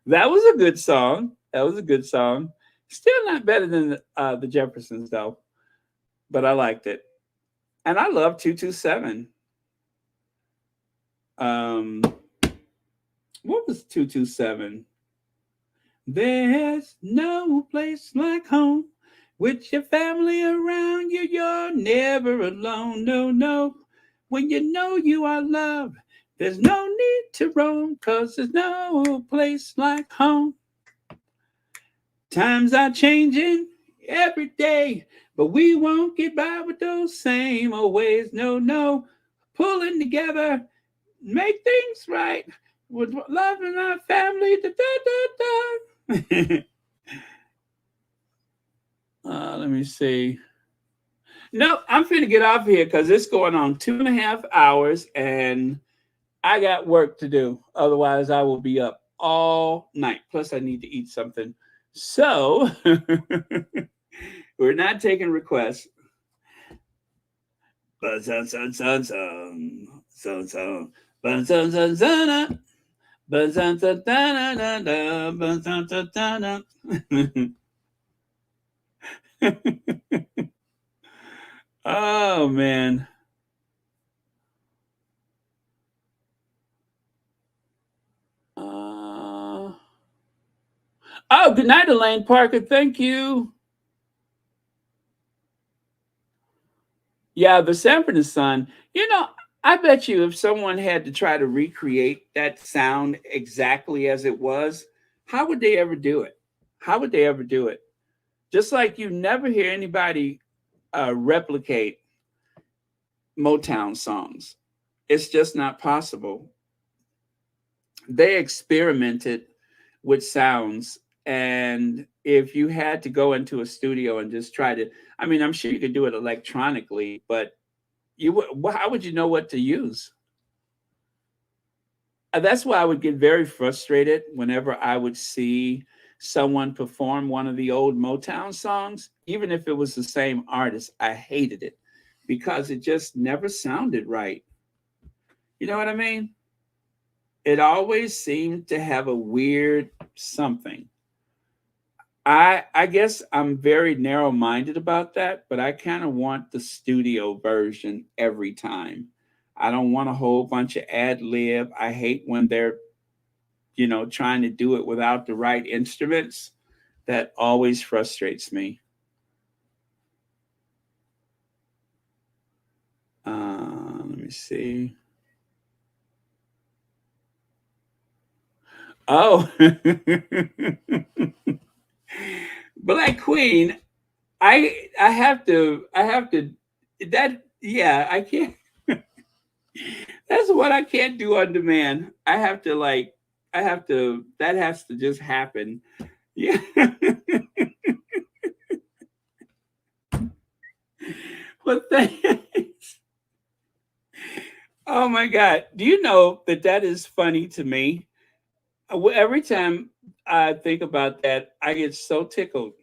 That was a good song. Still not better than the Jeffersons, though. But I liked it. And I love 227. What was 227? There's no place like home. With your family around you, you're never alone. No, no. When you know you are loved, there's no need to roam, 'cause there's no place like home. Times are changing every day, but we won't get by with those same old ways. No, no. Pulling together, make things right with love in our family. Da, da, da, da. Let me see. No, I'm finna get off here because it's going on 2.5 hours and I got work to do. Otherwise, I will be up all night. Plus, I need to eat something. So, we're not taking requests. Oh, man. Oh, good night, Elaine Parker. Thank you. Yeah, the Sanford and Son. You know, I bet you if someone had to try to recreate that sound exactly as it was, how would they ever do it? How would they ever do it? Just like you never hear anybody replicate Motown songs. It's just not possible. They experimented with sounds, and if you had to go into a studio and just try to, I mean, I'm sure you could do it electronically, but how would you know what to use? That's why I would get very frustrated whenever I would see someone perform one of the old Motown songs, even if it was the same artist. I hated it because it just never sounded right. You know what I mean? It always seemed to have a weird something. I guess I'm very narrow-minded about that, but I kind of want the studio version every time. I don't want a whole bunch of ad lib. I hate when they're, trying to do it without the right instruments. That always frustrates me. Let me see. Oh, Black Queen. I have to that yeah, I can't. That's what I can't do on demand. That has to just happen. Yeah. But thanks. Oh my God. Do you know that is funny to me? Every time I think about that, I get so tickled.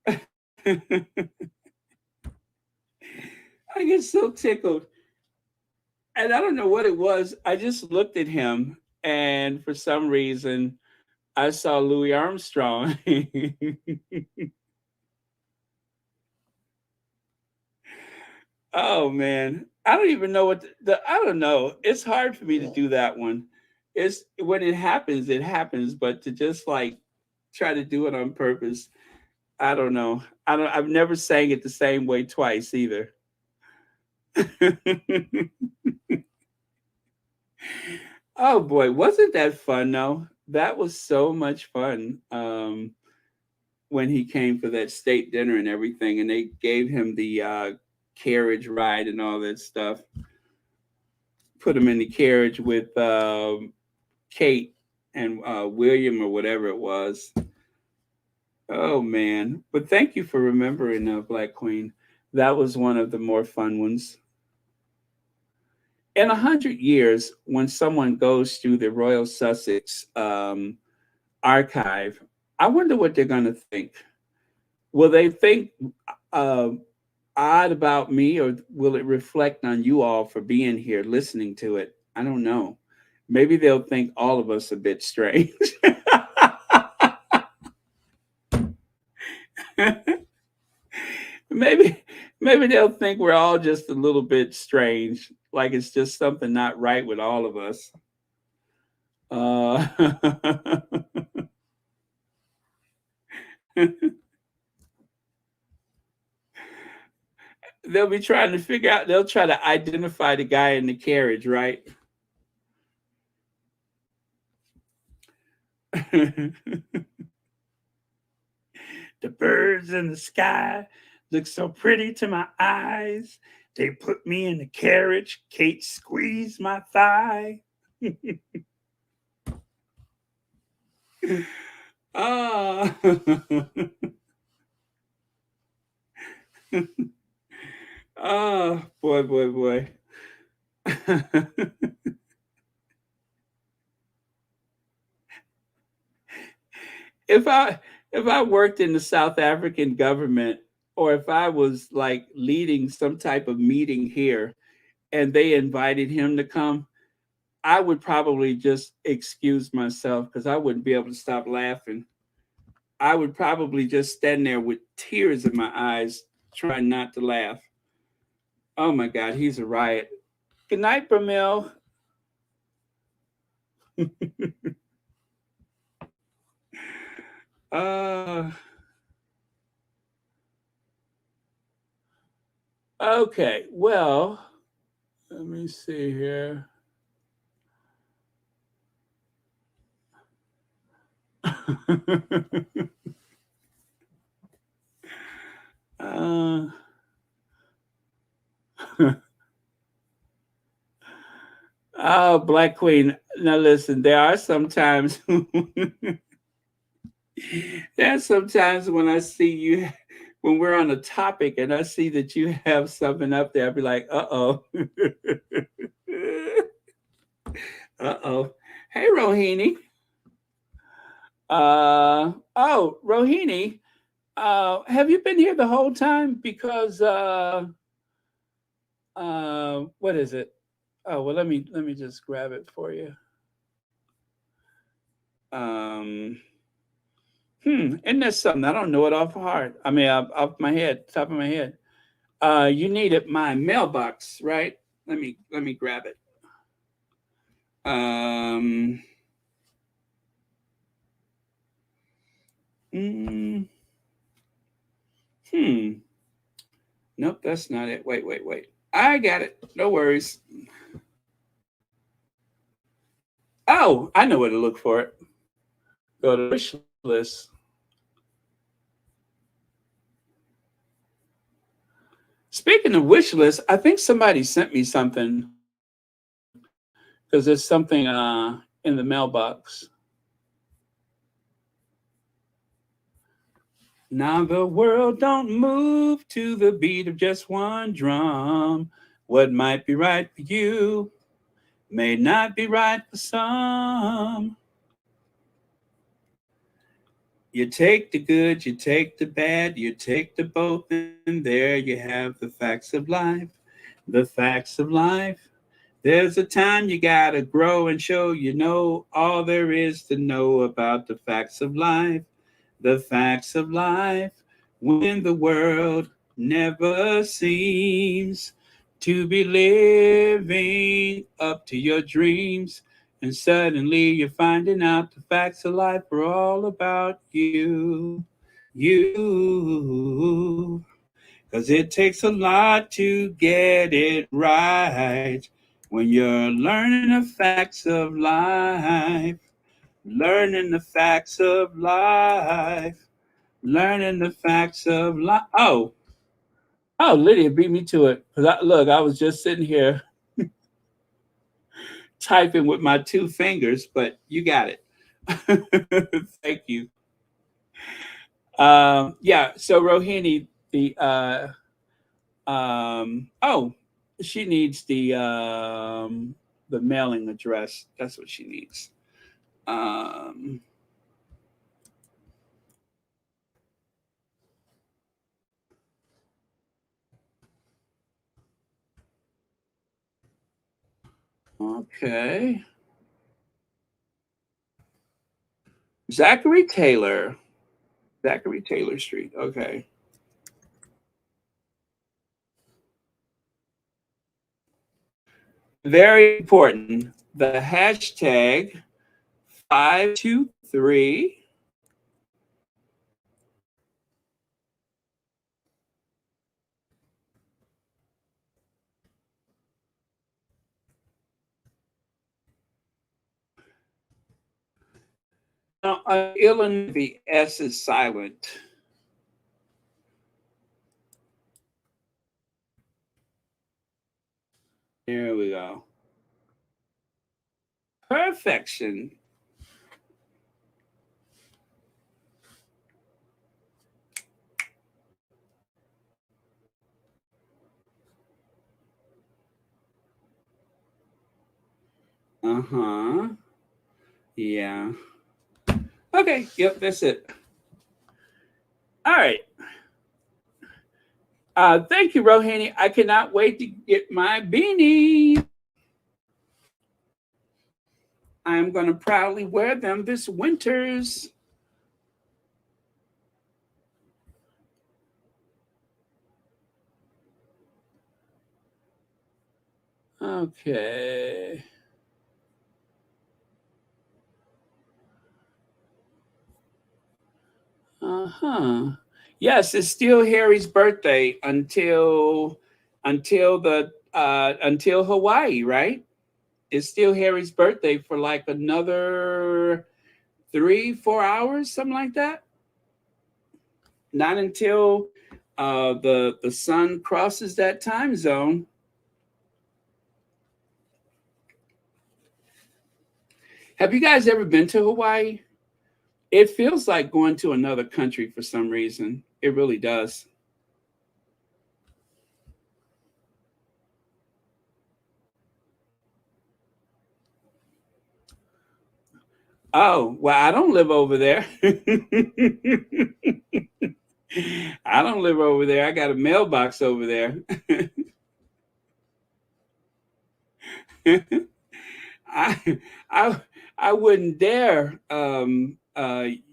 I get so tickled. And I don't know what it was. I just looked at him, and for some reason, I saw Louis Armstrong. Oh man, I don't even know I don't know. It's hard for me to do that one. It's when it happens, but to just like try to do it on purpose, I don't know. I've never sang it the same way twice either. Oh boy, wasn't that fun though? That was so much fun. When he came for that state dinner and everything, and they gave him the carriage ride and all that stuff. Put him in the carriage with Kate and William or whatever it was. Oh man! But thank you for remembering Black Queen. That was one of the more fun ones. In 100 years, when someone goes through the Royal Sussex archive, I wonder what they're going to think. Will they think odd about me, or will it reflect on you all for being here listening to it? I don't know. Maybe they'll think all of us a bit strange. maybe they'll think we're all just a little bit strange, like it's just something not right with all of us. They'll be trying to figure out, they'll try to identify the guy in the carriage, right? The birds in the sky look so pretty to my eyes. They put me in the carriage. Kate squeezed my thigh. Ah. Oh, boy, boy, boy. if I worked in the South African government, or if I was like leading some type of meeting here and they invited him to come, I would probably just excuse myself because I wouldn't be able to stop laughing. I would probably just stand there with tears in my eyes, trying not to laugh. Oh my God, he's a riot. Good night, Bramil. Okay, well, let me see here. Oh, Black Queen. Now listen, there are sometimes when I see you, when we're on a topic and I see that you have something up there, I'll be like, uh-oh. Uh-oh. Hey, Rohini. Oh, Rohini, have you been here the whole time? Because what is it? Oh, well, let me just grab it for you. Isn't that something? I don't know it off heart. I mean, off my head, top of my head. You needed my mailbox, right? Let me grab it. Nope, that's not it. Wait. I got it. No worries. Oh, I know where to look for it. Go to wish list. Speaking of wish list, I think somebody sent me something because there's something in the mailbox. Now the world don't move to the beat of just one drum. What might be right for you may not be right for some. You take the good, you take the bad, you take the both, and there you have the facts of life. The facts of life. There's a time you gotta grow and show you know all there is to know about the facts of life. The facts of life. When the world never seems to be living up to your dreams, and suddenly you're finding out the facts of life are all about you. You. Because it takes a lot to get it right when you're learning the facts of life. Learning the facts of life. Learning the facts of life. Oh, Lydia beat me to it. Look, I was just sitting here typing with my two fingers, but you got it. Thank you. Yeah, so Rohini, she needs the mailing address. That's what she needs. Okay. Zachary Taylor Street. Okay. Very important. The hashtag 523 Illinois, the S is silent. There we go. Perfection. Uh-huh. Yeah. Okay. Yep, that's it. All right. Thank you, Rohini. I cannot wait to get my beanie. I'm going to proudly wear them this winters. Okay. Uh-huh. Yes, it's still Harry's birthday until Hawaii, right? It's still Harry's birthday for like another 3-4 hours, something like that. Not until the sun crosses that time zone. Have you guys ever been to Hawaii? It feels like going to another country for some reason. It really does. Oh, well, I don't live over there. I don't live over there. I got a mailbox over there. I, I wouldn't dare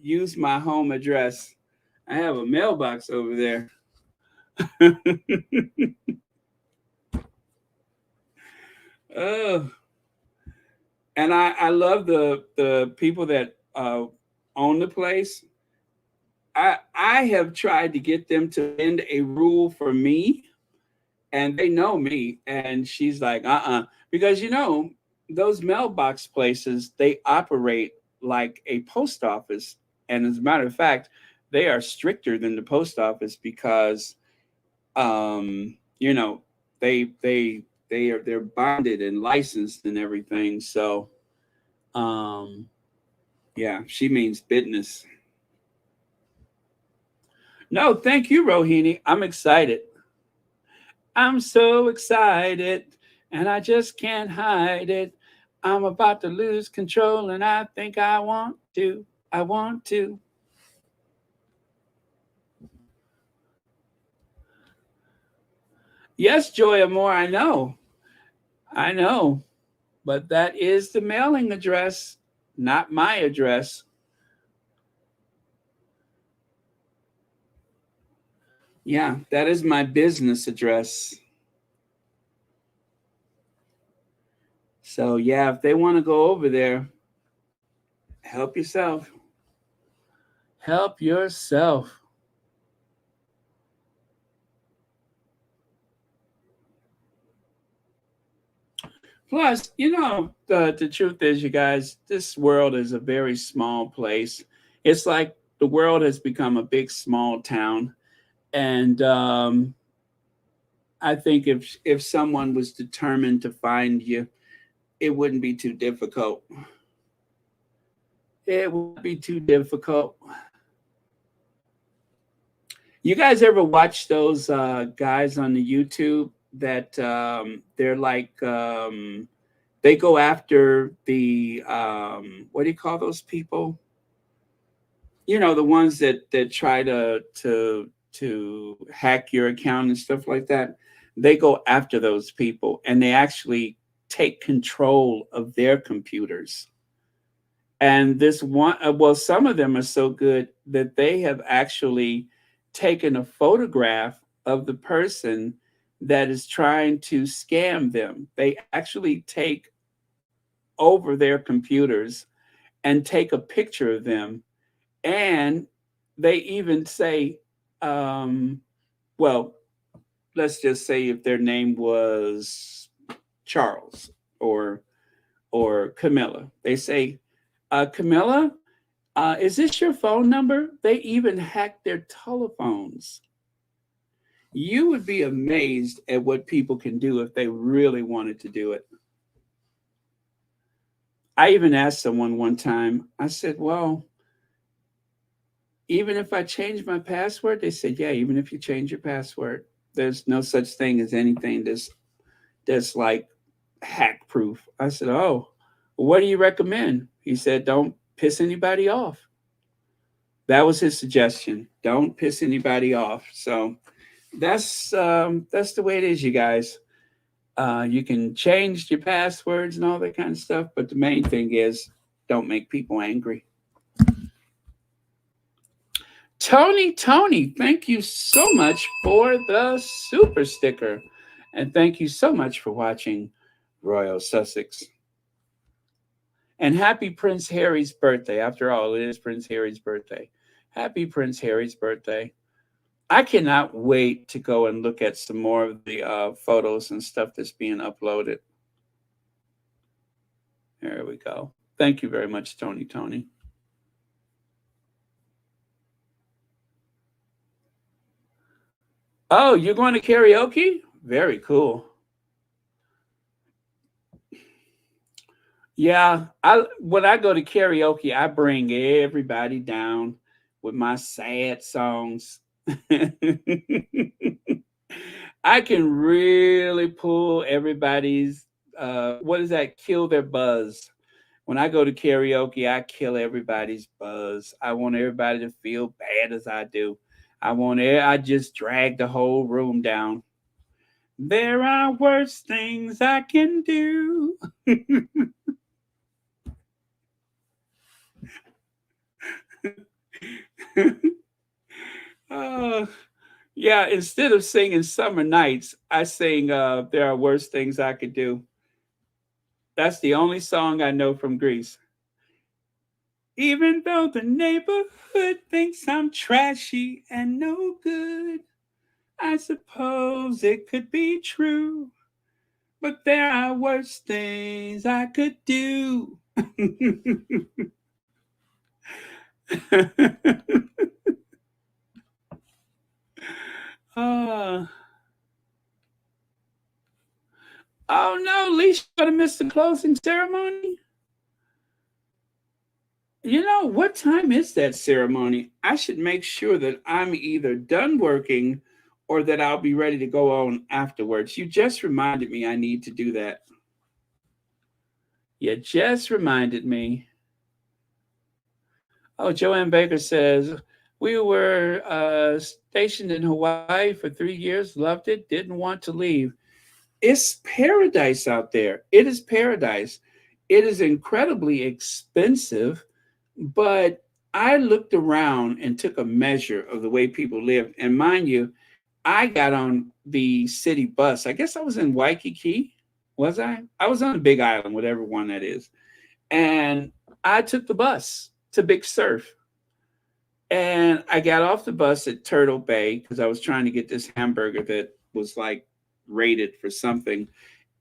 use my home address. I have a mailbox over there. Oh, and I love the people that own the place. I have tried to get them to bend a rule for me, and they know me. And she's like, because those mailbox places, they operate like a post office, and as a matter of fact, they are stricter than the post office because, they're bonded and licensed and everything. So, yeah, she means business. No, thank you, Rohini. I'm excited. I'm so excited, and I just can't hide it. I'm about to lose control, and I think I want to. I want to. Yes, Joy Amore, I know. I know. But that is the mailing address, not my address. Yeah, that is my business address. So, yeah, if they want to go over there, help yourself. Help yourself. Plus, the truth is, you guys, this world is a very small place. It's like the world has become a big, small town. And I think if someone was determined to find you, it wouldn't be too difficult. It would be too difficult. You guys ever watch those guys on the YouTube that they're like they go after the what do you call those people? The ones that try to hack your account and stuff like that. They go after those people, and they actually take control of their computers. And this one, well, some of them are so good that they have actually taken a photograph of the person that is trying to scam them. They actually take over their computers and take a picture of them. And they even say, well, let's just say if their name was Charles or Camilla, they say, Camilla, Is this your phone number? They even hacked their telephones. You would be amazed at what people can do if they really wanted to do it. I even asked someone one time, I said, well, even if I change my password, they said, yeah, even if you change your password, there's no such thing as anything that's like hack proof. I said, oh, what do you recommend? He said, don't piss anybody off. That was his suggestion. Don't piss anybody off. So that's the way it is, you guys. You can change your passwords and all that kind of stuff, but the main thing is don't make people angry. Tony, thank you so much for the super sticker. And thank you so much for watching Royal Sussex. And happy Prince Harry's birthday. After all, it is Prince Harry's birthday. Happy Prince Harry's birthday. I cannot wait to go and look at some more of the photos and stuff that's being uploaded. There we go. Thank you very much, Tony. Oh, you're going to karaoke? Very cool. Yeah, when I go to karaoke, I bring everybody down with my sad songs. I can really pull everybody's what is that? Kill their buzz. When I go to karaoke, I kill everybody's buzz. I want everybody to feel bad as I do. I just drag the whole room down. There are worse things I can do. Yeah, instead of singing Summer Nights, I sing There Are Worse Things I Could Do. That's the only song I know from Greece. Even though the neighborhood thinks I'm trashy and no good, I suppose it could be true. But there are worse things I could do. Oh no, Lee's gonna miss the closing ceremony. You know, what time is that ceremony? I should make sure that I'm either done working or that I'll be ready to go on afterwards. You just reminded me I need to do that. You just reminded me. Oh, Joanne Baker says, we were stationed in Hawaii for 3 years, loved it, didn't want to leave. It's paradise out there. It is paradise. It is incredibly expensive, but I looked around and took a measure of the way people live. And mind you, I got on the city bus. I guess I was in Waikiki. Was I? I was on the Big Island, whatever one that is. And I took the bus to Big Surf. And I got off the bus at Turtle Bay because I was trying to get this hamburger that was like rated for something.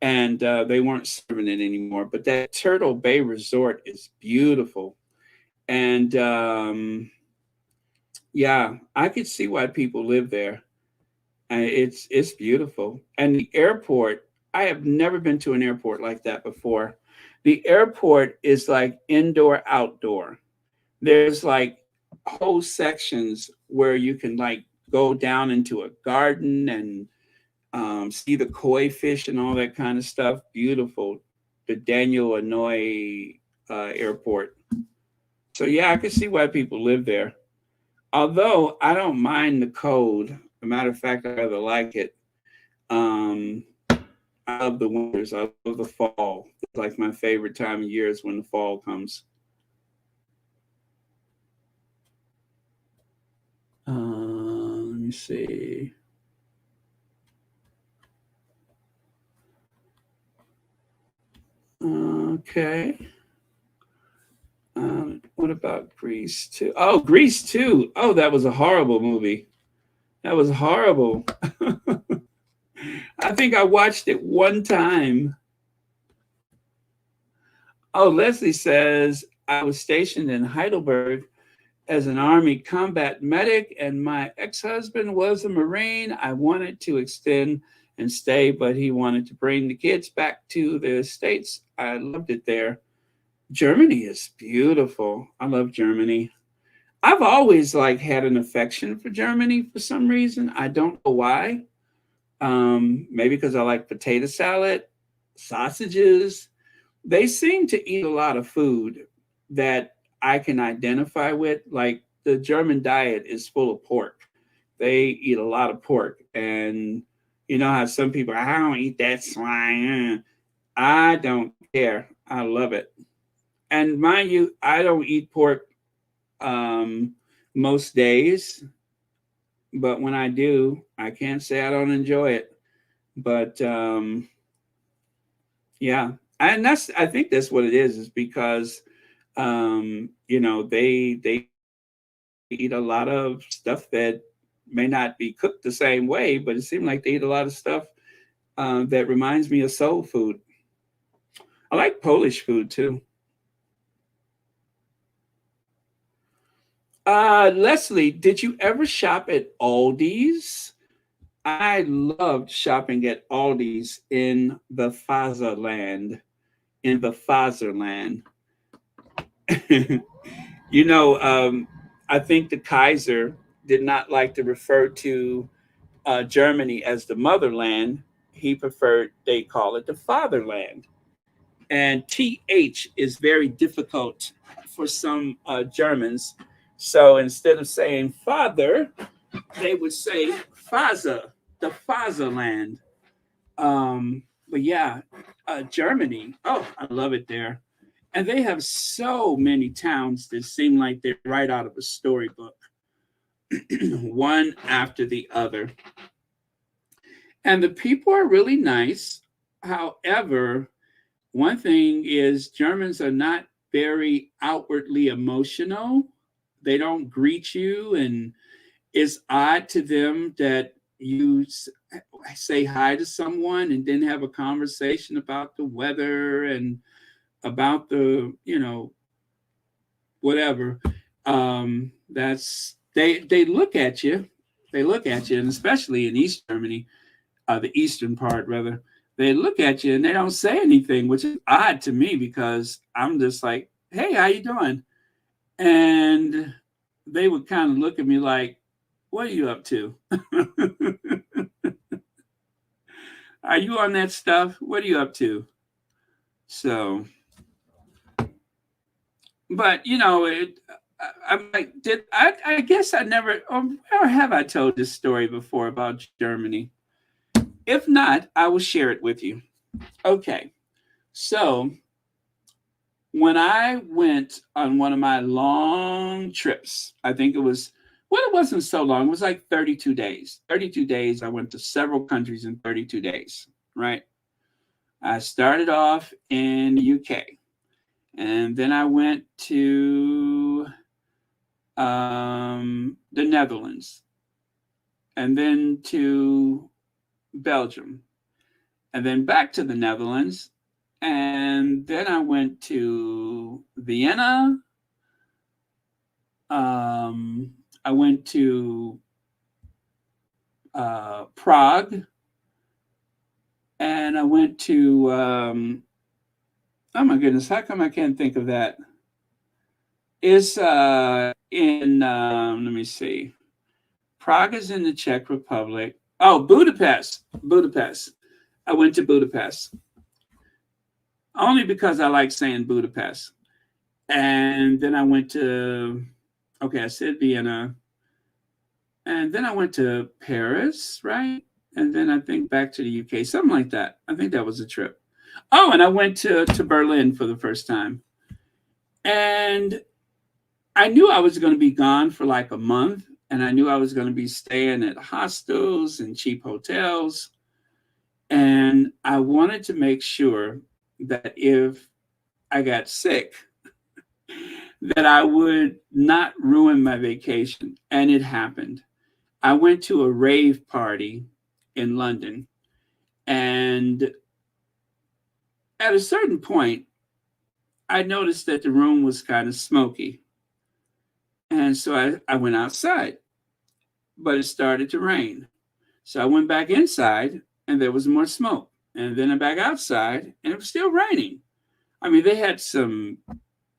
And they weren't serving it anymore. But that Turtle Bay Resort is beautiful. And yeah, I could see why people live there. And it's beautiful. And the airport, I have never been to an airport like that before. The airport is like indoor, outdoor. There's like whole sections where you can like go down into a garden and see the koi fish and all that kind of stuff. Beautiful. The Daniel Inouye airport. So yeah, I can see why people live there. Although I don't mind the cold. As a matter of fact, I rather like it. I love the winters. I love the fall. It's like my favorite time of year is when the fall comes. Let me see. Okay. What about Grease 2? Oh, Grease 2. Oh, that was a horrible movie. That was horrible. I think I watched it one time. Oh, Leslie says, I was stationed in Heidelberg as an Army combat medic, and my ex-husband was a Marine. I wanted to extend and stay, but he wanted to bring the kids back to the States. I loved it there. Germany is beautiful. I love Germany. I've always had an affection for Germany for some reason. I don't know why. Maybe because I like potato salad, sausages. They seem to eat a lot of food that I can identify with. Like the German diet is full of pork. They eat a lot of pork. And you know how some people, I don't eat that swine. I don't care. I love it. And mind you, I don't eat pork most days. But when I do, I can't say I don't enjoy it. But yeah. And I think that's what it is because they eat a lot of stuff that may not be cooked the same way, but it seems like they eat a lot of stuff that reminds me of soul food. I like Polish food too. Leslie, did you ever shop at Aldi's? I loved shopping at Aldi's in the Fatherland. In the Fatherland. I think the Kaiser did not like to refer to Germany as the motherland. He preferred they call it the fatherland. And TH is very difficult for some Germans. So instead of saying father, they would say Faser, the fatherland. But yeah, Germany. Oh, I love it there. And they have so many towns that seem like they're right out of a storybook, one after the other. And the people are really nice. However, one thing is Germans are not very outwardly emotional. They don't greet you, and it's odd to them that you say hi to someone and then have a conversation about the weather and about the, whatever. That's they look at you. They look at you, and especially in East Germany, the eastern part rather, they look at you and they don't say anything, which is odd to me because I'm just like, hey, how you doing? And they would kind of look at me like, what are you up to? Are you on that stuff? What are you up to? So, but I'm like, I guess I never, or have I told this story before about Germany? If not, I will share it with you. Okay. So when I went on one of my long trips, I think it wasn't so long. It was like 32 days. 32 days. I went to several countries in 32 days, right? I started off in the UK. And then I went to the Netherlands. And then to Belgium. And then back to the Netherlands. And then I went to Vienna. I went to Prague. And I went to, oh my goodness, how come I can't think of that? It's in, let me see. Prague is in the Czech Republic. Oh, Budapest. I went to Budapest. Only because I like saying Budapest. And then I went to, I said Vienna. And then I went to Paris, right? And then I think back to the UK, something like that. I think that was a trip. Oh, and I went to Berlin for the first time. And I knew I was going to be gone for like a month. And I knew I was going to be staying at hostels and cheap hotels. And I wanted to make sure that if I got sick, that I would not ruin my vacation. And it happened. I went to a rave party in London. And at a certain point, I noticed that the room was kind of smoky. And so I went outside, but it started to rain. So I went back inside and there was more smoke. And then I'm back outside and it was still raining. I mean, they had some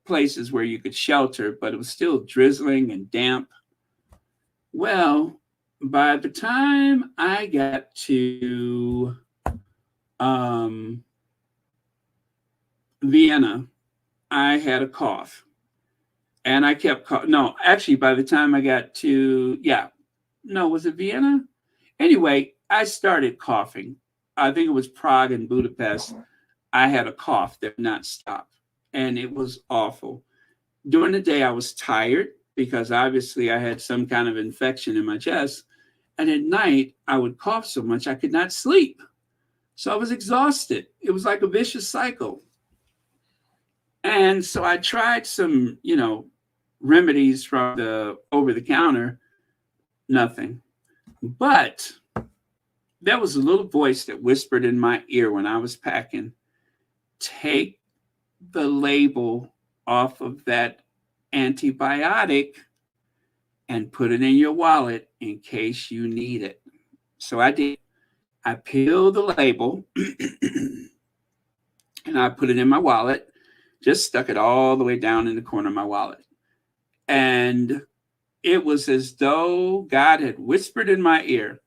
places where you could shelter, but it was still drizzling and damp. Well, by the time I got to Vienna, I had a cough. And I kept no, actually, by the time I got to, was it Vienna? Anyway, I started coughing. I think it was Prague and Budapest. I had a cough that would not stop, and it was awful. During the day, I was tired because obviously I had some kind of infection in my chest. And at night, I would cough so much I could not sleep. So I was exhausted. It was like a vicious cycle. And so I tried some, remedies from the over the counter, nothing. But there was a little voice that whispered in my ear when I was packing, take the label off of that antibiotic and put it in your wallet in case you need it. So I did. I peeled the label and I put it in my wallet, just stuck it all the way down in the corner of my wallet. And it was as though God had whispered in my ear,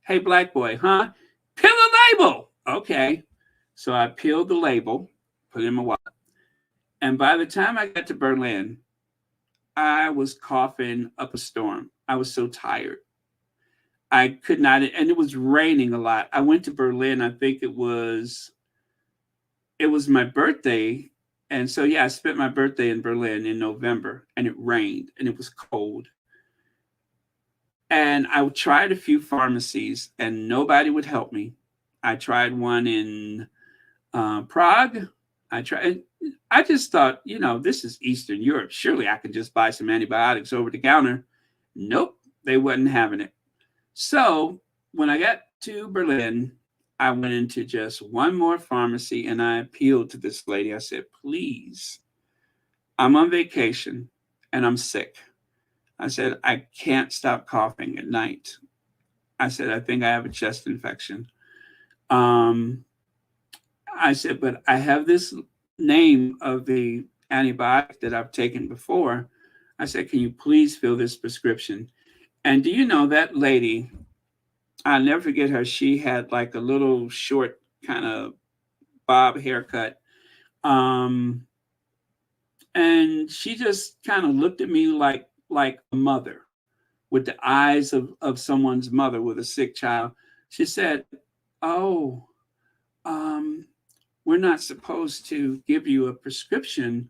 hey, black boy, huh? Peel the label. Okay. So I peeled the label, put it in my wallet. And by the time I got to Berlin, I was coughing up a storm. I was so tired. I could not, and it was raining a lot. I went to Berlin, I think it was my birthday. And so, I spent my birthday in Berlin in November, and it rained and it was cold. And I tried a few pharmacies and nobody would help me. I tried one in Prague. I just thought, this is Eastern Europe. Surely I could just buy some antibiotics over the counter. Nope, they wasn't having it. So when I got to Berlin, I went into just one more pharmacy and I appealed to this lady. I said, please, I'm on vacation and I'm sick. I said, I can't stop coughing at night. I said, I think I have a chest infection. I said, but I have this name of the antibiotic that I've taken before. I said, can you please fill this prescription? And do you know that lady, I'll never forget her. She had like a little short kind of bob haircut. And she just kind of looked at me like a mother with the eyes of someone's mother with a sick child. She said, oh, we're not supposed to give you a prescription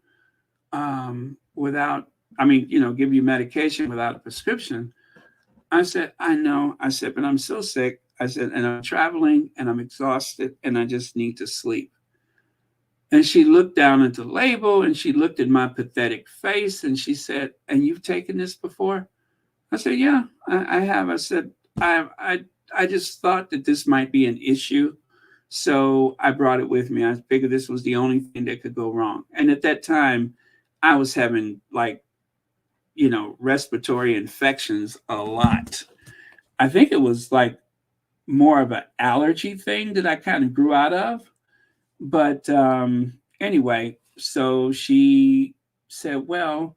give you medication without a prescription. I said, I know. I said, but I'm so sick. I said, and I'm traveling and I'm exhausted and I just need to sleep. And she looked down at the label and she looked at my pathetic face and she said, and you've taken this before? I said, yeah, I have. I said, I just thought that this might be an issue. So I brought it with me. I figured this was the only thing that could go wrong. And at that time, I was having respiratory infections a lot. I think it was like more of an allergy thing that I kind of grew out of. But anyway, so she said, well,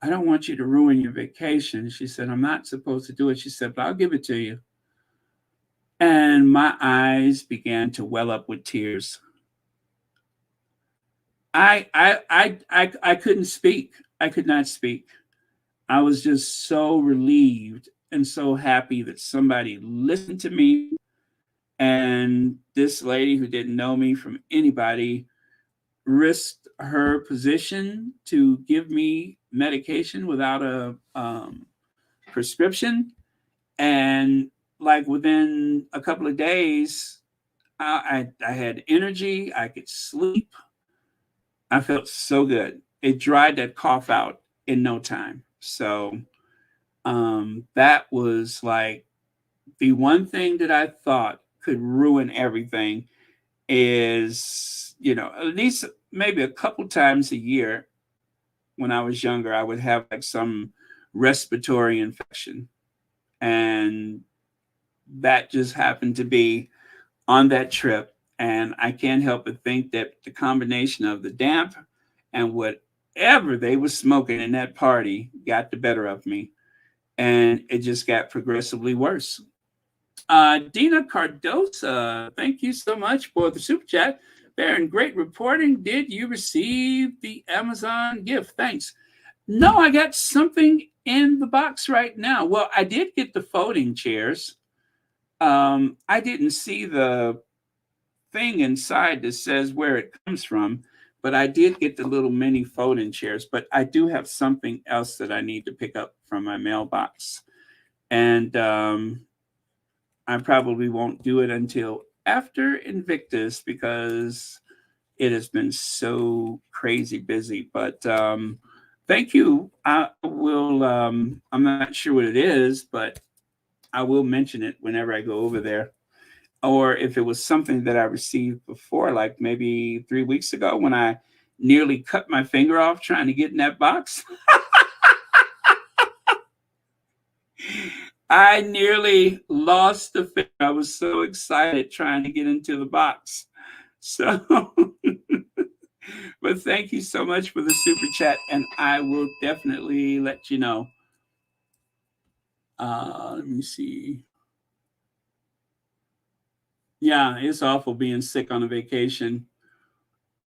I don't want you to ruin your vacation. She said, I'm not supposed to do it. She said, but I'll give it to you. And my eyes began to well up with tears. I couldn't speak. I could not speak. I was just so relieved and so happy that somebody listened to me. And this lady who didn't know me from anybody risked her position to give me medication without a prescription. And like within a couple of days, I had energy. I could sleep. I felt so good. It dried that cough out in no time. So that was like the one thing that I thought could ruin everything is, at least maybe a couple times a year when I was younger, I would have like some respiratory infection. And that just happened to be on that trip. And I can't help but think that the combination of the damp and whatever they were smoking in that party got the better of me. And it just got progressively worse. Dina Cardosa, thank you so much for the super chat. Baron, great reporting. Did you receive the Amazon gift? Thanks. No, I got something in the box right now. Well, I did get the folding chairs. I didn't see the thing inside that says where it comes from, but I did get the little mini folding chairs. But I do have something else that I need to pick up from my mailbox. And I probably won't do it until after Invictus because it has been so crazy busy. But thank you. I will, I'm not sure what it is, but I will mention it whenever I go over there. Or if it was something that I received before, like maybe 3 weeks ago when I nearly cut my finger off trying to get in that box. I nearly lost the finger. I was so excited trying to get into the box. So, but thank you so much for the super chat, and I will definitely let you know. Let me see. Yeah, it's awful being sick on a vacation.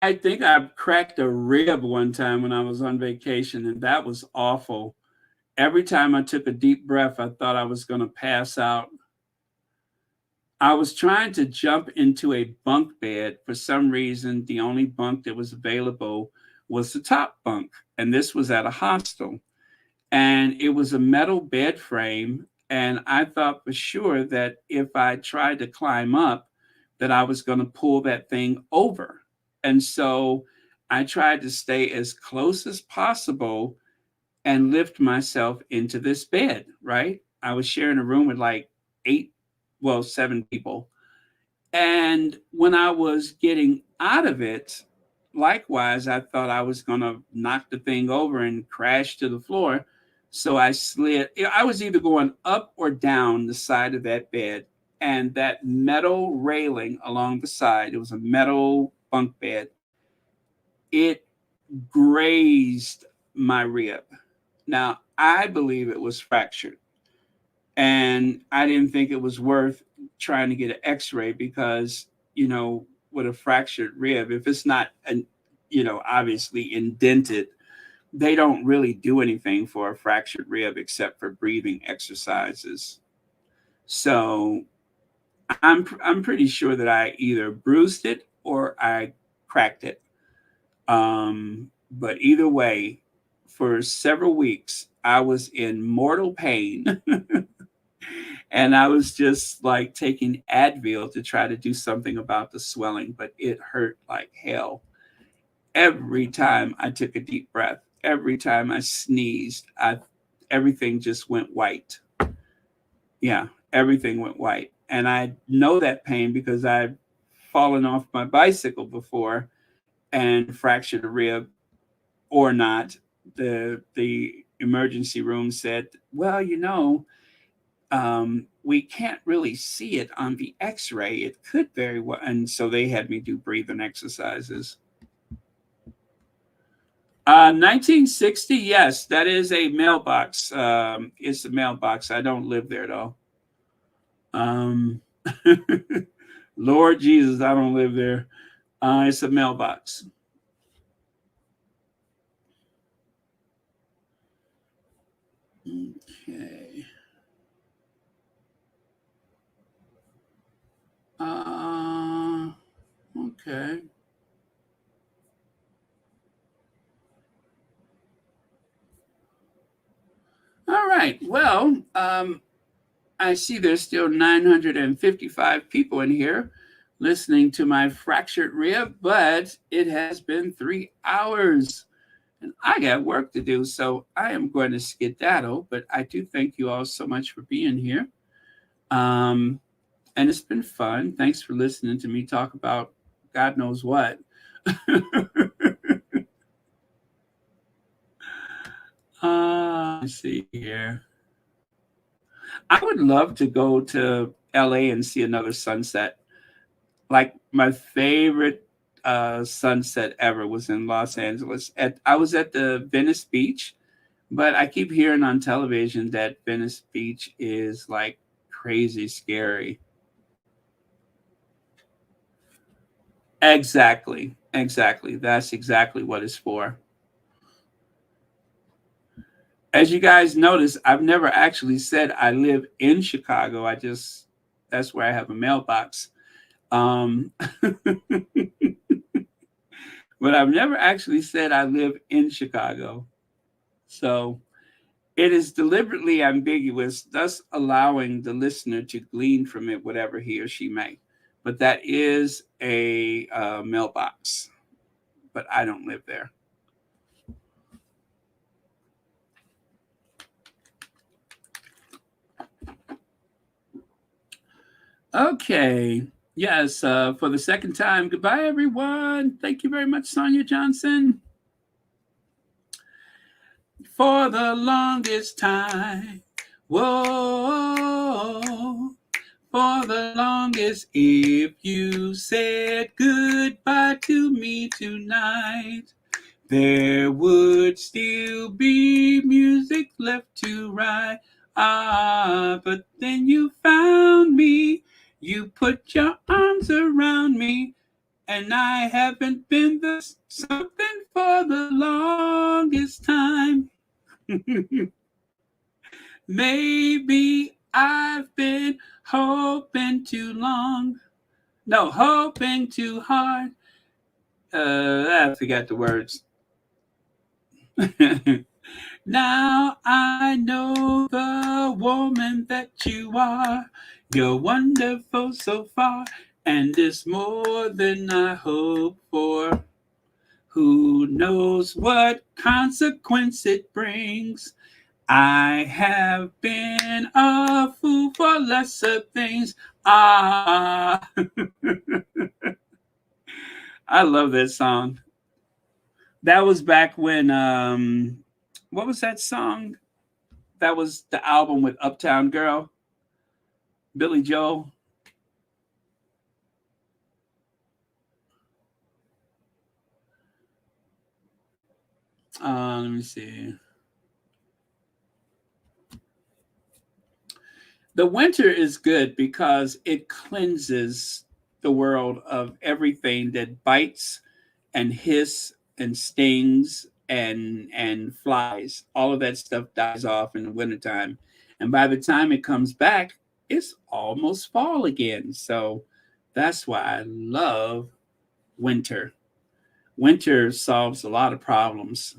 I think I cracked a rib one time when I was on vacation, and that was awful. Every time I took a deep breath, I thought I was going to pass out. I was trying to jump into a bunk bed. For some reason, the only bunk that was available was the top bunk, and this was at a hostel. And it was a metal bed frame, and I thought for sure that if I tried to climb up, that I was going to pull that thing over. And so I tried to stay as close as possible and lift myself into this bed, right? I was sharing a room with like 7 people. And when I was getting out of it, likewise, I thought I was going to knock the thing over and crash to the floor. So I slid. I was either going up or down the side of that bed. And that metal railing along the side, it was a metal bunk bed, it grazed my rib. Now, I believe it was fractured. And I didn't think it was worth trying to get an x-ray because, with a fractured rib, if it's not, obviously indented, they don't really do anything for a fractured rib except for breathing exercises. So I'm pretty sure that I either bruised it or I cracked it. But either way, for several weeks, I was in mortal pain. And I was just like taking Advil to try to do something about the swelling, but it hurt like hell. Every time I took a deep breath, every time I sneezed, everything just went white. Yeah, everything went white. And I know that pain because I've fallen off my bicycle before and fractured a rib or not. The emergency room said, well, we can't really see it on the x-ray. It could very well. And so they had me do breathing exercises. 1960, yes, that is a mailbox. It's a mailbox. I don't live there though. Lord Jesus, I don't live there. It's a mailbox. Okay. Okay. All right. Well, I see there's still 955 people in here listening to my fractured rib, but it has been 3 hours and I got work to do. So I am going to skedaddle, but I do thank you all so much for being here. And it's been fun. Thanks for listening to me talk about God knows what. Let's see here. I would love to go to LA and see another sunset. Like my favorite sunset ever was in Los Angeles. I was at the Venice Beach, but I keep hearing on television that Venice Beach is like crazy scary. Exactly. Exactly. That's exactly what it's for. As you guys notice, I've never actually said I live in Chicago. That's where I have a mailbox. Um, but I've never actually said I live in Chicago. So it is deliberately ambiguous, thus allowing the listener to glean from it whatever he or she may. But that is a mailbox, but I don't live there. Okay. Yes, for the second time. Goodbye, everyone. Thank you very much, Sonia Johnson. For the longest time. Whoa. For the longest, if you said goodbye to me tonight, there would still be music left to write. But then you found me. You put your arms around me, and I haven't been the something for the longest time. Maybe I've been hoping too long. No, hoping too hard. I forgot the words. Now I know the woman that you are. You're wonderful so far, and it's more than I hoped for. Who knows what consequence it brings? I have been a fool for lesser things. I love that song. That was back when what was that song? That was the album with Uptown Girl, Billy Joel. Let me see. The winter is good because it cleanses the world of everything that bites and hiss and stings and flies. All of that stuff dies off in the wintertime. And by the time it comes back, it's almost fall again. So that's why I love winter. Winter solves a lot of problems.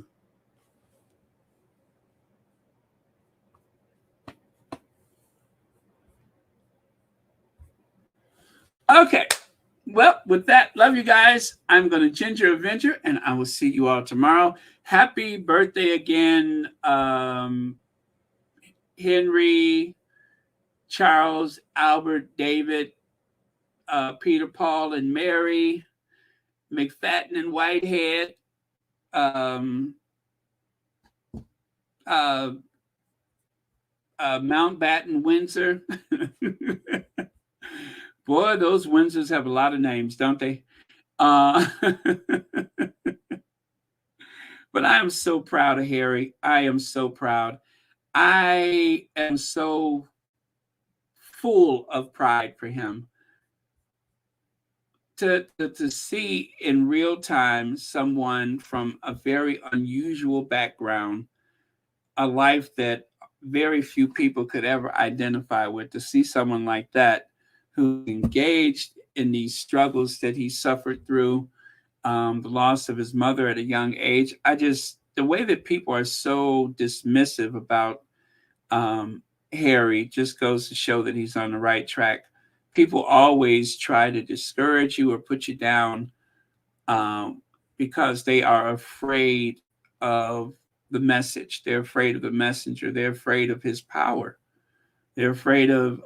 Okay. Well, with that, love you guys. I'm going to ginger adventure, and I will see you all tomorrow. Happy birthday again, Henry, Charles, Albert, David, Peter, Paul, and Mary, McFadden and Whitehead, uh, Mountbatten-Windsor. Boy, those Windsors have a lot of names, don't they? But I am so proud of Harry. I am so proud. I am so full of pride for him. To see in real time someone from a very unusual background, a life that very few people could ever identify with, to see someone like that who engaged in these struggles that he suffered through, the loss of his mother at a young age. The way that people are so dismissive about Harry just goes to show that he's on the right track. People always try to discourage you or put you down because they are afraid of the message. They're afraid of the messenger. They're afraid of his power. They're afraid of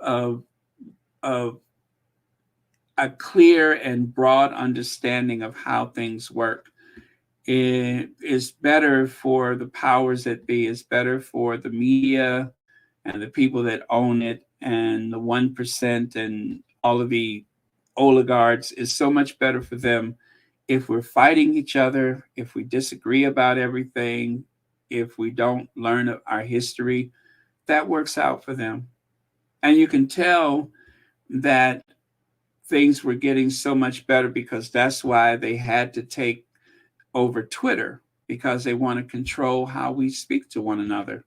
a clear and broad understanding of how things work. It is better for the powers that be. It's better for the media and the people that own it and the 1% and all of the oligarchs. Is so much better for them if we're fighting each other, if we disagree about everything, if we don't learn our history. That works out for them. And you can tell that things were getting so much better because that's why they had to take over Twitter, because they want to control how we speak to one another.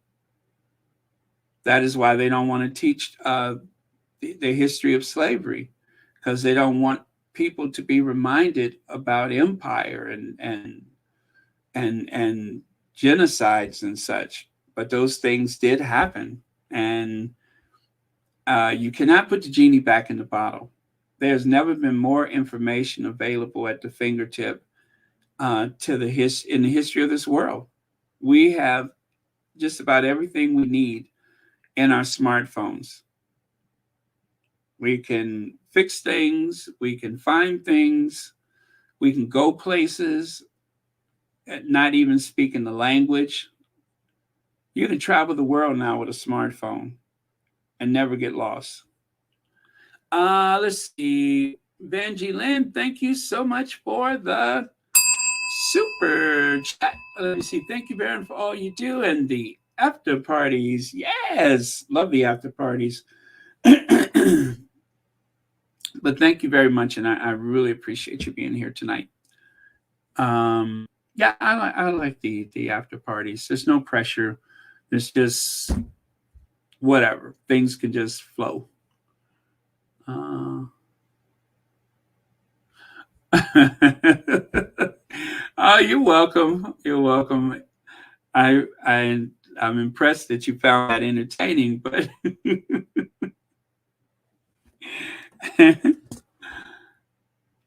That is why they don't want to teach the history of slavery, because they don't want people to be reminded about empire and genocides and such. But those things did happen, and you cannot put the genie back in the bottle. There's never been more information available at the fingertip in the history of this world. We have just about everything we need in our smartphones. We can fix things, we can find things, we can go places, not even speaking the language. You can travel the world now with a smartphone and never get lost. Let's see. Benji Lynn, thank you so much for the super chat. Let me see. Thank you, Baron, for all you do. And the after parties. Yes. Love the after parties. But thank you very much. And I really appreciate you being here tonight. Yeah, I like the after parties. There's no pressure. There's just whatever. Things can just flow. Oh, you're welcome. You're welcome. I'm impressed that you found that entertaining, but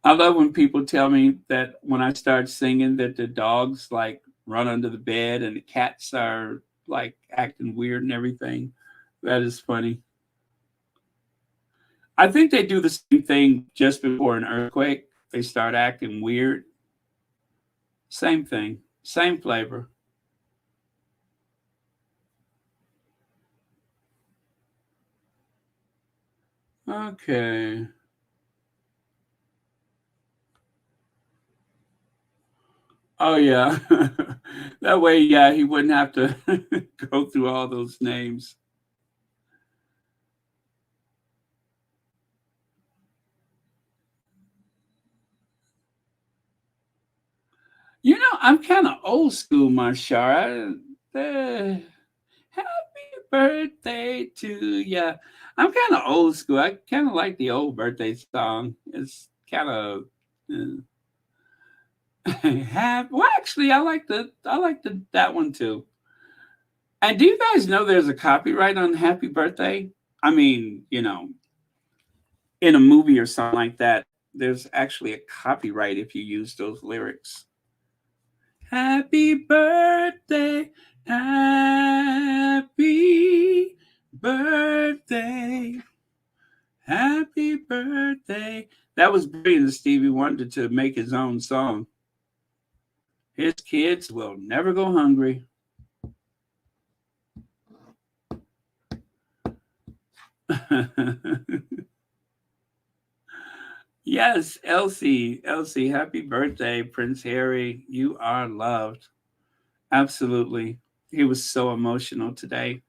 I love when people tell me that when I start singing that the dogs like run under the bed and the cats are like acting weird and everything. That is funny. I think they do the same thing just before an earthquake. They start acting weird. Same thing, same flavor. Okay. Oh, yeah. That way, yeah, he wouldn't have to go through all those names. You know, I'm kind of old school, Marshara. Happy birthday to ya. I'm kind of old school. I kind of like the old birthday song. It's kind of well, actually, I like that one too. And do you guys know there's a copyright on Happy Birthday? I mean, you know, in a movie or something like that, there's actually a copyright if you use those lyrics. Happy birthday, happy birthday, happy birthday. That was brilliant of Stevie Wonder to make his own song. His kids will never go hungry. Yes, Elsie, happy birthday, Prince Harry. You are loved. Absolutely. He was so emotional today.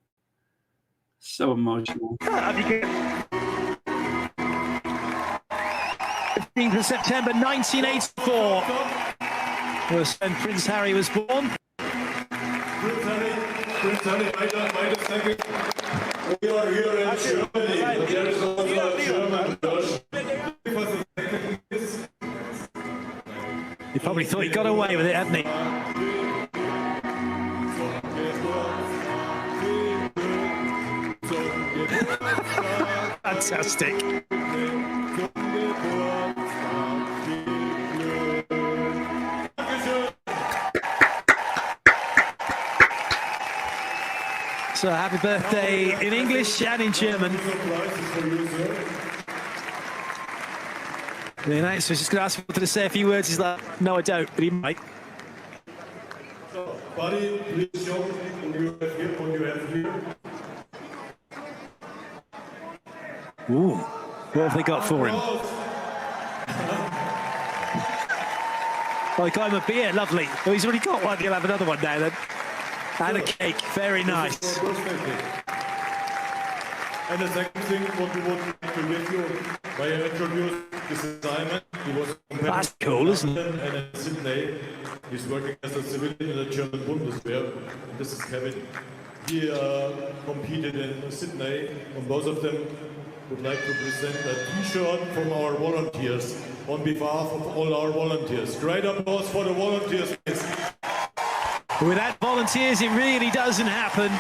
So emotional. 15th of September 1984 was when Prince Harry was born. Prince Harry, meine Second. We are here in Germany, but there is also a German version. He probably thought he got away with it, hadn't he? Fantastic. So happy birthday in English and in German. The announcer's just going to ask him to say a few words. He's like, no, I don't, but he might. So, buddy, please show what you have here, what you have here. Ooh, what have they got for him? Oh, they got him a beer, lovely. Oh, he's already got one. He'll have another one now then. And a cake, very nice. And the second thing, what we would like to give you, I introduced this assignment. He was That's cool, isn't it? And in Sydney, he's working as a civilian in the German Bundeswehr. This is Kevin. He competed in Sydney, and both of them would like to present a T-shirt from our volunteers on behalf of all our volunteers. Great applause for the volunteers, please. Without volunteers, it really doesn't happen.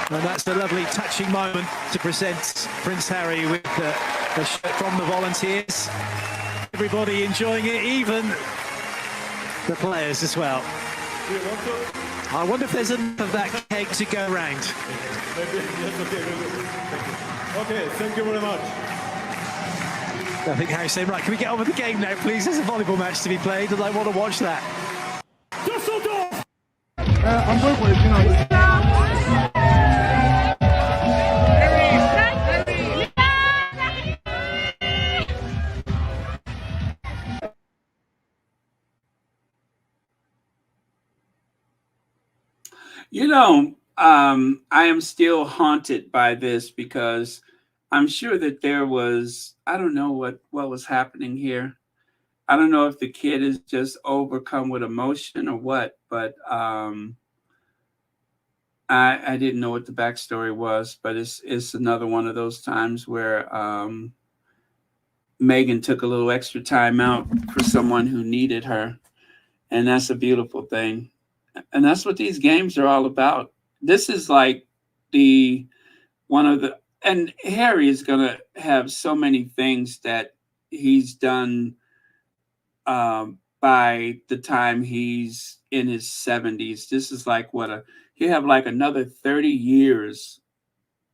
And that's a lovely, touching moment to present Prince Harry with a shirt from the volunteers. Everybody enjoying it, even the players as well. I wonder if there's enough of that cake to go round. Maybe, yes, okay, thank you very much. I think Harry's saying, right, can we get on with the game now, please? There's a volleyball match to be played, and I want to watch that. Dusseldorf! I'm going for it, you know. You know, I am still haunted by this because I'm sure that there was, I don't know what was happening here. I don't know if the kid is just overcome with emotion or what, but I didn't know what the backstory was, but it's another one of those times where Meghan took a little extra time out for someone who needed her. And that's a beautiful thing. And that's what these games are all about. This is like and Harry is going to have so many things that he's done by the time he's in his 70s. This is like he'll have like another 30 years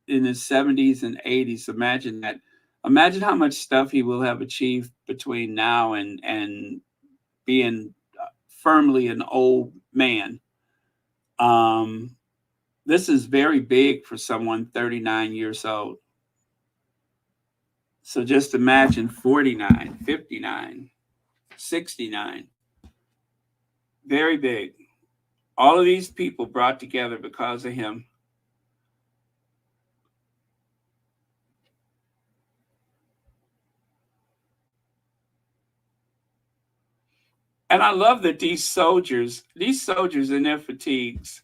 in his 70s and 80s. Imagine that. Imagine how much stuff he will have achieved between now and being firmly an old man. This is very big for someone 39 years old. So just imagine 49, 59, 69. Very big. All of these people brought together because of him. And I love that these soldiers in their fatigues,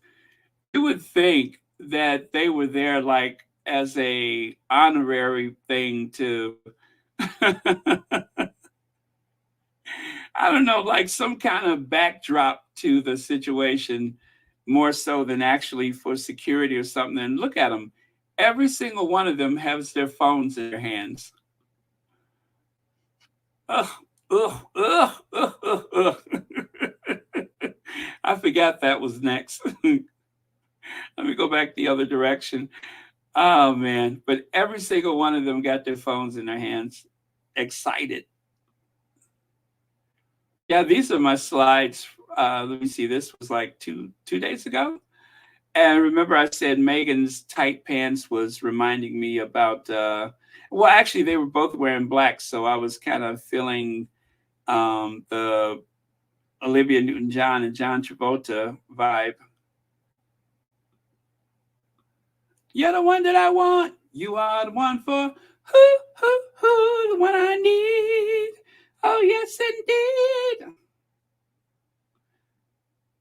you would think that they were there like as a honorary thing to, I don't know, like some kind of backdrop to the situation, more so than actually for security or something. And look at them. Every single one of them has their phones in their hands. I forgot that was next. Let me go back the other direction. Oh, man. But every single one of them got their phones in their hands, excited. Yeah, these are my slides. Let me see. This was like two days ago. And remember I said Meghan's tight pants was reminding me about, well, actually, they were both wearing black. So I was kind of feeling the Olivia Newton-John and John Travolta vibe. You're the one that I want. You are the one for the one I need. Oh, yes, indeed.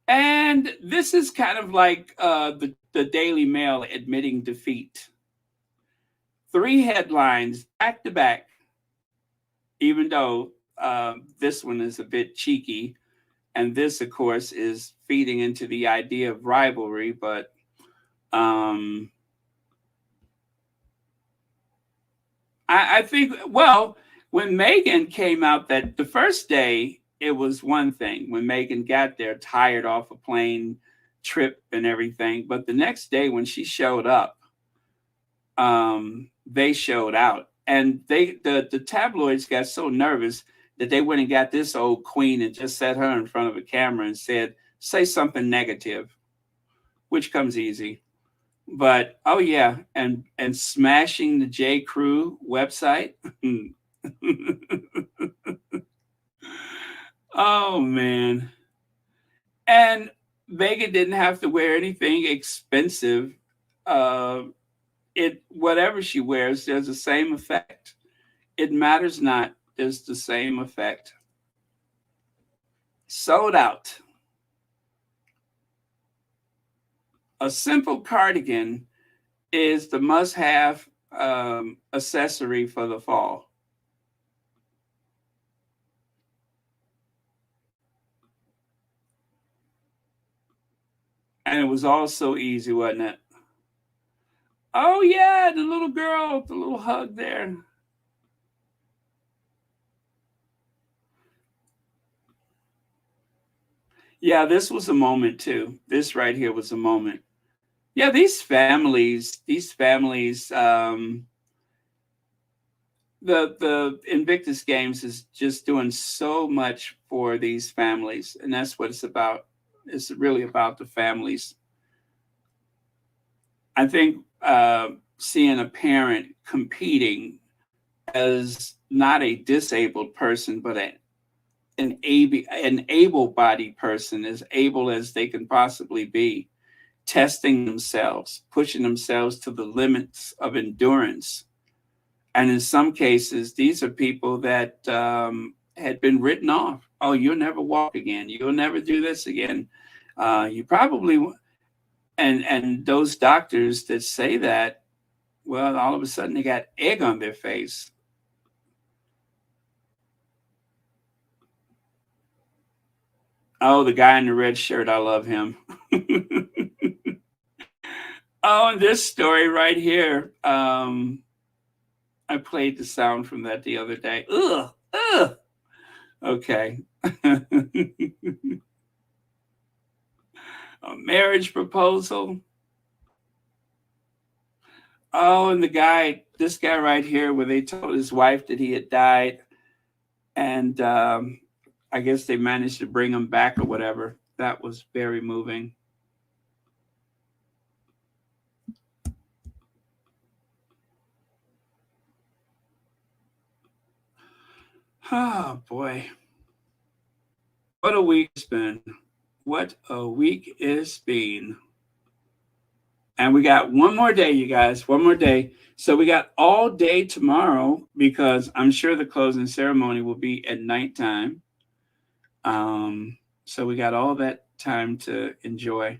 And this is kind of like the Daily Mail admitting defeat. 3 headlines back to back, even though this one is a bit cheeky. And this, of course, is feeding into the idea of rivalry. But I think, well, when Meghan came out, that the first day, it was one thing. When Meghan got there, tired off a plane trip and everything. But the next day when she showed up, they showed out. and the tabloids got so nervous that they went and got this old queen and just set her in front of a camera and said, say something negative, which comes easy. But oh yeah, and smashing the J. Crew website. Oh man. And Meghan didn't have to wear anything expensive. Whatever she wears, there's the same effect. It matters not. There's the same effect. Sold out. A simple cardigan is the must-have accessory for the fall. And it was all so easy, wasn't it? Oh yeah, the little girl, the little hug there. Yeah, this was a moment too. This right here was a moment. Yeah, these families, the Invictus Games is just doing so much for these families, and that's what it's about. It's really about the families. I think seeing a parent competing as not a disabled person, but an able-bodied person, as able as they can possibly be, testing themselves, pushing themselves to the limits of endurance. And in some cases, these are people that had been written off. Oh, you'll never walk again. You'll never do this again. You probably, and those doctors that say that, well, all of a sudden they got egg on their face. Oh, the guy in the red shirt, I love him. Oh, and this story right here. I played the sound from that the other day. Ugh, ugh. Okay. A marriage proposal. Oh, and this guy right here, where they told his wife that he had died, and I guess they managed to bring him back or whatever. That was very moving. Oh boy. What a week it's been. What a week it's been. And we got one more day, you guys, one more day. So we got all day tomorrow, because I'm sure the closing ceremony will be at nighttime. So we got all that time to enjoy.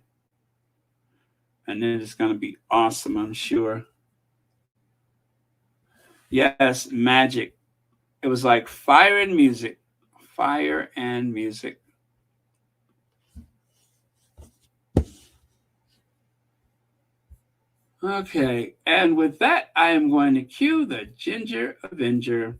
And then it's going to be awesome, I'm sure. Yes, magic. It was like fire and music. Fire and music. Okay, and with that, I am going to cue the Ginger Avenger.